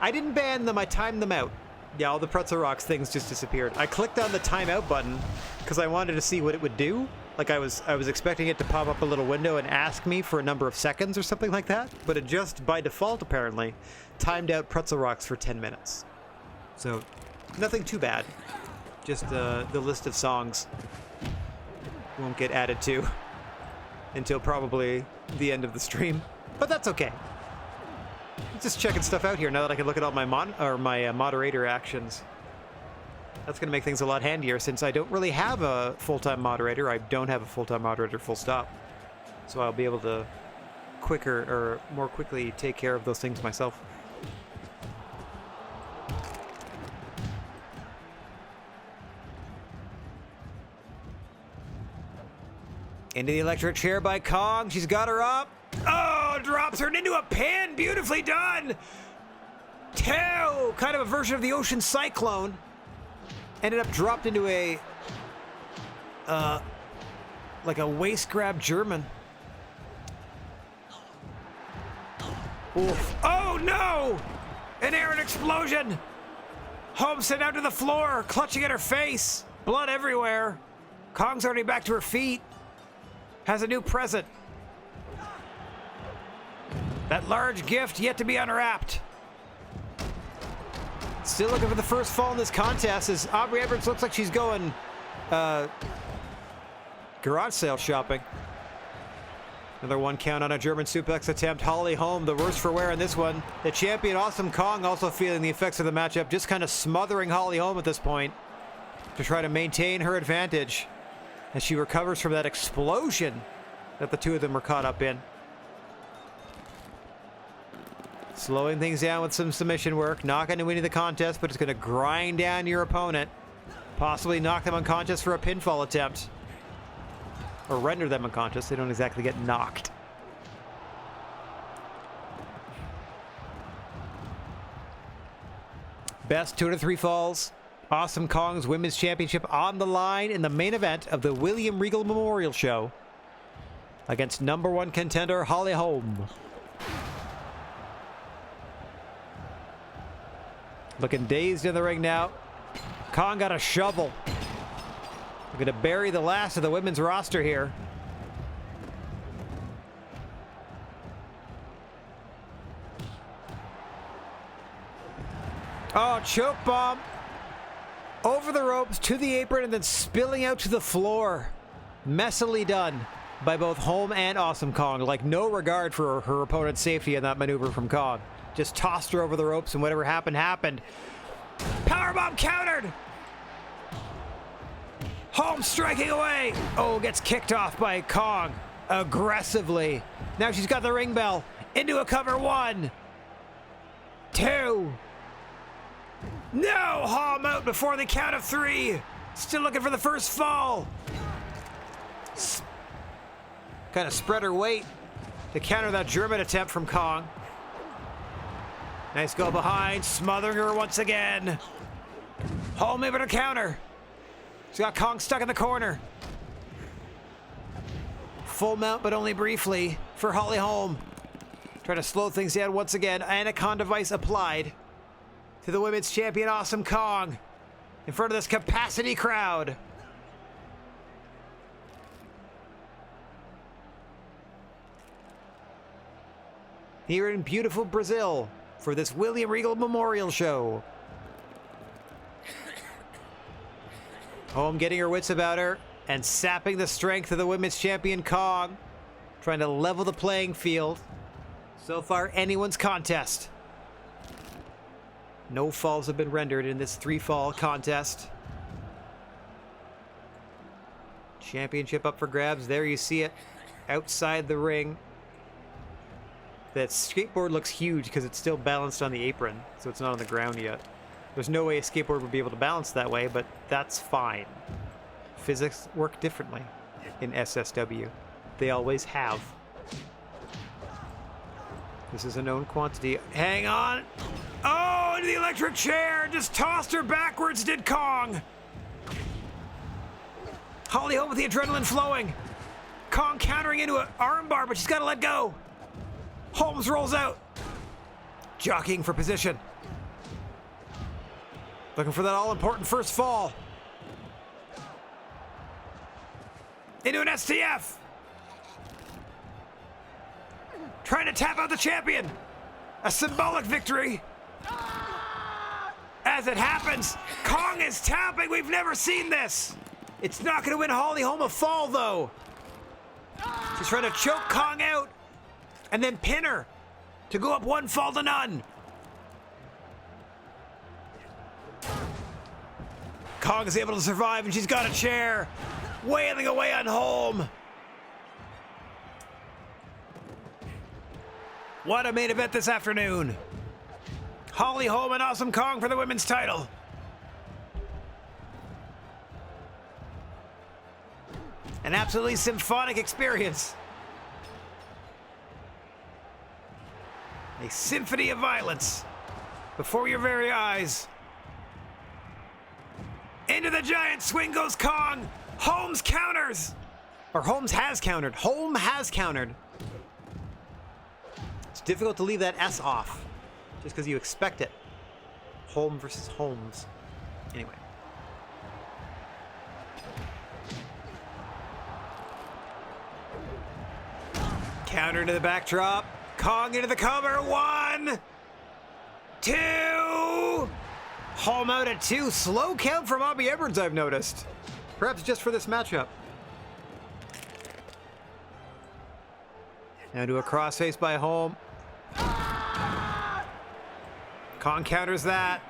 I didn't ban them, I timed them out. Yeah, all the Pretzel Rocks things just disappeared. I clicked on the timeout button because I wanted to see what it would do. Like I was expecting it to pop up a little window and ask me for a number of seconds or something like that. But it just, by default apparently, timed out Pretzel Rocks for 10 minutes. So, nothing too bad. Just the list of songs won't get added to until probably the end of the stream. But that's okay. Just checking stuff out here now that I can look at all my moderator actions. That's going to make things a lot handier since I don't really have a full-time moderator. I don't have a full-time moderator, full stop. So I'll be able to more quickly take care of those things myself. Into the electric chair by Kong. She's got her up. Oh, drops her into a pin. Beautifully done. Two. Kind of a version of the Ocean Cyclone. Ended up dropped into a, like a waist grab German. Oof. Oh no! An air explosion. Home sent out to the floor, clutching at her face. Blood everywhere. Kong's already back to her feet. Has a new present. That large gift yet to be unwrapped. Still looking for the first fall in this contest as Aubrey Edwards looks like she's going garage sale shopping. Another one count on a German suplex attempt. Holly Holm, the worst for wear in this one. The champion Awesome Kong also feeling the effects of the matchup, just kind of smothering Holly Holm at this point to try to maintain her advantage as she recovers from that explosion that the two of them were caught up in. Slowing things down with some submission work. Not going to win the contest, but it's going to grind down your opponent. Possibly knock them unconscious for a pinfall attempt. Or render them unconscious. They don't exactly get knocked. Best 2 out of 3 falls. Awesome Kong's Women's Championship on the line in the main event of the William Regal Memorial Show against #1 contender Holly Holm. Looking dazed in the ring now. Kong got a shovel. We're going to bury the last of the women's roster here. Oh, choke bomb. Over the ropes, to the apron, and then spilling out to the floor. Messily done by both Holm and Awesome Kong. Like no regard for her opponent's safety in that maneuver from Kong. Just tossed her over the ropes, and whatever happened, happened. Powerbomb countered! Holm striking away! Oh, gets kicked off by Kong aggressively. Now she's got the ring bell. Into a cover. 1, 2. No! Holm out before the count of 3. Still looking for the first fall. Kind of spread her weight to counter that German attempt from Kong. Nice go behind, smothering her once again. Holm able to counter. She's got Kong stuck in the corner. Full mount, but only briefly for Holly Holm. Trying to slow things down once again. Anaconda Vice applied to the women's champion Awesome Kong in front of this capacity crowd. Here in beautiful Brazil for this William Regal Memorial Show. Holm getting her wits about her and sapping the strength of the women's champion Kong, trying to level the playing field. So far, anyone's contest. No falls have been rendered in this 3-fall contest. Championship up for grabs. There you see it outside the ring. That skateboard looks huge because it's still balanced on the apron, so it's not on the ground yet. There's no way a skateboard would be able to balance that way, but that's fine. Physics work differently in SSW. They always have. This is a known quantity. Hang on. Oh, into the electric chair. Just tossed her backwards, did Kong. Holly Holm with the adrenaline flowing. Kong countering into an armbar, but she's got to let go. Holmes rolls out. Jockeying for position. Looking for that all-important first fall. Into an STF. Trying to tap out the champion. A symbolic victory. As it happens, Kong is tapping. We've never seen this. It's not going to win Holly Holm a fall, though. She's trying to choke Kong out and then pin her to go up 1 fall to none. Kong is able to survive, and she's got a chair. Wailing away on Holm. What a main event this afternoon. Holly Holm and Awesome Kong for the women's title. An absolutely symphonic experience. A symphony of violence before your very eyes. Into the giant swing goes Kong. Holmes counters. Or Holmes has countered. Holm has countered. It's difficult to leave that S off just because you expect it. Holm versus Holmes. Anyway. Counter to the backdrop. Kong into the cover. 1, 2. Holm out at 2. Slow count from Bobby Edwards, I've noticed. Perhaps just for this matchup. Now to a crossface by Holm. Kong counters that.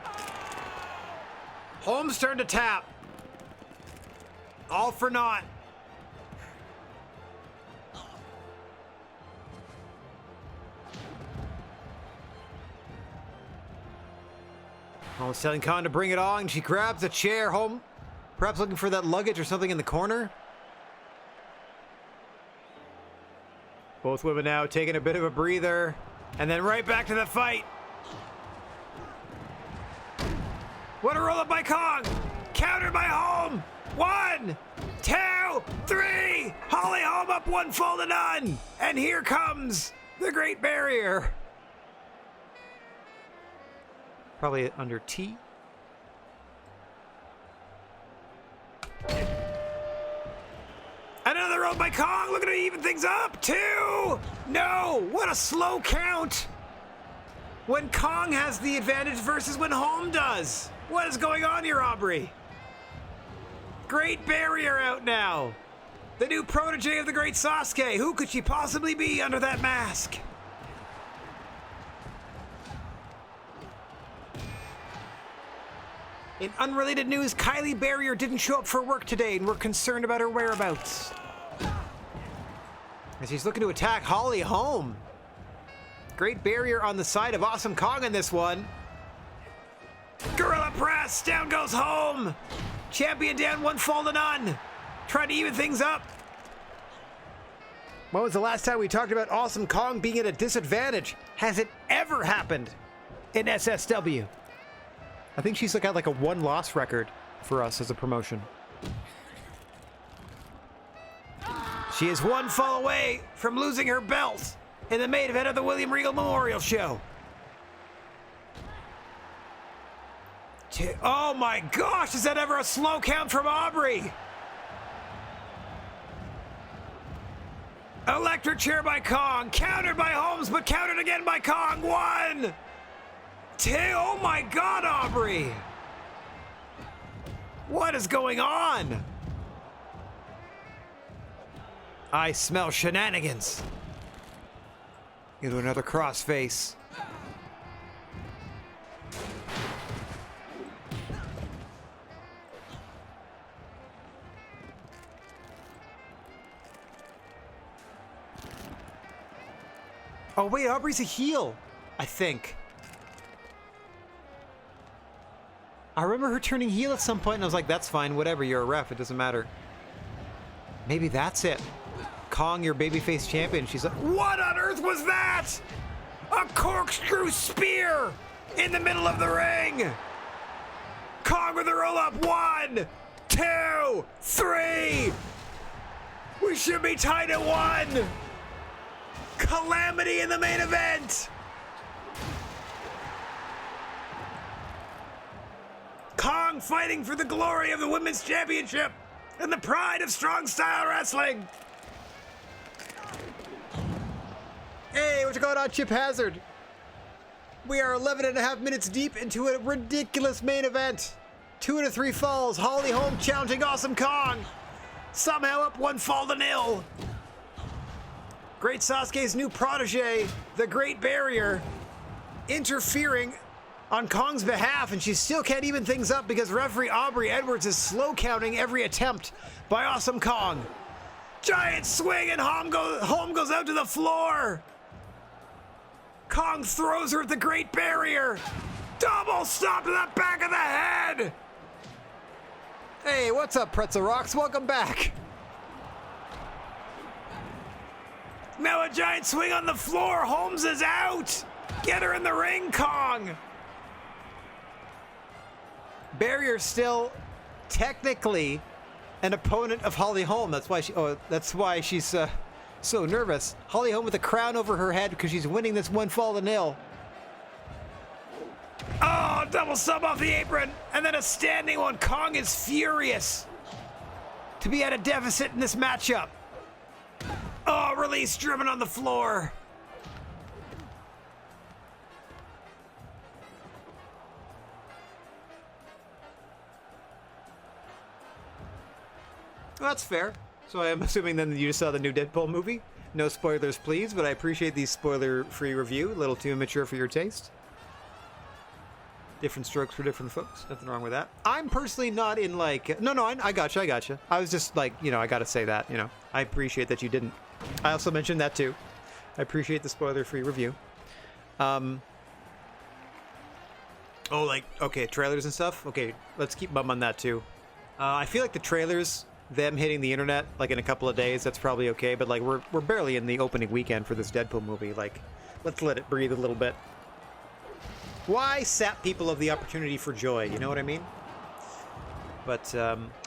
Holm's turn to tap. All for naught. Holmes telling Kong to bring it on. She grabs a chair. Holm perhaps looking for that luggage or something in the corner. Both women now taking a bit of a breather. And then right back to the fight. What a roll-up by Kong. Countered by Holm. 1, 2, 3. Holly Holm up 1 fall to none. And here comes the Great Barrier. Probably under T. Another roll by Kong. Looking to even things up. 2. No. What a slow count. When Kong has the advantage versus when Holm does. What is going on here, Aubrey? Great Barrier out now. The new protege of the great Sasuke. Who could she possibly be under that mask? In unrelated news, Kylie Barrier didn't show up for work today, and we're concerned about her whereabouts. As he's looking to attack Holly Holm. Great Barrier on the side of Awesome Kong in this one. Gorilla press, down goes Holm. Champion down 1 fall to none. Trying to even things up. When was the last time we talked about Awesome Kong being at a disadvantage? Has it ever happened in SSW? I think she's got like a 1-loss record for us as a promotion. She is 1 fall away from losing her belt in the main event of the William Regal Memorial Show. Oh my gosh, is that ever a slow count from Aubrey? Electric chair by Kong, countered by Holmes, but countered again by Kong. 1, 2, oh my God, Aubrey. What is going on? I smell shenanigans. Into another crossface. Oh wait, Aubrey's a heel, I think. I remember her turning heel at some point and I was like, that's fine, whatever, you're a ref, it doesn't matter. Maybe that's it. Kong, your babyface champion. She's like, what on earth was that? A corkscrew spear in the middle of the ring. Kong with a roll up. 1, 2, 3. We should be tied at 1. Calamity in the main event. Kong fighting for the glory of the Women's Championship and the pride of strong style wrestling. Hey, what's going on, Chip Hazard? We are 11 and a half minutes deep into a ridiculous main event. 2 out of 3 falls. Holly Holm challenging Awesome Kong. Somehow up 1 fall to 0. Great Sasuke's new protege, the Great Barrier, interfering on Kong's behalf, and she still can't even things up because referee Aubrey Edwards is slow counting every attempt by Awesome Kong. Giant swing and Holm goes out to the floor. Kong throws her at the Great Barrier. Double stop to the back of the head. Hey, what's up, Pretzel Rocks? Welcome back. Now a giant swing on the floor. Holmes is out. Get her in the ring, Kong. Barrier's still technically an opponent of Holly Holm. That's why she's so nervous. Holly Holm with a crown over her head because she's winning this 1 fall to 0. Oh, double sub off the apron, and then a standing one. Kong is furious to be at a deficit in this matchup. Oh, release driven on the floor. Well, that's fair. So I am assuming then that you just saw the new Deadpool movie. No spoilers, please, but I appreciate the spoiler-free review. A little too immature for your taste. Different strokes for different folks. Nothing wrong with that. I'm personally not in like... No, I gotcha. I was just like, I gotta say that, I appreciate that you didn't. I also mentioned that too. I appreciate the spoiler-free review. Okay, trailers and stuff? Okay, let's keep bum on that too. I feel like the trailers, them hitting the internet like in a couple of days, that's probably okay, but like we're barely in the opening weekend for this Deadpool movie. Like, let's let it breathe a little bit. Why sap people of the opportunity for joy? You know what I mean? But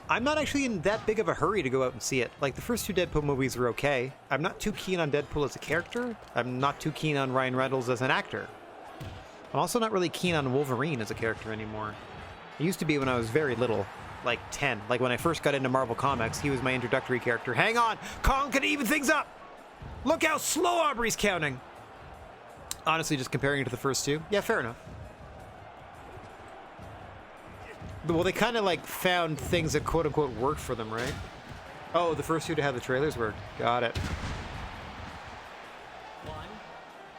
I'm not actually in that big of a hurry to go out and see it. Like, the first 2 Deadpool movies were okay. I'm not too keen on Deadpool as a character. I'm not too keen on Ryan Reynolds as an actor. I'm also not really keen on Wolverine as a character anymore. It used to be when I was very little, like 10. Like when I first got into Marvel Comics, he was my introductory character. Hang on! Kong can even things up! Look how slow Aubrey's counting! Honestly, just comparing it to the first 2? Yeah, fair enough. Well, they kind of like found things that quote-unquote worked for them, right? Oh, the first 2 to have the trailers work. Got it. 1.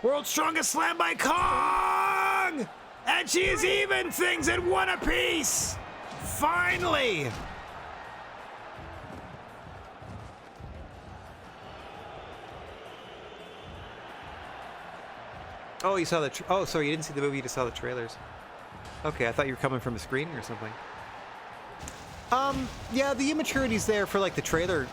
World's strongest slam by Kong! And she is even things at 1 apiece! Finally! Oh, you saw the... Oh, sorry, you didn't see the movie, you just saw the trailers. Okay, I thought you were coming from a screening or something. Yeah, the immaturity's there for like the trailer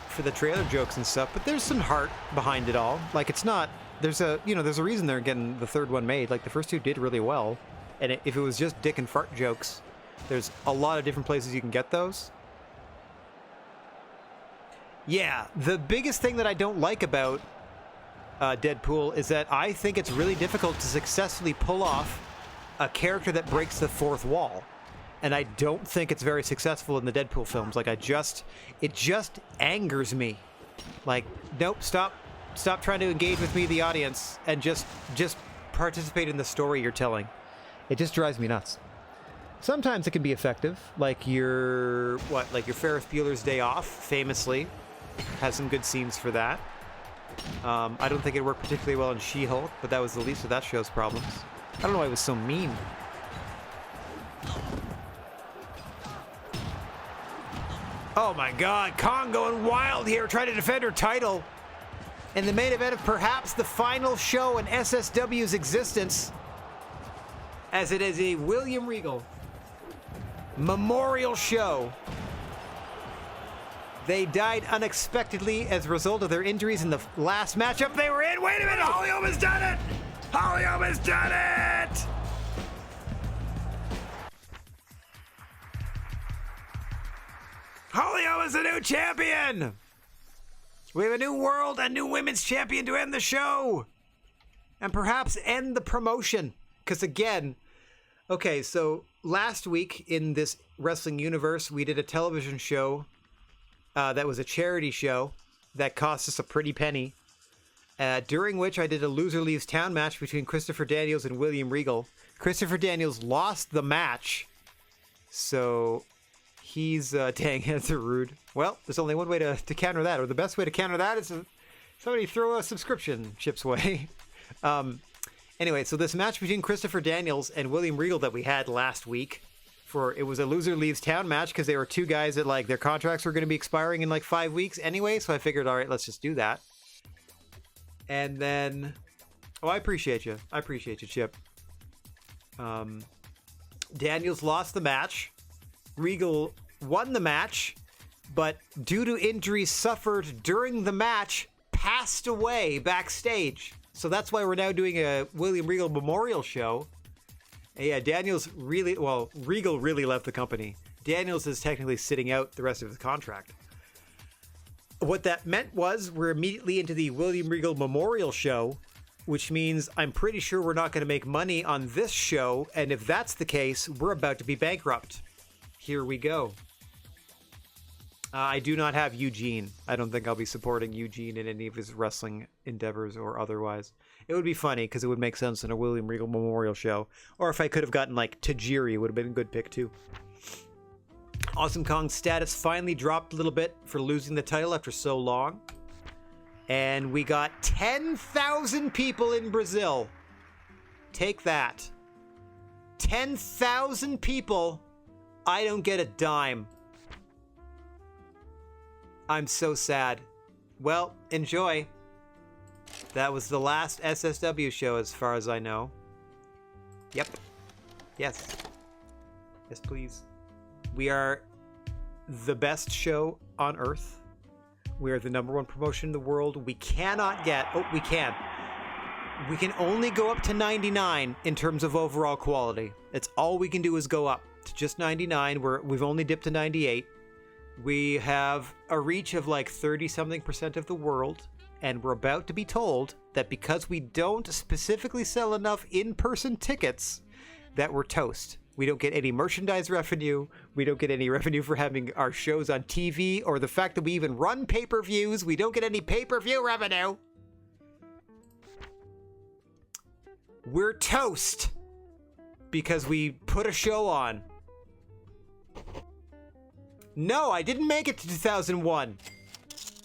jokes and stuff, but there's some heart behind it all. Like, it's not... There's a reason they're getting the 3rd one made. Like, the first 2 did really well. And if it was just dick and fart jokes, there's a lot of different places you can get those. Yeah, the biggest thing that I don't like about Deadpool is that I think it's really difficult to successfully pull off a character that breaks the 4th wall. And I don't think it's very successful in the Deadpool films. Like, it just angers me. Like, nope, stop trying to engage with me, the audience, and just participate in the story you're telling. It just drives me nuts. Sometimes it can be effective, like your Ferris Bueller's Day Off, famously, has some good scenes for that. I don't think it worked particularly well in She-Hulk, but that was the least of that show's problems. I don't know why it was so mean. Oh my god, Kong going wild here, trying to defend her title. In the main event of perhaps the final show in SSW's existence, as it is a William Regal memorial show. They died unexpectedly as a result of their injuries in the last matchup they were in. Wait a minute, Hollyholm has done it! Hollyholm has done it! Hollyholm is the new champion! We have a new world and new women's champion to end the show! And perhaps end the promotion. Because again, okay, so last week in this wrestling universe, we did a television show that was a charity show that cost us a pretty penny, during which I did a Loser Leaves Town match between Christopher Daniels and William Regal. Christopher Daniels lost the match, so he's, dang, that's rude. Well, there's only one way to counter that, or the best way to counter that is to somebody throw a subscription Chip's way. Anyway, so this match between Christopher Daniels and William Regal that we had last week, it was a Loser Leaves Town match because they were two guys that, like, their contracts were going to be expiring in like 5 weeks anyway, so I figured, all right, let's just do that. And then, oh, I appreciate you, Chip. Daniels lost the match. Regal won the match, but due to injuries suffered during the match, passed away backstage. So that's why we're now doing a William Regal memorial show. Yeah, Regal really left the company. Daniels is technically sitting out the rest of his contract. What that meant was we're immediately into the William Regal memorial show, which means I'm pretty sure we're not going to make money on this show, and if that's the case, we're about to be bankrupt. Here we go. I do not have Eugene. I don't think I'll be supporting Eugene in any of his wrestling endeavors or otherwise. It would be funny because it would make sense in a William Regal memorial show. Or if I could have gotten like Tajiri, would have been a good pick too. Awesome Kong's status finally dropped a little bit for losing the title after so long. And we got 10,000 people in Brazil. Take that. 10,000 people. I don't get a dime. I'm so sad. Well, enjoy. That was the last SSW show as far as I know. Yep. Yes. Yes, please. We are the best show on Earth. We are the #1 promotion in the world. We cannot get... Oh, we can. We can only go up to 99 in terms of overall quality. It's all we can do is go up to just 99. We've only dipped to 98. We have a reach of like 30-something% of the world, and we're about to be told that because we don't specifically sell enough in-person tickets, that we're toast. We don't get any merchandise revenue. We don't get any revenue for having our shows on TV, or the fact that we even run pay-per-views. We don't get any pay-per-view revenue. We're toast because we put a show on. No, I didn't make it to 2001.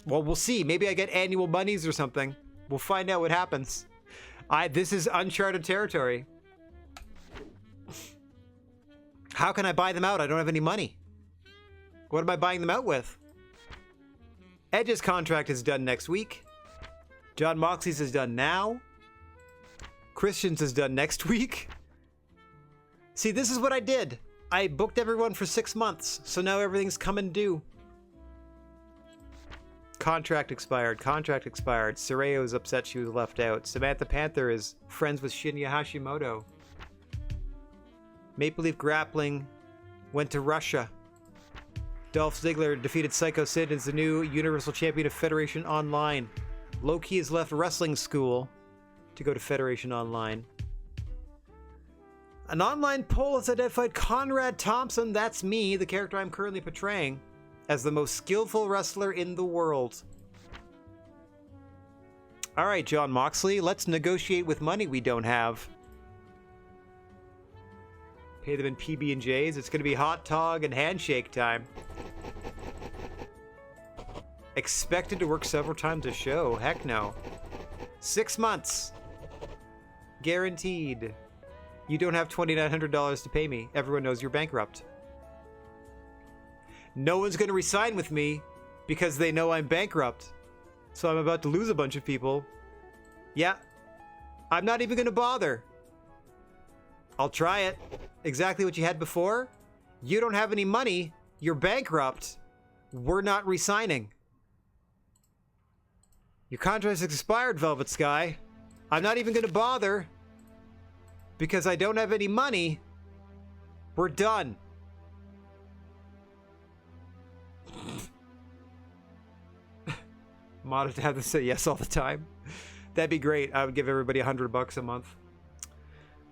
Well, we'll see. Maybe I get annual monies or something. We'll find out what happens. This is uncharted territory. How can I buy them out? I don't have any money. What am I buying them out with? Edge's contract is done next week. John Moxley's is done now. Christian's is done next week. See, this is what I did. I booked everyone for 6 months, so now everything's coming due. Contract expired. Contract expired. Sarayo's upset she was left out. Samantha Panther is friends with Shinya Hashimoto. Maple Leaf Grappling went to Russia. Dolph Ziggler defeated Psycho Sid as the new Universal Champion of Federation Online. Low-Key has left wrestling school to go to Federation Online. An online poll has identified Conrad Thompson, that's me, the character I'm currently portraying, as the most skillful wrestler in the world. Alright, John Moxley, let's negotiate with money we don't have. Pay them in PB&Js. It's going to be hot dog and handshake time. Expected to work several times a show. Heck no. 6 months. Guaranteed. You don't have $2,900 to pay me. Everyone knows you're bankrupt. No one's going to resign with me because they know I'm bankrupt. So I'm about to lose a bunch of people. Yeah. I'm not even going to bother. I'll try it. Exactly what you had before. You don't have any money. You're bankrupt. we're not re-signing. Your contract has expired, Velvet Sky. I'm not even going to bother because I don't have any money. We're done. Mod would have to say yes all the time. That'd be great. I would give everybody $100 a month.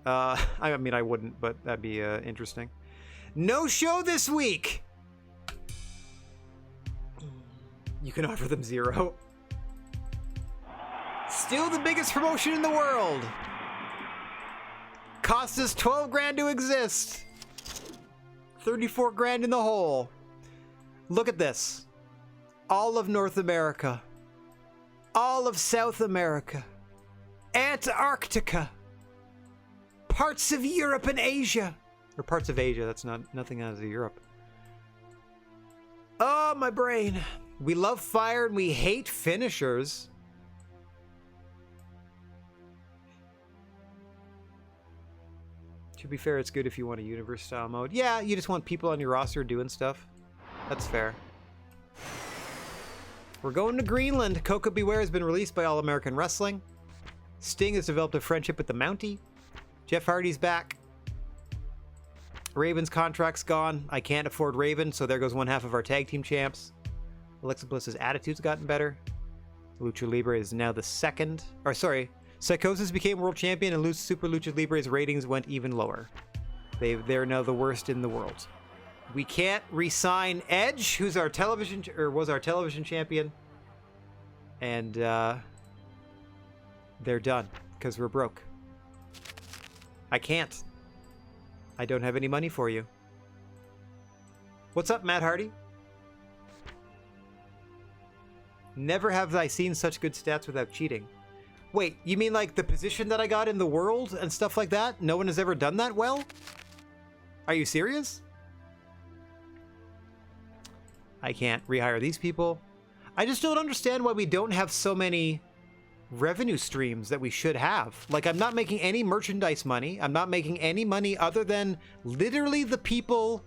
I mean, I wouldn't, but that'd be interesting. No show this week. You can offer them 0. Still the biggest promotion in the world. Cost us 12 grand to exist. 34 grand in the hole. Look at this. All of North America. All of South America. Antarctica. Parts of Europe and Asia. Or parts of Asia, that's nothing out of Europe. Oh, my brain. We love fire and we hate finishers. To be fair, it's good if you want a universe style mode. Yeah, you just want people on your roster doing stuff. That's fair. We're going to Greenland. Coco Beware has been released by All American Wrestling. Sting has developed a friendship with the Mountie. Jeff Hardy's back. Raven's contract's gone. I can't afford Raven, so there goes one half of our tag team champs. Alexa Bliss's attitude's gotten better. Lucha Libre is now the second. Or sorry, Psychosis became world champion and Super Lucha Libre's ratings went even lower. They're now the worst in the world. We can't re-sign Edge, who's our television was our television champion, and they're done because we're broke. I can't. I don't have any money for you. What's up, Matt Hardy? Never have I seen such good stats without cheating. Wait, you mean like the position that I got in the world and stuff like that? No one has ever done that well? Are you serious? I can't rehire these people. I just don't understand why we don't have so many revenue streams that we should have. Like, I'm not making any merchandise money. I'm not making any money other than literally the people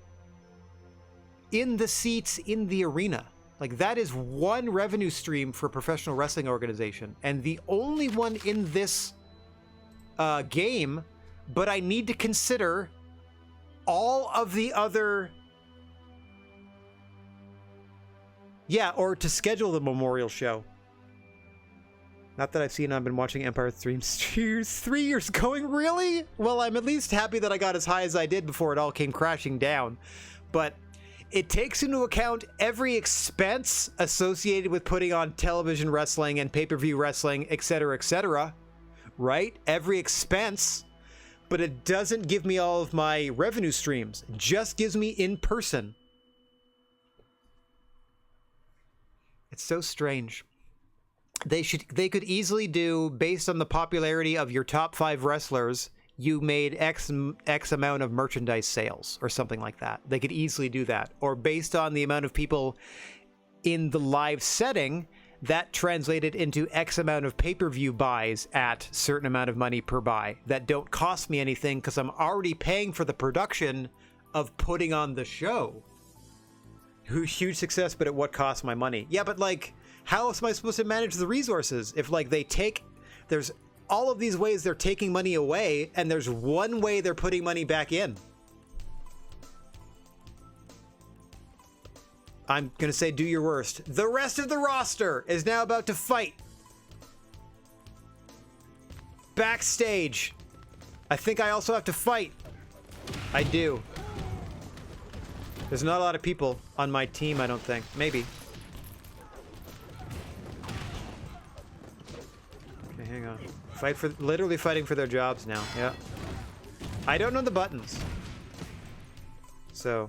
in the seats in the arena. Like, that is one revenue stream for a professional wrestling organization. And the only one in this game, but I need to consider all of the other... Yeah, or to schedule the memorial show. Not that I've seen, I've been watching Empire streams 3 years going, really? Well, I'm at least happy that I got as high as I did before it all came crashing down. But it takes into account every expense associated with putting on television wrestling and pay-per-view wrestling, etc., right? Every expense. But it doesn't give me all of my revenue streams. It just gives me in person. It's so strange. They could easily do, based on the popularity of your top 5 wrestlers, you made X amount of merchandise sales or something like that. They could easily do that. Or based on the amount of people in the live setting, that translated into X amount of pay-per-view buys at certain amount of money per buy that don't cost me anything because I'm already paying for the production of putting on the show. Huge success, but at what cost my money? Yeah, but like, how am I supposed to manage the resources if like there's all of these ways they're taking money away and there's one way they're putting money back in? I'm gonna say do your worst. The rest of the roster is now about to fight. Backstage. I think I also have to fight. I do. There's not a lot of people on my team, I don't think. Maybe. Okay, hang on. Literally fighting for their jobs now. Yeah. I don't know the buttons. So,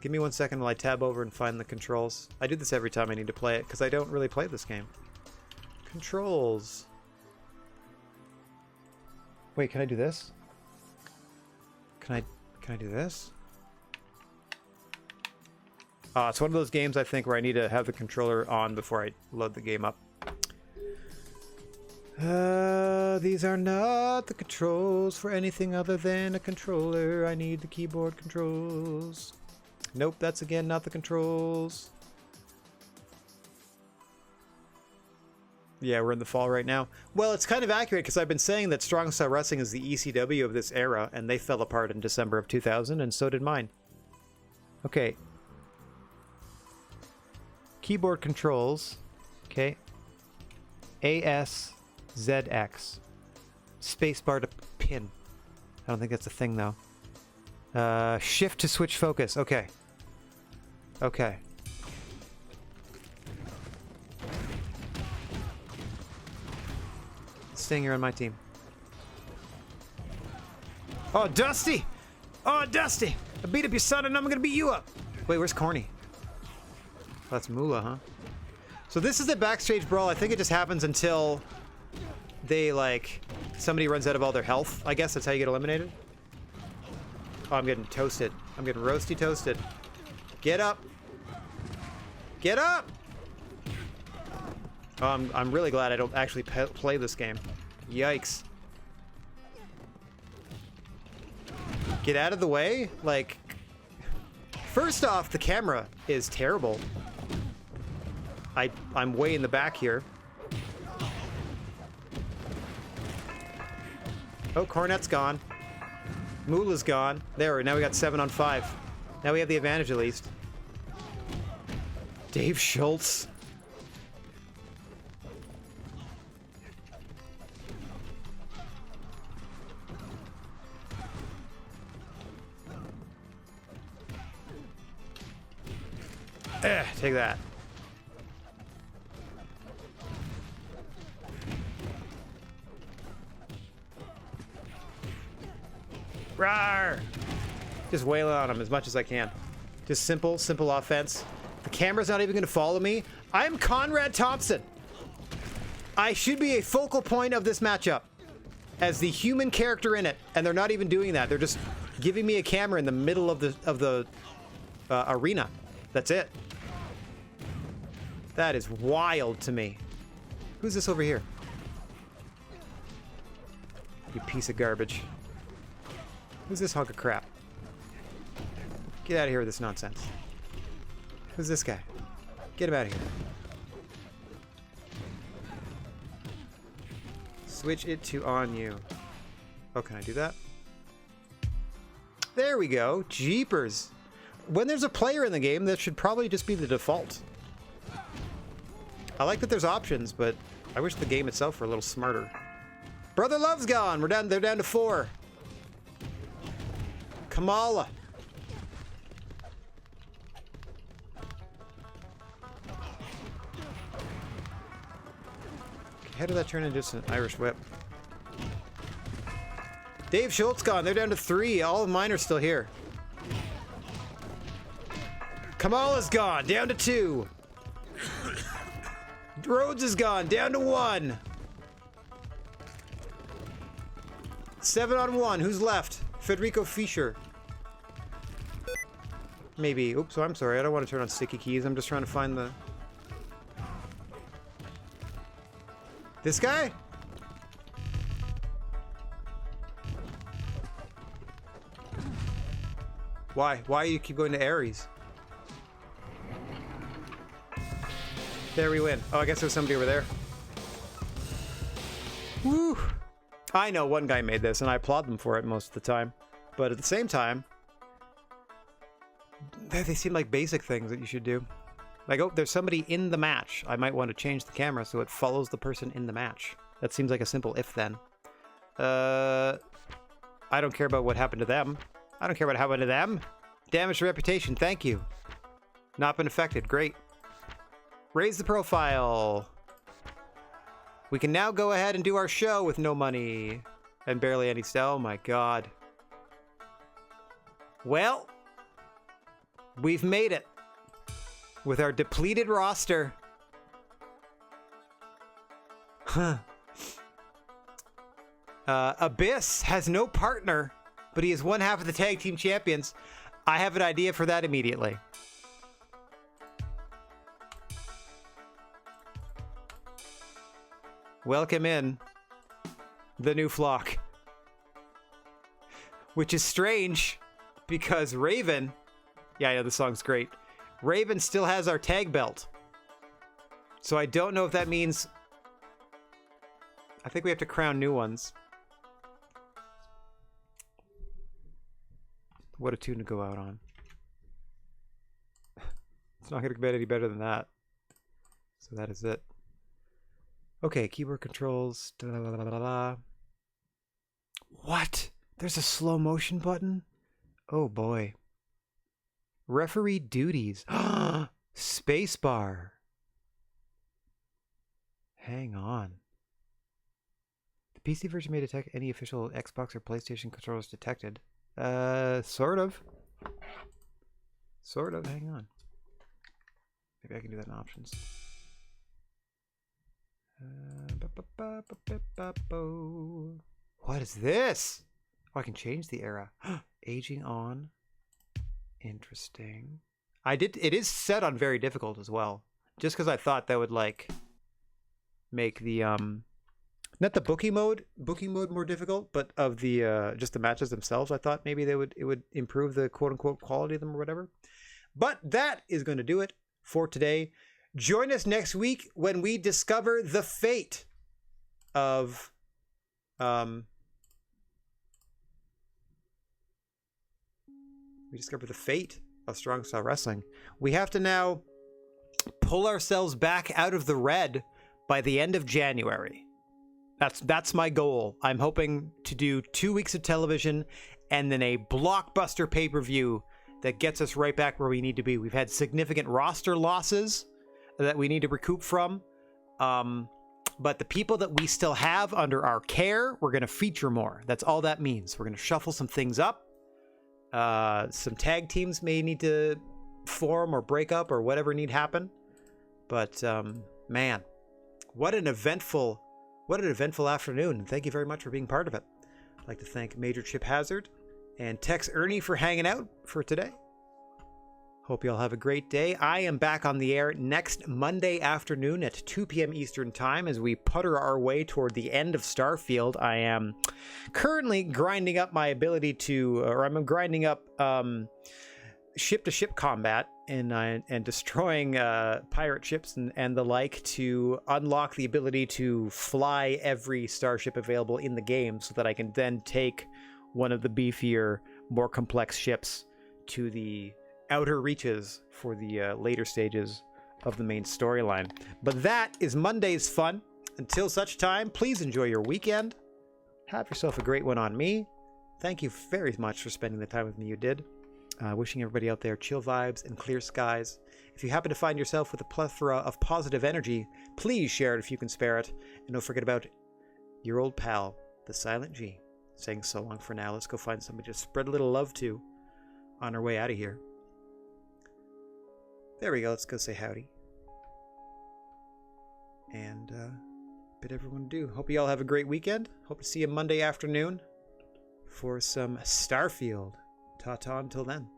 give me 1 second while I tab over and find the controls. I do this every time I need to play it, because I don't really play this game. Controls. Wait, can I do this? Can I do this? It's one of those games, I think, where I need to have the controller on before I load the game up. These are not the controls for anything other than a controller. I need the keyboard controls. Nope, that's again not the controls. Yeah, we're in the fall right now. Well, it's kind of accurate because I've been saying that Strong Style Wrestling is the ECW of this era, and they fell apart in December of 2000, and so did mine. Okay. Keyboard controls. Okay. ASZX. Spacebar to pin. I don't think that's a thing, though. Shift to switch focus. Okay. Okay. Staying here on my team. Oh, Dusty! Oh, Dusty! I beat up your son and I'm gonna beat you up! Wait, where's Corny? Oh, that's Moolah, huh? So this is the backstage brawl. I think it just happens until they, like, somebody runs out of all their health. I guess that's how you get eliminated. Oh, I'm getting toasted. I'm getting roasty toasted. Get up! Get up! Oh, I'm really glad I don't actually play this game. Yikes. Get out of the way? Like, first off, the camera is terrible. I'm way in the back here. Oh, Cornette's gone. Moolah's gone. There, now we got 7 on 5. Now we have the advantage at least. Dave Schultz. Take that. Rawr! Just wailing on him as much as I can. Just simple offense. The camera's not even going to follow me. I'm Conrad Thompson. I should be a focal point of this matchup as the human character in it, and they're not even doing that. They're just giving me a camera in the middle of the arena. That's it. That is wild to me. Who's this over here? You piece of garbage. Who's this hunk of crap? Get out of here with this nonsense. Who's this guy? Get him out of here. Switch it to on you. Oh, can I do that? There we go. Jeepers. When there's a player in the game, that should probably just be the default. I like that there's options, but I wish the game itself were a little smarter. Brother Love's gone. They're down to 4. Kamala. How did that turn into just an Irish whip? Dave Schultz gone. They're down to 3. All of mine are still here. Kamala's gone. Down to 2. Rhodes is gone. Down to 1. 7 on 1. Who's left? Federico Fischer. Maybe. Oops, I'm sorry. I don't want to turn on sticky keys. I'm just trying to find the... This guy? Why? Why do you keep going to Ares? There we win. Oh, I guess there's somebody over there. Woo! I know one guy made this, and I applaud them for it most of the time. But at the same time, they seem like basic things that you should do. Like, oh, there's somebody in the match. I might want to change the camera so it follows the person in the match. That seems like a simple if-then. I don't care about what happened to them. I don't care what happened to them. Damaged reputation, thank you. Not been affected, great. Raise the profile. We can now go ahead and do our show with no money and barely any style. Oh my god. Well, we've made it with our depleted roster. Huh. Abyss has no partner, but he is one half of the tag team champions. I have an idea for that immediately. Welcome in the new flock. Which is strange because Raven, yeah, I know the song's great. Raven still has our tag belt. So I don't know if that means I think we have to crown new ones. What a tune to go out on. It's not going to get any better than that. So that is it. Okay, keyboard controls. Da, da, da, da, da, da. What? There's a slow motion button? Oh boy. Referee duties. Spacebar. Hang on. The PC version may detect any official Xbox or PlayStation controllers detected. Sort of. Sort of. Hang on. Maybe I can do that in options. What is this? Oh, I can change the era. Aging on. Interesting. It is set on very difficult as well. Just because I thought that would like make the not the booking mode more difficult, but of the just the matches themselves. I thought maybe it would improve the quote unquote quality of them or whatever. But that is going to do it for today. Join us next week when we discover the fate of Strong Style Wrestling. We have to now pull ourselves back out of the red by the end of January. That's my goal. I'm hoping to do 2 weeks of television and then a blockbuster pay-per-view that gets us right back where we need to be. We've had significant roster losses that we need to recoup from. But the people that we still have under our care, we're going to feature more. That's all that means. We're going to shuffle some things up. Some tag teams may need to form or break up or whatever need happen. But man, what an eventful afternoon. And thank you very much for being part of it. I'd like to thank Major Chip Hazard and Tex Ernie for hanging out for today. Hope you all have a great day. I am back on the air next Monday afternoon at 2 p.m. Eastern Time as we putter our way toward the end of Starfield. I am currently grinding up my ability to, or I'm grinding up ship-to-ship combat and destroying pirate ships and the like to unlock the ability to fly every starship available in the game so that I can then take one of the beefier, more complex ships to the outer reaches for the later stages of the main storyline. But that is Monday's fun. Until such time, please enjoy your weekend. Have yourself a great one on me. Thank you very much for spending the time with me you did. Wishing everybody out there chill vibes and clear skies. If you happen to find yourself with a plethora of positive energy, please share it if you can spare it. And don't forget about your old pal, the Silent G, saying so long for now. Let's go find somebody to spread a little love to on our way out of here. There we go. Let's go say howdy. And bid everyone adieu. Hope you all have a great weekend. Hope to see you Monday afternoon for some Starfield. Ta-ta until then.